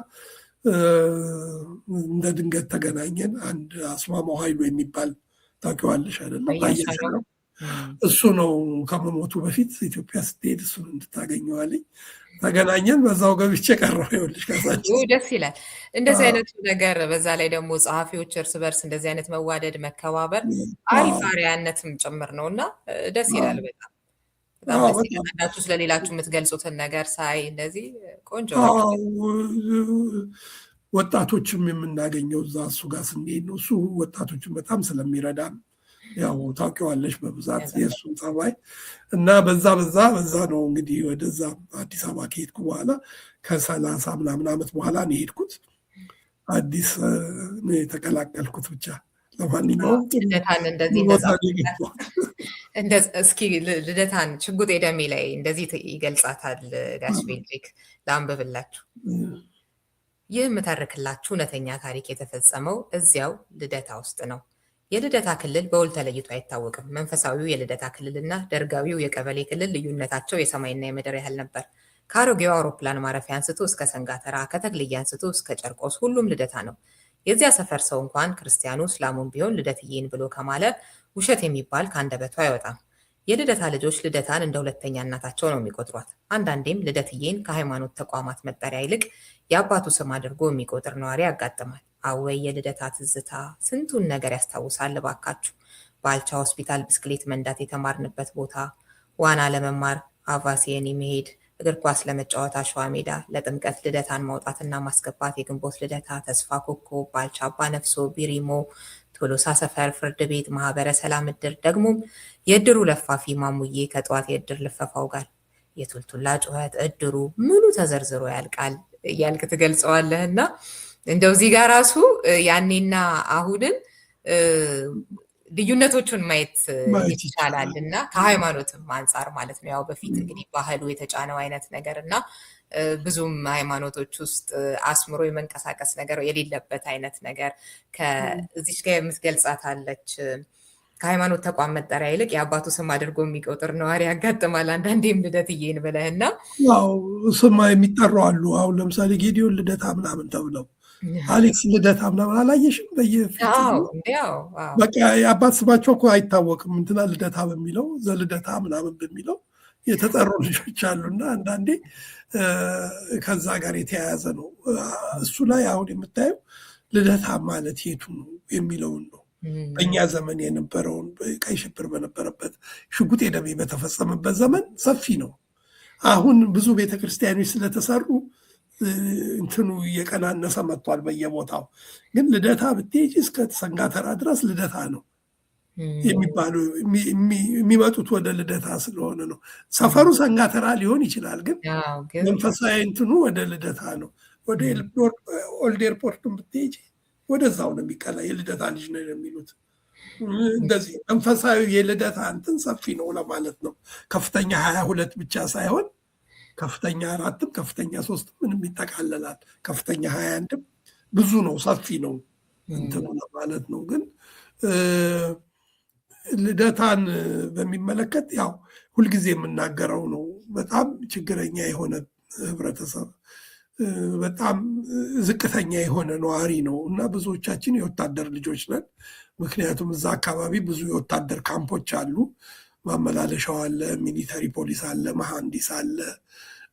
እንደ ድንገት ተገናኘን። አንድ አስማማው ኃይሉ የሚባል ታውቂዋለሽ አይደለም? እሱ ነው ከመሞቱ በፊት ኢትዮጵያ ስትሄድ እሱን እንድታገኘዋለኝ ተገናኘን። በዛው ገብቼ ቀረሁ። ይኸውልሽ ደስ ይላል እንደዚህ አይነቱ ነገር። በዛ ላይ ደግሞ ጸሐፊዎች እርስ በርስ እንደዚህ አይነት መዋደድ፣ መከባበር አሪፍ አርአያነትም ጭምር ነው እና ደስ ይላል። በጣም ደስ ይላል። አንዳችሁ ስለሌላችሁ የምትገልጹትን ነገር ሳይ እንደዚህ ቆንጆ ወጣቶችም የምናገኘው እዛ እሱ ጋር ስንሄድ ነው። እሱ ወጣቶችን በጣም ስለሚረዳን ያው ታውቂዋለሽ በብዛት የእሱን ጸባይ እና በዛ ነው እንግዲህ ወደዛ አዲስ አበባ ከሄድኩ በኋላ ከ30 ምናምን ዓመት በኋላ ነው የሄድኩት። አዲስ ነው የተቀላቀልኩት። ብቻ ለማንኛውም ልደታን እስኪ ልደታን ሽጉጤ ደሜ ላይ እንደዚህ ይገልጻታል ጋሽ ቤልጅግ። ላንብብላችሁ። ይህ የምተርክላችሁ እውነተኛ ታሪክ የተፈጸመው እዚያው ልደታ ውስጥ ነው። የልደታ ክልል በውል ተለይቶ አይታወቅም። መንፈሳዊው የልደታ ክልልና ደርጋዊው የቀበሌ ክልል ልዩነታቸው የሰማይና የምድር ያህል ነበር። ከአሮጌው አውሮፕላን ማረፊያ አንስቶ እስከ ሰንጋተራ፣ ከተክልያ አንስቶ እስከ ጨርቆስ ሁሉም ልደታ ነው። የዚያ ሰፈር ሰው እንኳን ክርስቲያኑ እስላሙን ቢሆን ልደትዬን ብሎ ከማለ ውሸት የሚባል ከአንደበቱ አይወጣም። የልደታ ልጆች ልደታን እንደ ሁለተኛ እናታቸው ነው የሚቆጥሯት። አንዳንዴም ልደትዬን ከሃይማኖት ተቋማት መጠሪያ ይልቅ የአባቱ ስም አድርጎ የሚቆጥር ነዋሪ ያጋጥማል። አወይ የልደታ ትዝታ ስንቱን ነገር ያስታውሳል እባካችሁ። ባልቻ ሆስፒታል ብስክሌት መንዳት የተማርንበት ቦታ፣ ዋና ለመማር አቫሲየን መሄድ፣ እግር ኳስ ለመጫወት አሸዋ ሜዳ፣ ለጥምቀት ልደታን ማውጣትና ማስገባት የግንቦት ልደታ፣ ተስፋ ኮከብ፣ ባልቻ አባ ነፍሶ፣ ቢሪሞ፣ ቶሎሳ ሰፈር፣ ፍርድ ቤት፣ ማህበረ ሰላም እድር፣ ደግሞም የእድሩ ለፋፊ ማሙዬ ከጠዋት የእድር ልፈፋው ጋር የቱልቱላ ጩኸት፣ እድሩ ምኑ ተዘርዝሮ ያልቃል እያልክ ትገልጸዋለህ። እና እንደው እዚህ ጋር ራሱ ያኔና አሁንን ልዩነቶቹን ማየት ይቻላል እና ከሃይማኖትም አንጻር ማለት ነው። ያው በፊት እንግዲህ ባህሉ የተጫነው አይነት ነገር እና ብዙም ሃይማኖቶች ውስጥ አስምሮ የመንቀሳቀስ ነገር የሌለበት አይነት ነገር ከዚች ጋር የምትገልጻት አለች። ከሃይማኖት ተቋም መጠሪያ ይልቅ የአባቱ ስም አድርጎ የሚቆጥር ነዋሪ ያጋጥማል። አንዳንዴም ልደትዬን ብለህና ያው ስማ የሚጠሩ አሉ። አሁን ለምሳሌ ጌዲዮን ልደታ ምናምን ተብለው አሌክስ ልደታ ምናምን አላየሽም? በቃ የአባት ስማቸው እኮ አይታወቅም። እንትና ልደታ በሚለው ዘልደታ ምናምን በሚለው የተጠሩ ልጆች አሉና አንዳንዴ ከዛ ጋር የተያያዘ ነው። እሱ ላይ አሁን የምታየው ልደታ ማለት የቱ ነው የሚለውን ነው። በእኛ ዘመን የነበረውን ቀይ ሽብር በነበረበት ሽጉጤ ደሜ በተፈጸመበት ዘመን ሰፊ ነው። አሁን ብዙ ቤተክርስቲያኖች ስለተሰሩ እንትኑ እየቀናነሰ መጥቷል በየቦታው። ግን ልደታ ብትሄጂ እስከ ሰንጋተራ ድረስ ልደታ ነው የሚባሉ የሚመጡት ወደ ልደታ ስለሆነ ነው። ሰፈሩ ሰንጋተራ ሊሆን ይችላል፣ ግን መንፈሳዊ እንትኑ ወደ ልደታ ነው። ወደ ኦልድ ኤርፖርቱን ብትሄጂ ወደዛው ነው የሚቀላ። የልደታ ልጅ ነው የሚሉት። እንደዚህ መንፈሳዊ የልደታ እንትን ሰፊ ነው ለማለት ነው። ከፍተኛ 22 ብቻ ሳይሆን ከፍተኛ 4ም ከፍተኛ 3ም ምንም ይጠቃለላል። ከፍተኛ 21ም ብዙ ነው፣ ሰፊ ነው እንትኑ ለማለት ነው። ግን ልደታን በሚመለከት ያው ሁልጊዜ የምናገረው ነው። በጣም ችግረኛ የሆነ ህብረተሰብ፣ በጣም ዝቅተኛ የሆነ ነዋሪ ነው እና ብዙዎቻችን የወታደር ልጆች ነን። ምክንያቱም እዛ አካባቢ ብዙ የወታደር ካምፖች አሉ። ማመላለሻው አለ፣ ሚሊተሪ ፖሊስ አለ፣ መሐንዲስ አለ።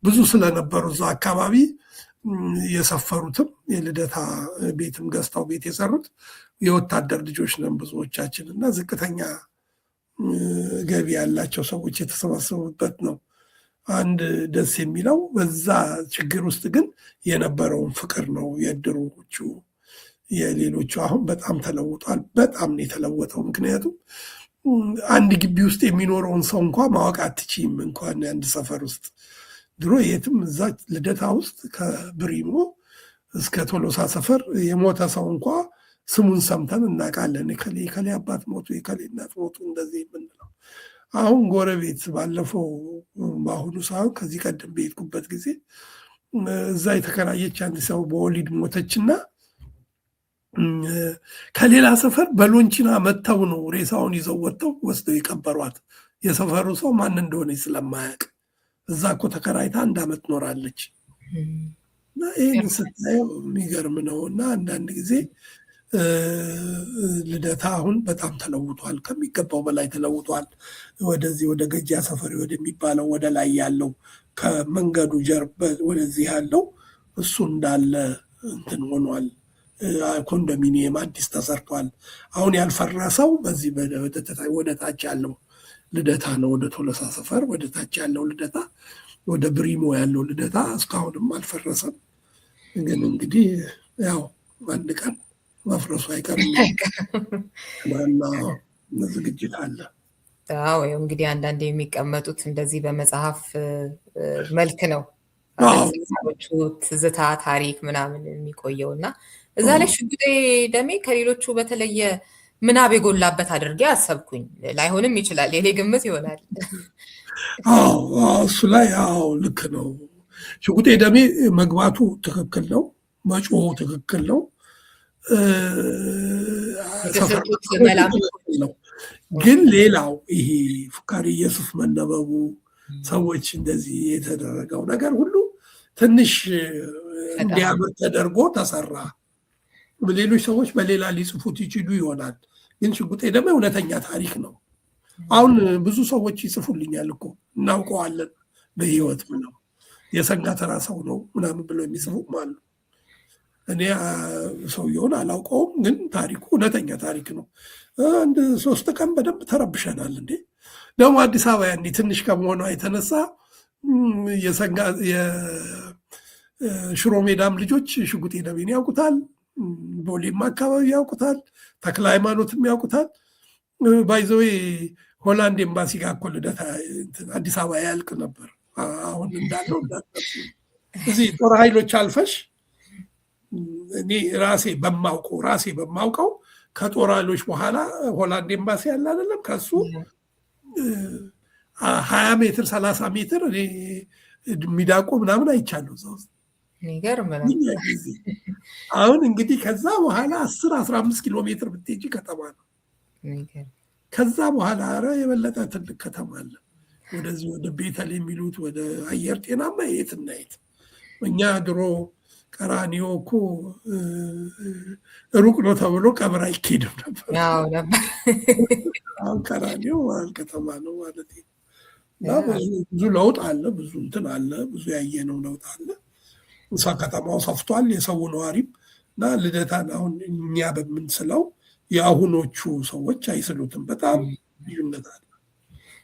ብዙ ስለነበሩ እዛ አካባቢ የሰፈሩትም የልደታ ቤትም ገዝተው ቤት የሰሩት የወታደር ልጆች ነን ብዙዎቻችን እና ዝቅተኛ ገቢ ያላቸው ሰዎች የተሰባሰቡበት ነው። አንድ ደስ የሚለው በዛ ችግር ውስጥ ግን የነበረውን ፍቅር ነው። የእድሮቹ የሌሎቹ አሁን በጣም ተለውጧል። በጣም ነው የተለወጠው። ምክንያቱም አንድ ግቢ ውስጥ የሚኖረውን ሰው እንኳ ማወቅ አትችይም። እንኳን አንድ ሰፈር ውስጥ ድሮ የትም እዛ ልደታ ውስጥ ከብሪሞ እስከ ቶሎሳ ሰፈር የሞተ ሰው እንኳ ስሙን ሰምተን እናውቃለን። የከሌ አባት ሞቱ፣ የከሌ እናት ሞቱ እንደዚህ የምንለው። አሁን ጎረቤት ባለፈው በአሁኑ ሳይሆን ከዚህ ቀደም በሄድኩበት ጊዜ እዛ የተከራየች አንድ ሰው በወሊድ ሞተችና ከሌላ ሰፈር በሎንቺና መጥተው ነው ሬሳውን ይዘው ወስደው የቀበሯት። የሰፈሩ ሰው ማን እንደሆነ ስለማያውቅ እዛ እኮ ተከራይታ 1 ዓመት ኖራለች። እና ይህን ስታየው የሚገርም ነው። እና አንዳንድ ጊዜ ልደታ አሁን በጣም ተለውጧል፣ ከሚገባው በላይ ተለውጧል። ወደዚህ ወደ ገጃ ሰፈሪ ወደሚባለው ወደ ላይ ያለው ከመንገዱ ጀርባ ወደዚህ ያለው እሱ እንዳለ እንትን ሆኗል። ኮንዶሚኒየም አዲስ ተሰርቷል። አሁን ያልፈረሰው በዚህ ወደ ታች ያለው ልደታ ነው። ወደ ቶሎሳ ሰፈር ወደ ታች ያለው ልደታ፣ ወደ ብሪሞ ያለው ልደታ እስካሁንም አልፈረሰም። ግን እንግዲህ ያው አንድ ቀን መፍረሱ አይቀርም። ዋና ዝግጅት አለ። አዎ እንግዲህ አንዳንድ የሚቀመጡት እንደዚህ በመጽሐፍ መልክ ነው ሰዎቹ ትዝታ ታሪክ ምናምን የሚቆየው እና እዛ ላይ ሽጉጤ ደሜ ከሌሎቹ በተለየ ምናብ የጎላበት አድርጌ አሰብኩኝ። ላይሆንም ይችላል፣ የኔ ግምት ይሆናል። እሱ ላይ ልክ ነው። ሽጉጤ ደሜ መግባቱ ትክክል ነው፣ መጮሁ ትክክል ነው። ግን ሌላው ይሄ ፍካሪ ኢየሱስ መነበቡ ሰዎች እንደዚህ የተደረገው ነገር ሁሉ ትንሽ እንዲያምር ተደርጎ ተሰራ። ሌሎች ሰዎች በሌላ ሊጽፉት ይችሉ ይሆናል። ግን ሽጉጤ ደግሞ እውነተኛ ታሪክ ነው። አሁን ብዙ ሰዎች ይጽፉልኛል እኮ እናውቀዋለን በህይወት ነው የሰንጋ ተራ ሰው ነው ምናምን ብለው የሚጽፉም አሉ። እኔ ሰውየውን አላውቀውም፣ ግን ታሪኩ እውነተኛ ታሪክ ነው። 3 ቀን በደንብ ተረብሸናል። እንዴ ደግሞ አዲስ አበባ ያኔ ትንሽ ከመሆኗ የተነሳ የሽሮ ሜዳም ልጆች ሽጉጤ ደሜን ያውቁታል፣ ቦሌም አካባቢ ያውቁታል፣ ተክለ ሃይማኖትም ያውቁታል። ባይዘዌ ሆላንድ ኤምባሲ ጋር እኮ ልደታ አዲስ አበባ ያልቅ ነበር። አሁን እንዳለው እዚህ ጦር ኃይሎች አልፈሽ እኔ ራሴ በማውቀው ከጦር ኃይሎች በኋላ ሆላንድ ኤምባሲ ያለ አይደለም፣ ከሱ 20 ሜትር 30 ሜትር እኔ ሚዳቆ ምናምን አይቻለሁ እዛ ውስጥ። አሁን እንግዲህ ከዛ በኋላ 10-15 ኪሎ ሜትር ብትሄጂ ከተማ ነው። ከዛ በኋላ የበለጠ ትልቅ ከተማ አለ። ወደዚህ ወደ ቤተል የሚሉት ወደ አየር ጤናማ የትና የት። እኛ ድሮ ቀራኒዮ እኮ ሩቅ ነው ተብሎ ቀብር አይኬድም ነበር። አሁን ቀራኒዮ ከተማ ነው ማለት ነው። ብዙ ለውጥ አለ፣ ብዙ እንትን አለ፣ ብዙ ያየነው ለውጥ አለ። እሷ ከተማው ሰፍቷል፣ የሰው ነዋሪም እና ልደታን አሁን እኛ በምንስለው የአሁኖቹ ሰዎች አይስሉትም። በጣም ልዩነት አለ።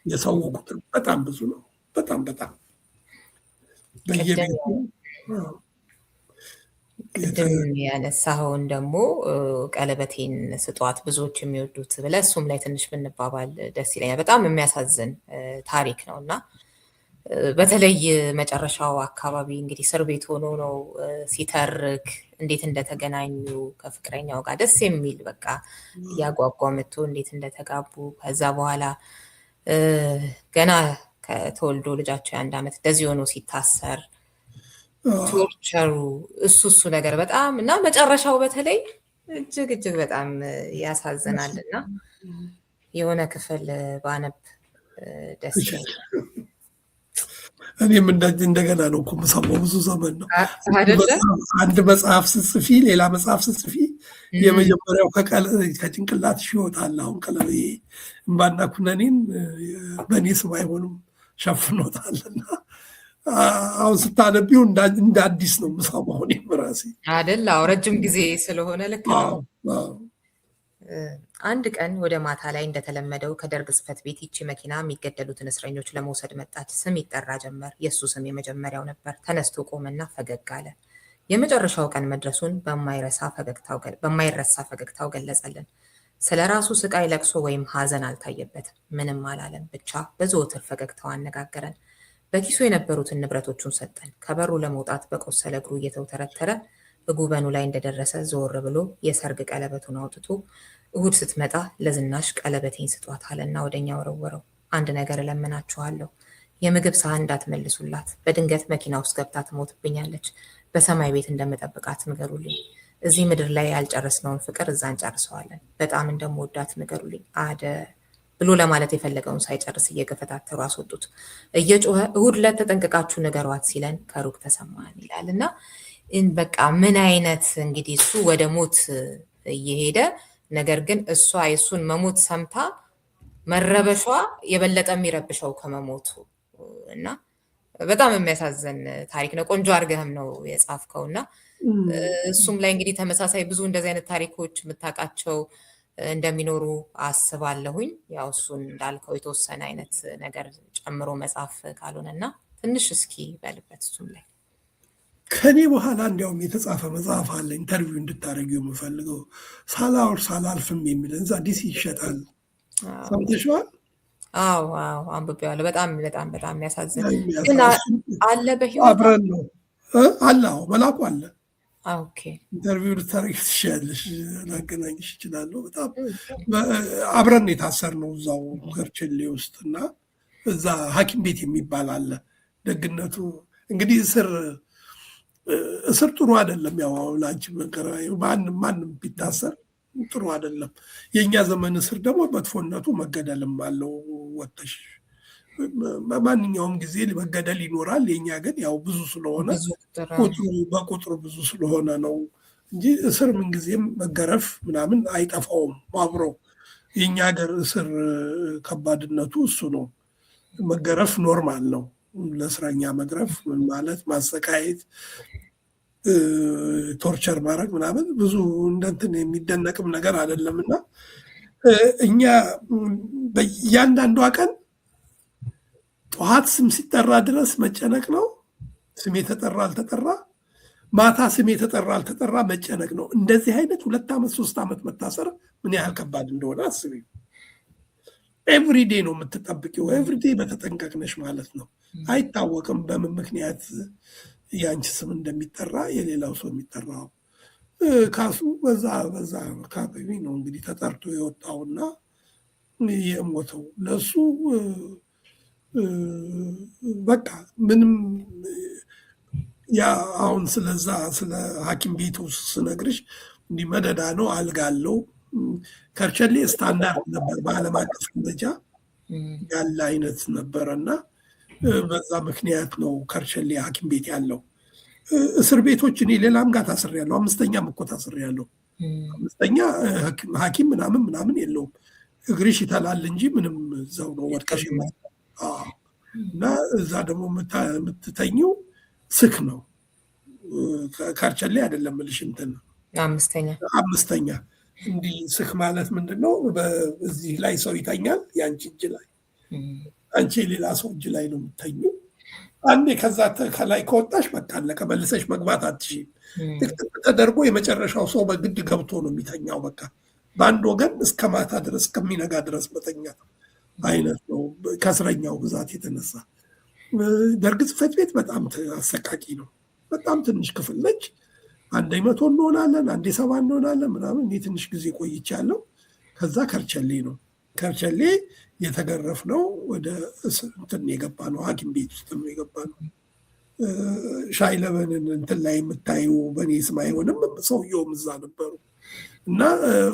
የሰው ቁጥር በጣም ብዙ ነው። በጣም በየቤቱ ቅድም ያነሳኸውን ደግሞ ቀለበቴን ስጧት ብዙዎች የሚወዱት ብለህ እሱም ላይ ትንሽ ብንባባል ደስ ይለኛል። በጣም የሚያሳዝን ታሪክ ነው እና በተለይ መጨረሻው አካባቢ እንግዲህ እስር ቤት ሆኖ ነው ሲተርክ እንዴት እንደተገናኙ ከፍቅረኛው ጋር ደስ የሚል በቃ እያጓጓ መጥቶ እንዴት እንደተጋቡ ከዛ በኋላ ገና ከተወልዶ ልጃቸው የ1 ዓመት እንደዚህ ሆኖ ሲታሰር ቶርቸሩ እሱ ነገር በጣም እና መጨረሻው በተለይ እጅግ በጣም ያሳዝናል እና የሆነ ክፍል ባነብ ደስ ይላል። እኔም እንደገና ነው እኮ የምሰማው። ብዙ ዘመን ነው አንድ መጽሐፍ ስትጽፊ ሌላ መጽሐፍ ስትጽፊ የመጀመሪያው ከጭንቅላትሽ ይወጣል። አሁን ቀለቤ እምባና ኩነኔን በእኔ ስም አይሆንም ሸፍኖታልና አሁን ስታነቢው እንደ አዲስ ነው የምሰማው እኔም ራሴ አይደል? አዎ ረጅም ጊዜ ስለሆነ ልክ ነው። አንድ ቀን ወደ ማታ ላይ እንደተለመደው ከደርግ ጽሕፈት ቤት ይቺ መኪና የሚገደሉትን እስረኞች ለመውሰድ መጣች። ስም ይጠራ ጀመር። የእሱ ስም የመጀመሪያው ነበር። ተነስቶ ቆመና ፈገግ አለ። የመጨረሻው ቀን መድረሱን በማይረሳ ፈገግታው ገለጸልን። ስለ ራሱ ስቃይ፣ ለቅሶ ወይም ሐዘን አልታየበትም። ምንም አላለም። ብቻ በዘወትር ፈገግታው አነጋገረን። በኪሱ የነበሩትን ንብረቶቹን ሰጠን። ከበሩ ለመውጣት በቆሰለ እግሩ እየተውተረተረ ጉበኑ ላይ እንደደረሰ ዞር ብሎ የሰርግ ቀለበቱን አውጥቶ እሁድ ስትመጣ ለዝናሽ ቀለበቴን ስጧት አለና ወደኛ ወረወረው። አንድ ነገር እለምናችኋለሁ፣ የምግብ ሳህን እንዳትመልሱላት። በድንገት መኪና ውስጥ ገብታ ትሞትብኛለች። በሰማይ ቤት እንደምጠብቃት ንገሩልኝ። እዚህ ምድር ላይ ያልጨረስነውን ፍቅር እዛ እንጨርሰዋለን። በጣም እንደምወዳት ንገሩልኝ አደ ብሎ ለማለት የፈለገውን ሳይጨርስ እየገፈታተሩ አስወጡት። እየጮኸ እሁድ ዕለት ተጠንቅቃችሁ ንገሯት ሲለን ከሩቅ ተሰማን ይላል። እና በቃ ምን አይነት እንግዲህ እሱ ወደ ሞት እየሄደ ነገር ግን እሷ የእሱን መሞት ሰምታ መረበሿ የበለጠ የሚረብሸው ከመሞቱ እና በጣም የሚያሳዝን ታሪክ ነው። ቆንጆ አድርገህም ነው የጻፍከው እና እሱም ላይ እንግዲህ ተመሳሳይ ብዙ እንደዚህ አይነት ታሪኮች የምታውቃቸው እንደሚኖሩ አስባለሁኝ። ያው እሱን እንዳልከው የተወሰነ አይነት ነገር ጨምሮ መጻፍ ካልሆነ እና ትንሽ እስኪ በልበት እሱም ላይ ከኔ በኋላ እንዲያውም የተጻፈ መጽሐፍ አለ ኢንተርቪው እንድታደርጊው የምፈልገው ሳላወር ሳላልፍም የሚል እዛ ዲሲ ይሸጣል። ሰምተሽዋል? አዎ አንብቤዋለሁ። በጣም በጣም በጣም የሚያሳዝን ግን አለ በህይወት አብረን ነው አለ። አዎ መላኩ አለ። ኦኬ ኢንተርቪው ልታደርጊ ትችያለሽ፣ ላገናኝሽ እችላለሁ። በጣም አብረን የታሰርነው እዛው ከርቸሌ ውስጥ እና እዛ ሐኪም ቤት የሚባል አለ። ደግነቱ እንግዲህ እስር ጥሩ አይደለም። ያው ላንቺ መንከራ ማንም ቢታሰር ጥሩ አይደለም። የእኛ ዘመን እስር ደግሞ መጥፎነቱ መገደልም አለው። ወጥተሽ በማንኛውም ጊዜ መገደል ይኖራል። የእኛ ግን ያው ብዙ ስለሆነ በቁጥሩ ብዙ ስለሆነ ነው እንጂ እስር ምንጊዜም መገረፍ ምናምን አይጠፋውም አብሮ። የእኛ ሀገር እስር ከባድነቱ እሱ ነው። መገረፍ ኖርማል ነው። ለእስረኛ መግረፍ ማለት ማሰቃየት፣ ቶርቸር ማድረግ ምናምን ብዙ እንደንትን የሚደነቅም ነገር አይደለም እና እኛ በእያንዳንዷ ቀን ጠዋት ስም ሲጠራ ድረስ መጨነቅ ነው። ስም የተጠራ አልተጠራ፣ ማታ ስም የተጠራ አልተጠራ መጨነቅ ነው። እንደዚህ አይነት 2 ዓመት 3 ዓመት መታሰር ምን ያህል ከባድ እንደሆነ አስቢ። ኤቭሪዴ ነው የምትጠብቂው። ኤቭሪዴ በተጠንቀቅ ነሽ ማለት ነው። አይታወቅም በምን ምክንያት የአንቺ ስም እንደሚጠራ የሌላው ሰው የሚጠራው። ካሱ በዛ አካባቢ ነው እንግዲህ ተጠርቶ የወጣውና የሞተው። ለሱ በቃ ምንም ያ አሁን ስለ ሐኪም ቤቱ ስነግርሽ እንዲህ መደዳ ነው፣ አልጋ አለው። ከርቸሌ ስታንዳርድ ነበር፣ በዓለም አቀፍ ደረጃ ያለ አይነት ነበረ እና በዛ ምክንያት ነው ከርቸሌ ሐኪም ቤት ያለው። እስር ቤቶች እኔ ሌላም ጋር ታስሬያለሁ። 5ኛም እኮ ታስሬያለሁ። 5ኛ ሐኪም ምናምን የለውም። እግርሽ ይተላል እንጂ ምንም እዛው ነው ወድቀሽ እና እዛ ደግሞ የምትተኘው ስክ ነው። ከርቸሌ አይደለም እልሽ እንትን 5ኛ እንዲህ ስክ ማለት ምንድን ነው? በዚህ ላይ ሰው ይተኛል፣ የአንቺ እጅ ላይ፣ አንቺ የሌላ ሰው እጅ ላይ ነው የምተኘው። አንዴ ከዛ ከላይ ከወጣሽ በቃ አለቀ፣ መልሰሽ መግባት አትችይም። ጥቅጥቅ ተደርጎ የመጨረሻው ሰው በግድ ገብቶ ነው የሚተኛው። በቃ በአንድ ወገን እስከ ማታ ድረስ እስከሚነጋ ድረስ መተኛት አይነት ነው ከእስረኛው ብዛት የተነሳ። ደርግ ጽሕፈት ቤት በጣም አሰቃቂ ነው። በጣም ትንሽ ክፍል ነች። 100 እንሆናለን፣ 70 እንሆናለን ምናምን። እኔ ትንሽ ጊዜ ቆይቻለሁ። ከዛ ከርቸሌ ነው። ከርቸሌ የተገረፍነው ወደ እንትን የገባ ነው፣ ሐኪም ቤት ውስጥ ነው የገባ ነው። ሻይ ለበንን እንትን ላይ የምታዩ በእኔ ስም አይሆንም፣ ሰውየውም እዛ ነበሩ እና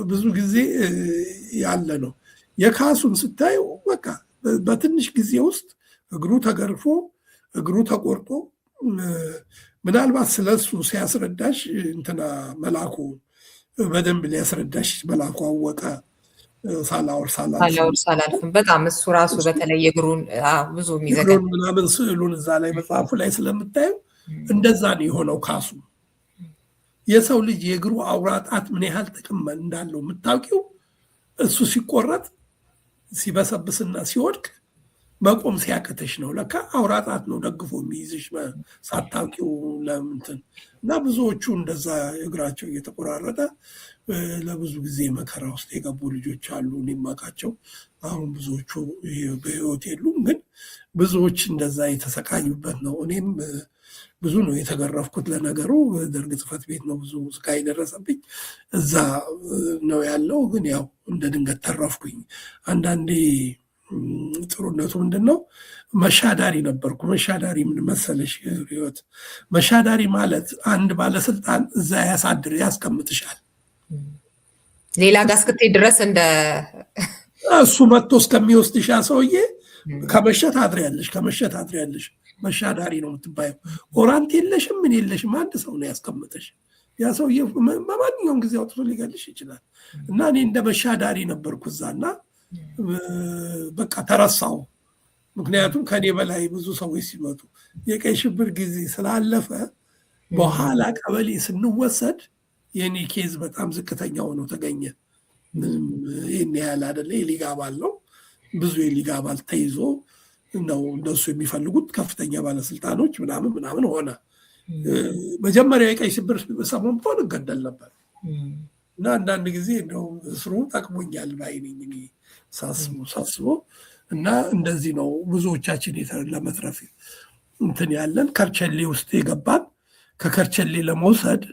ብዙ ጊዜ ያለ ነው። የካሱን ስታዩ በቃ በትንሽ ጊዜ ውስጥ እግሩ ተገርፎ እግሩ ተቆርጦ ምናልባት ስለሱ ሲያስረዳሽ እንትና መላኩ በደንብ ሊያስረዳሽ መላኩ አወቀ ሳላልፍም በጣም እሱ ራሱ በተለይ እግሩን ብዙ የሚዘገን ምናምን ስዕሉን እዛ ላይ መጽሐፉ ላይ ስለምታየው እንደዛ ነው የሆነው። ካሱ የሰው ልጅ የእግሩ አውራ ጣት ምን ያህል ጥቅም እንዳለው የምታውቂው እሱ ሲቆረጥ ሲበሰብስና ሲወድቅ መቆም ሲያቅተሽ ነው። ለካ አውራ ጣት ነው ደግፎ የሚይዝሽ ሳታውቂው ለምንትን እና ብዙዎቹ እንደዛ እግራቸው እየተቆራረጠ ለብዙ ጊዜ መከራ ውስጥ የገቡ ልጆች አሉ። እኔማቃቸው አሁን ብዙዎቹ በህይወት የሉም፣ ግን ብዙዎች እንደዛ የተሰቃዩበት ነው። እኔም ብዙ ነው የተገረፍኩት። ለነገሩ ደርግ ጽሕፈት ቤት ነው ብዙ ስቃይ የደረሰብኝ፣ እዛ ነው ያለው። ግን ያው እንደ ድንገት ተረፍኩኝ። አንዳንዴ ጥሩነቱ ምንድን ነው? መሻዳሪ ነበርኩ። መሻዳሪ ምን መሰለሽ ህይወት፣ መሻዳሪ ማለት አንድ ባለስልጣን እዛ ያስቀምጥሻል ሌላ ጋር እስክትሄድ ድረስ እንደ እሱ መጥቶ እስከሚወስድሽ ሰውዬ ከመሸት አድሪያለሽ። መሻዳሪ ነው የምትባየው። ኦራንት የለሽም ምን የለሽም፣ አንድ ሰው ነው ያስቀምጠሽ። ያ ሰውዬ በማንኛውም ጊዜ አውጥቶ ሊገልሽ ይችላል። እና እኔ እንደ መሻዳሪ ነበርኩ እዛና በቃ ተረሳው። ምክንያቱም ከኔ በላይ ብዙ ሰዎች ሲመጡ የቀይ ሽብር ጊዜ ስላለፈ በኋላ ቀበሌ ስንወሰድ የኔ ኬዝ በጣም ዝቅተኛ ሆኖ ተገኘ። ይህን ያህል አይደለ። የሊግ አባል ነው። ብዙ የሊግ አባል ተይዞ ነው እንደሱ የሚፈልጉት ከፍተኛ ባለስልጣኖች ምናምን ሆነ። መጀመሪያ የቀይ ሽብር ሰሞን ቢሆን እገደል ነበር እና አንዳንድ ጊዜ እንደው እስሩ ጠቅሞኛል ባይነኝ ሳስቦ እና እንደዚህ ነው ብዙዎቻችን ለመትረፍ እንትን ያለን። ከርቸሌ ውስጥ የገባን ከከርቸሌ ለመውሰድ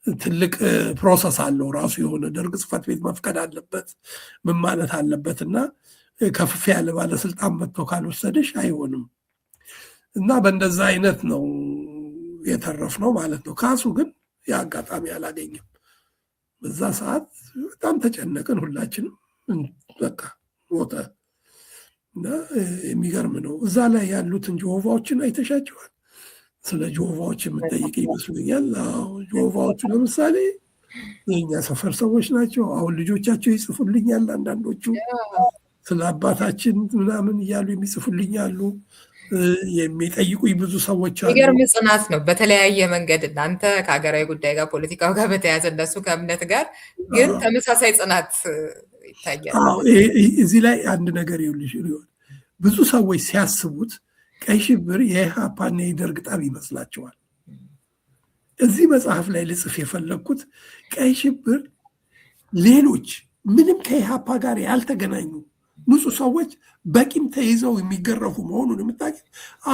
ትልቅ ፕሮሰስ አለው ራሱ የሆነ። ደርግ ጽሕፈት ቤት መፍቀድ አለበት ምን ማለት አለበት እና ከፍ ያለ ባለስልጣን መጥቶ ካልወሰደሽ አይሆንም። እና በእንደዛ አይነት ነው የተረፍነው ማለት ነው። ካሱ ግን የአጋጣሚ አላገኘም። በዛ ሰዓት በጣም ተጨነቅን ሁላችንም። በቃ ሞተ እና የሚገርም ነው። እዛ ላይ ያሉትን ጆሆቫዎችን አይተሻቸዋል? ስለ ጆሆቫዎች የምጠይቅ ይመስሉኛል። ጆሆቫዎቹ ለምሳሌ የኛ ሰፈር ሰዎች ናቸው። አሁን ልጆቻቸው ይጽፉልኛል። አንዳንዶቹ ስለ አባታችን ምናምን እያሉ የሚጽፉልኛሉ። የሚጠይቁኝ ብዙ ሰዎች አሉ። የሚገርም ጽናት ነው። በተለያየ መንገድ እናንተ ከሀገራዊ ጉዳይ ጋር ፖለቲካው ጋር በተያያዘ እነሱ ከእምነት ጋር ግን ተመሳሳይ ጽናት ይታያል። እዚህ ላይ አንድ ነገር ይኸውልሽ፣ ብዙ ሰዎች ሲያስቡት ቀይ ሽብር የኢህአፓና የደርግ ጠብ ይመስላቸዋል። እዚህ መጽሐፍ ላይ ልጽፍ የፈለግኩት ቀይ ሽብር ሌሎች ምንም ከኢህአፓ ጋር ያልተገናኙ ንጹህ ሰዎች በቂም ተይዘው የሚገረፉ መሆኑን የምታውቂ።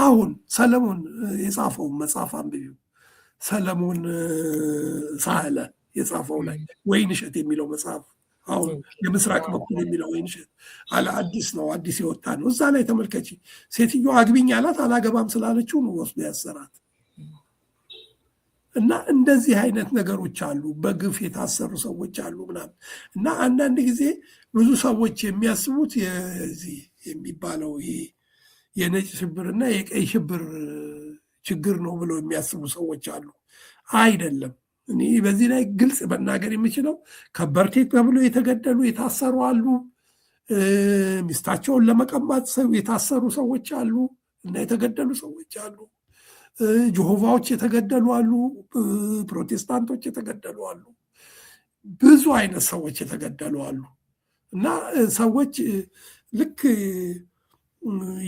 አሁን ሰለሞን የጻፈውን መጽሐፍ አንብቢው። ሰለሞን ሳህለ የጻፈው ላይ ወይንሸት የሚለው መጽሐፍ አሁን የምስራቅ በኩል የሚለው ወይንሸት አዲስ ነው፣ አዲስ የወጣ ነው። እዛ ላይ ተመልከቺ። ሴትዮ አግቢኝ አላት፣ አላገባም ስላለችው ነው ወስዶ ያሰራት። እና እንደዚህ አይነት ነገሮች አሉ። በግፍ የታሰሩ ሰዎች አሉ ምናምን። እና አንዳንድ ጊዜ ብዙ ሰዎች የሚያስቡት የዚህ የሚባለው ይሄ የነጭ ሽብርና የቀይ ሽብር ችግር ነው ብለው የሚያስቡ ሰዎች አሉ። አይደለም። እኔ በዚህ ላይ ግልጽ መናገር የምችለው ከበርቴ ተብሎ የተገደሉ የታሰሩ አሉ። ሚስታቸውን ለመቀማት የታሰሩ ሰዎች አሉ እና የተገደሉ ሰዎች አሉ። ጆሆቫዎች የተገደሉ አሉ። ፕሮቴስታንቶች የተገደሉ አሉ። ብዙ አይነት ሰዎች የተገደሉ አሉ። እና ሰዎች ልክ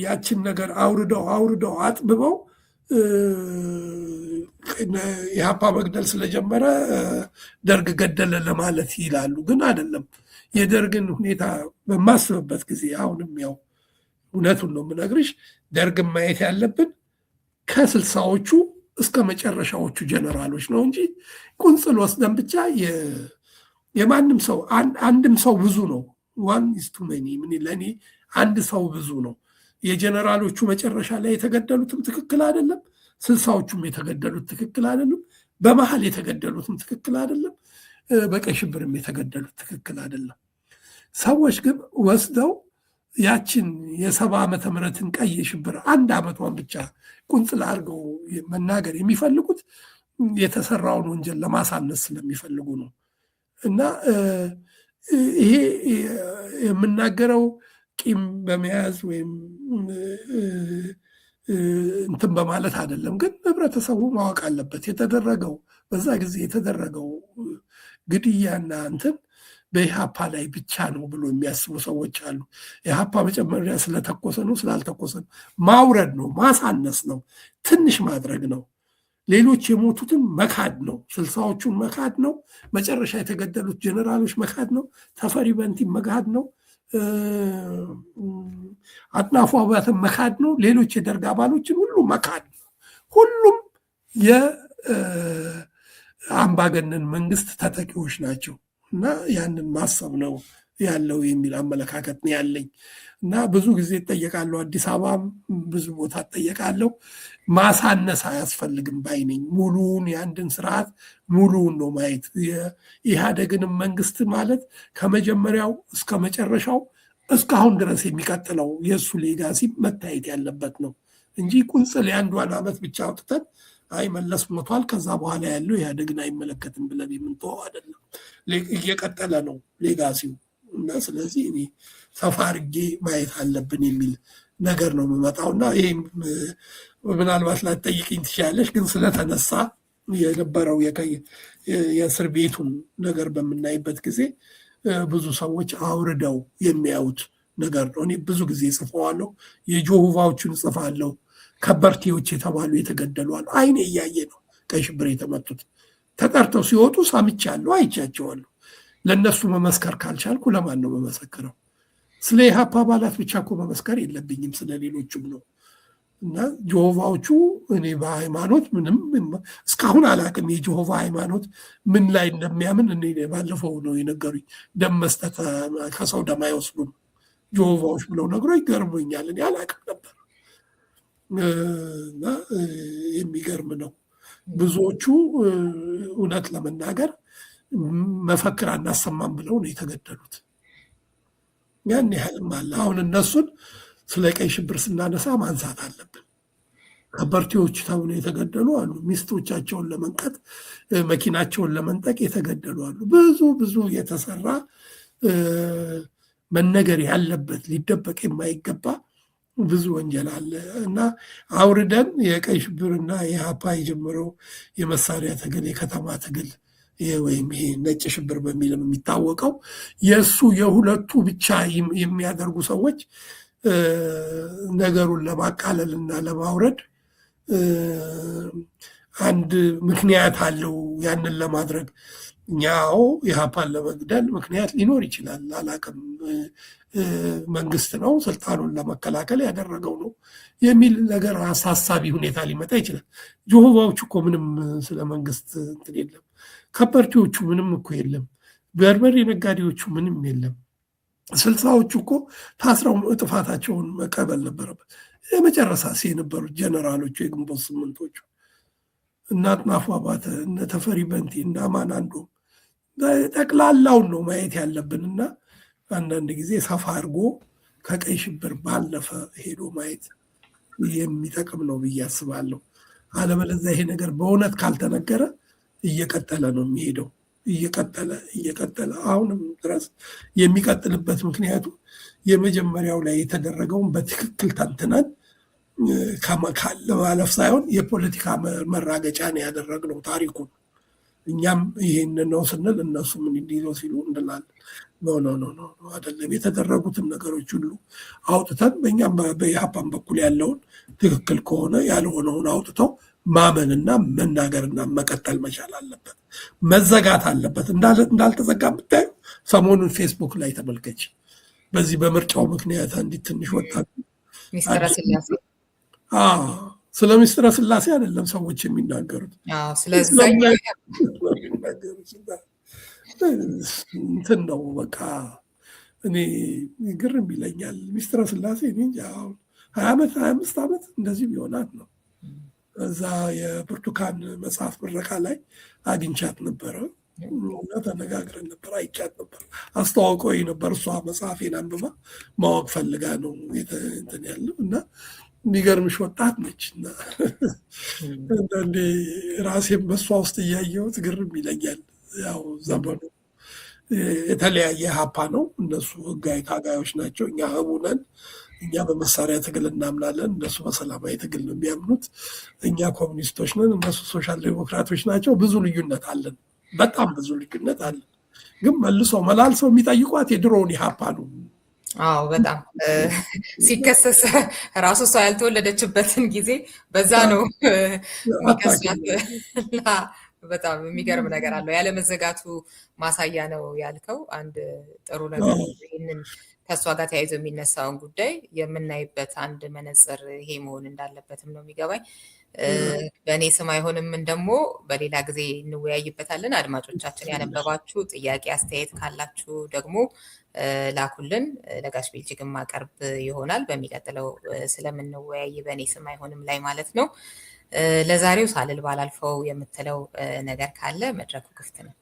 ያችን ነገር አውርደው አጥብበው ኢህአፓ መግደል ስለጀመረ ደርግ ገደለ ለማለት ይላሉ። ግን አይደለም። የደርግን ሁኔታ በማስብበት ጊዜ አሁንም ያው እውነቱን ነው የምነግርሽ፣ ደርግን ማየት ያለብን ከ60ዎቹ እስከ መጨረሻዎቹ ጀነራሎች ነው እንጂ ቁንጽል ወስደን ብቻ የማንም ሰው አንድም ሰው ብዙ ነው። ዋን ኢዝ ቱ ሜኒ። ምን ለእኔ አንድ ሰው ብዙ ነው። የጀነራሎቹ መጨረሻ ላይ የተገደሉትም ትክክል አይደለም። 60ዎቹም የተገደሉት ትክክል አይደለም። በመሀል የተገደሉትም ትክክል አይደለም። በቀይ ሽብርም የተገደሉት ትክክል አይደለም። ሰዎች ግን ወስደው ያችን የ70 ዓመተ ምህረትን ቀይ ሽብር 1 ዓመቷን ብቻ ቁንጽል አድርገው መናገር የሚፈልጉት የተሰራውን ወንጀል ለማሳነስ ስለሚፈልጉ ነው። እና ይሄ የምናገረው ቂም በመያዝ ወይም እንትን በማለት አይደለም። ግን ህብረተሰቡ ማወቅ አለበት የተደረገው በዛ ጊዜ የተደረገው ግድያና እንትን በኢሃፓ ላይ ብቻ ነው ብሎ የሚያስቡ ሰዎች አሉ። ኢሃፓ መጀመሪያ ስለተኮሰ ነው ስላልተኮሰ ነው ማውረድ ነው፣ ማሳነስ ነው፣ ትንሽ ማድረግ ነው። ሌሎች የሞቱትን መካድ ነው። ስልሳዎቹን መካድ ነው። መጨረሻ የተገደሉት ጀነራሎች መካድ ነው። ተፈሪ በንቲ መካድ ነው። አጥናፉ አባተን መካድ ነው። ሌሎች የደርግ አባሎችን ሁሉ መካድ ነው። ሁሉም የአምባገነን መንግስት ተጠቂዎች ናቸው እና ያንን ማሰብ ነው ያለው የሚል አመለካከት ነው ያለኝ እና ብዙ ጊዜ እጠየቃለሁ። አዲስ አበባም ብዙ ቦታ እጠየቃለሁ። ማሳነስ አያስፈልግም ባይነኝ። ሙሉውን የአንድን ስርዓት ሙሉውን ነው ማየት። የኢህአደግንም መንግስት ማለት ከመጀመሪያው እስከ መጨረሻው እስካሁን ድረስ የሚቀጥለው የእሱ ሌጋሲ መታየት ያለበት ነው እንጂ ቁንጽል የአንዷን ዓመት ብቻ አውጥተን አይ መለስ ሞቷል ከዛ በኋላ ያለው ኢህአደግን አይመለከትም ብለን የምንተወው አይደለም። እየቀጠለ ነው ሌጋሲው እና ስለዚህ እኔ ሰፋ አድርጌ ማየት አለብን የሚል ነገር ነው የምመጣው እና ይህም ምናልባት ላትጠይቅኝ ትችላለች፣ ግን ስለተነሳ የነበረው የእስር ቤቱን ነገር በምናይበት ጊዜ ብዙ ሰዎች አውርደው የሚያዩት ነገር ነው። እኔ ብዙ ጊዜ ጽፈዋለሁ፣ የጆሆቫዎችን ጽፋለሁ። ከበርቴዎች የተባሉ የተገደሏል። አይኔ እያየ ነው ቀይ ሽብር የተመቱት። ተጠርተው ሲወጡ ሰምቻለሁ፣ አይቻቸዋለሁ። ለእነሱ መመስከር ካልቻልኩ ለማን ነው መመሰክረው? ስለ ኢሃፓ አባላት ብቻ እኮ መመስከር የለብኝም፣ ስለ ሌሎችም ነው። እና ጆሆቫዎቹ እኔ በሃይማኖት ምንም እስካሁን አላቅም። የጆሆቫ ሃይማኖት ምን ላይ እንደሚያምን እኔ ባለፈው ነው የነገሩኝ። ደም መስጠት ከሰው ደም አይወስዱም ጆሆቫዎች ብለው ነግሮ ይገርሙኛል። እኔ አላቅም ነበር እና የሚገርም ነው። ብዙዎቹ እውነት ለመናገር መፈክር አናሰማም ብለው ነው የተገደሉት። ያን ያህልም አለ። አሁን እነሱን ስለ ቀይ ሽብር ስናነሳ ማንሳት አለብን። ከበርቴዎች ተብሎ የተገደሉ አሉ። ሚስቶቻቸውን ለመንቀጥ መኪናቸውን ለመንጠቅ የተገደሉ አሉ። ብዙ ብዙ የተሰራ መነገር ያለበት ሊደበቅ የማይገባ ብዙ ወንጀል አለ እና አውርደን የቀይ ሽብርና የኢሃፓ የጀመረው የመሳሪያ ትግል የከተማ ትግል ወይም ይሄ ነጭ ሽብር በሚልም የሚታወቀው የእሱ የሁለቱ ብቻ የሚያደርጉ ሰዎች ነገሩን ለማቃለል እና ለማውረድ አንድ ምክንያት አለው ያንን ለማድረግ። እኛው ኢሃፓን ለመግደል ምክንያት ሊኖር ይችላል፣ አላቅም። መንግስት ነው ስልጣኑን ለመከላከል ያደረገው ነው የሚል ነገር አሳሳቢ ሁኔታ ሊመጣ ይችላል። ጆሆቫዎቹ እኮ ምንም ስለ መንግስት እንትን የለም። ከበርቴዎቹ ምንም እኮ የለም። በርበሬ ነጋዴዎቹ ምንም የለም። ስልሳዎቹ እኮ ታስረው ጥፋታቸውን መቀበል ነበረበት። የመጨረሻ የነበሩት ጀነራሎቹ የግንቦት ስምንቶቹ እነ አጥናፉ አባተ፣ እነ ተፈሪ በንቲ፣ እነ አማን አንዶም ጠቅላላውን ነው ማየት ያለብንና አንዳንድ ጊዜ ሰፋ አድርጎ ከቀይ ሽብር ባለፈ ሄዶ ማየት የሚጠቅም ነው ብዬ አስባለሁ። አለበለዚያ ይሄ ነገር በእውነት ካልተነገረ እየቀጠለ ነው የሚሄደው። እየቀጠለ አሁንም ድረስ የሚቀጥልበት ምክንያቱ የመጀመሪያው ላይ የተደረገውን በትክክል ተንትነን ለማለፍ ሳይሆን የፖለቲካ መራገጫ ነው ያደረግነው ታሪኩን። እኛም ይሄን ነው ስንል እነሱ ምን እንዲለው ሲሉ እንላለን። ኖ አይደለም። የተደረጉትን ነገሮች ሁሉ አውጥተን በእኛም በኢሃፓን በኩል ያለውን ትክክል ከሆነ ያልሆነውን አውጥተው ማመንና መናገርና መቀጠል መቻል አለበት። መዘጋት አለበት። እንዳልተዘጋ የምታዩ ሰሞኑን ፌስቡክ ላይ ተመልከች። በዚህ በምርጫው ምክንያት አንዲት ትንሽ ወጣት ስለ ምስጢረ ስላሴ አይደለም ሰዎች የሚናገሩት፣ እንትን ነው በቃ። እኔ ግርም ይለኛል። ምስጢረ ስላሴ 20 ዓመት 25 ዓመት እንደዚህ ቢሆናት ነው። እዛ የብርቱካን መጽሐፍ ምረቃ ላይ አግኝቻት ነበረ እና ተነጋግረን ነበር። አይቻት ነበር፣ አስተዋውቀው ነበር። እሷ መጽሐፌን አንብባ ማወቅ ፈልጋ ነው እንትን ያለው እና የሚገርምሽ ወጣት ነች እና አንዳንዴ ራሴን በእሷ ውስጥ እያየሁት ግርም ይለኛል። ያው ዘመኑ የተለያየ ሀፓ ነው። እነሱ ህጋዊ ታጋዮች ናቸው። እኛ ህቡ ነን። እኛ በመሳሪያ ትግል እናምናለን። እነሱ በሰላማዊ ትግል ነው የሚያምኑት። እኛ ኮሚኒስቶች ነን፣ እነሱ ሶሻል ዴሞክራቶች ናቸው። ብዙ ልዩነት አለን፣ በጣም ብዙ ልዩነት አለን። ግን መልሰው መላልሰው የሚጠይቋት የድሮውን ኢሃፓ ነው። አዎ በጣም ሲከሰስ ራሱ እሷ ያልተወለደችበትን ጊዜ በዛ ነው የሚከሷት እና በጣም የሚገርም ነገር አለው። ያለመዘጋቱ ማሳያ ነው ያልከው አንድ ጥሩ ነገር። ይህንን ከእሷ ጋር ተያይዞ የሚነሳውን ጉዳይ የምናይበት አንድ መነጽር ይሄ መሆን እንዳለበትም ነው የሚገባኝ። በእኔ ስም አይሆንም ደግሞ በሌላ ጊዜ እንወያይበታለን። አድማጮቻችን ያነበባችሁ ጥያቄ አስተያየት ካላችሁ ደግሞ ላኩልን። ለጋሽ ቤልጅግም ማቀርብ ይሆናል በሚቀጥለው ስለምንወያይ በእኔ ስም አይሆንም ላይ ማለት ነው። ለዛሬው ሳልል ባላልፈው የምትለው ነገር ካለ መድረኩ ክፍት ነው።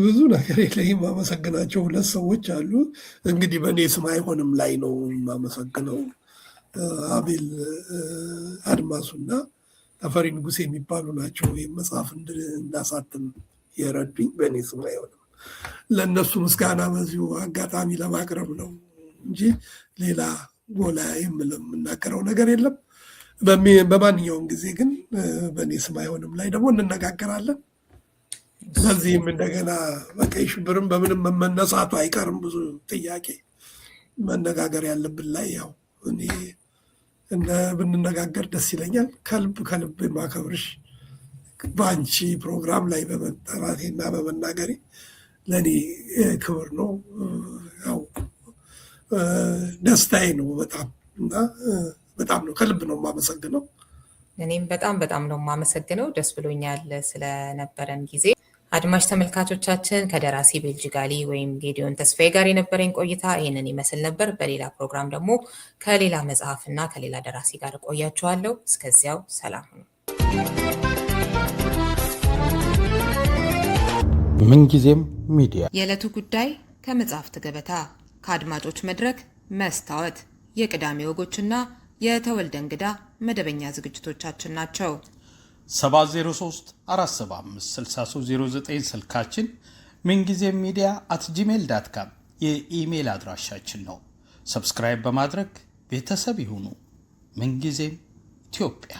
ብዙ ነገር የለኝም። የማመሰግናቸው ሁለት ሰዎች አሉ። እንግዲህ በእኔ ስም አይሆንም ላይ ነው የማመሰግነው። አቤል አድማሱና ተፈሪ ንጉሴ የሚባሉ ናቸው። ይህም መጽሐፍ እንዳሳትም የረዱኝ። በእኔ ስም አይሆንም። ለእነሱ ምስጋና በዚሁ አጋጣሚ ለማቅረብ ነው እንጂ ሌላ ጎላ የምናገረው ነገር የለም። በማንኛውም ጊዜ ግን በእኔ ስም አይሆንም ላይ ደግሞ እንነጋገራለን። በዚህም እንደገና በቀይ ሽብርም በምንም መነሳቱ አይቀርም። ብዙ ጥያቄ መነጋገር ያለብን ላይ ያው እኔ ብንነጋገር ደስ ይለኛል። ከልብ ከልብ ማከብርሽ በአንቺ ፕሮግራም ላይ በመጠራቴና በመናገሬ ለእኔ ክብር ነው፣ ያው ደስታዬ ነው በጣም እና በጣም ነው ከልብ ነው የማመሰግነው። እኔም በጣም ነው የማመሰግነው። ደስ ብሎኛል ስለነበረን ጊዜ። አድማጭ ተመልካቾቻችን ከደራሲ ቤልጅጋሊ ወይም ጌዲዮን ተስፋዬ ጋር የነበረኝ ቆይታ ይህንን ይመስል ነበር። በሌላ ፕሮግራም ደግሞ ከሌላ መጽሐፍና ከሌላ ደራሲ ጋር እቆያችኋለሁ። እስከዚያው ሰላም ሁኑ። ምንጊዜም ሚዲያ የዕለቱ ጉዳይ ከመጽሐፍት ገበታ፣ ከአድማጮች መድረክ መስታወት፣ የቅዳሜ ወጎችና የተወልደ እንግዳ መደበኛ ዝግጅቶቻችን ናቸው። 703 475 6309 ስልካችን፣ ምንጊዜም ሚዲያ @gmail.com የኢሜይል አድራሻችን ነው። ሰብስክራይብ በማድረግ ቤተሰብ ይሁኑ። ምንጊዜም ኢትዮጵያ።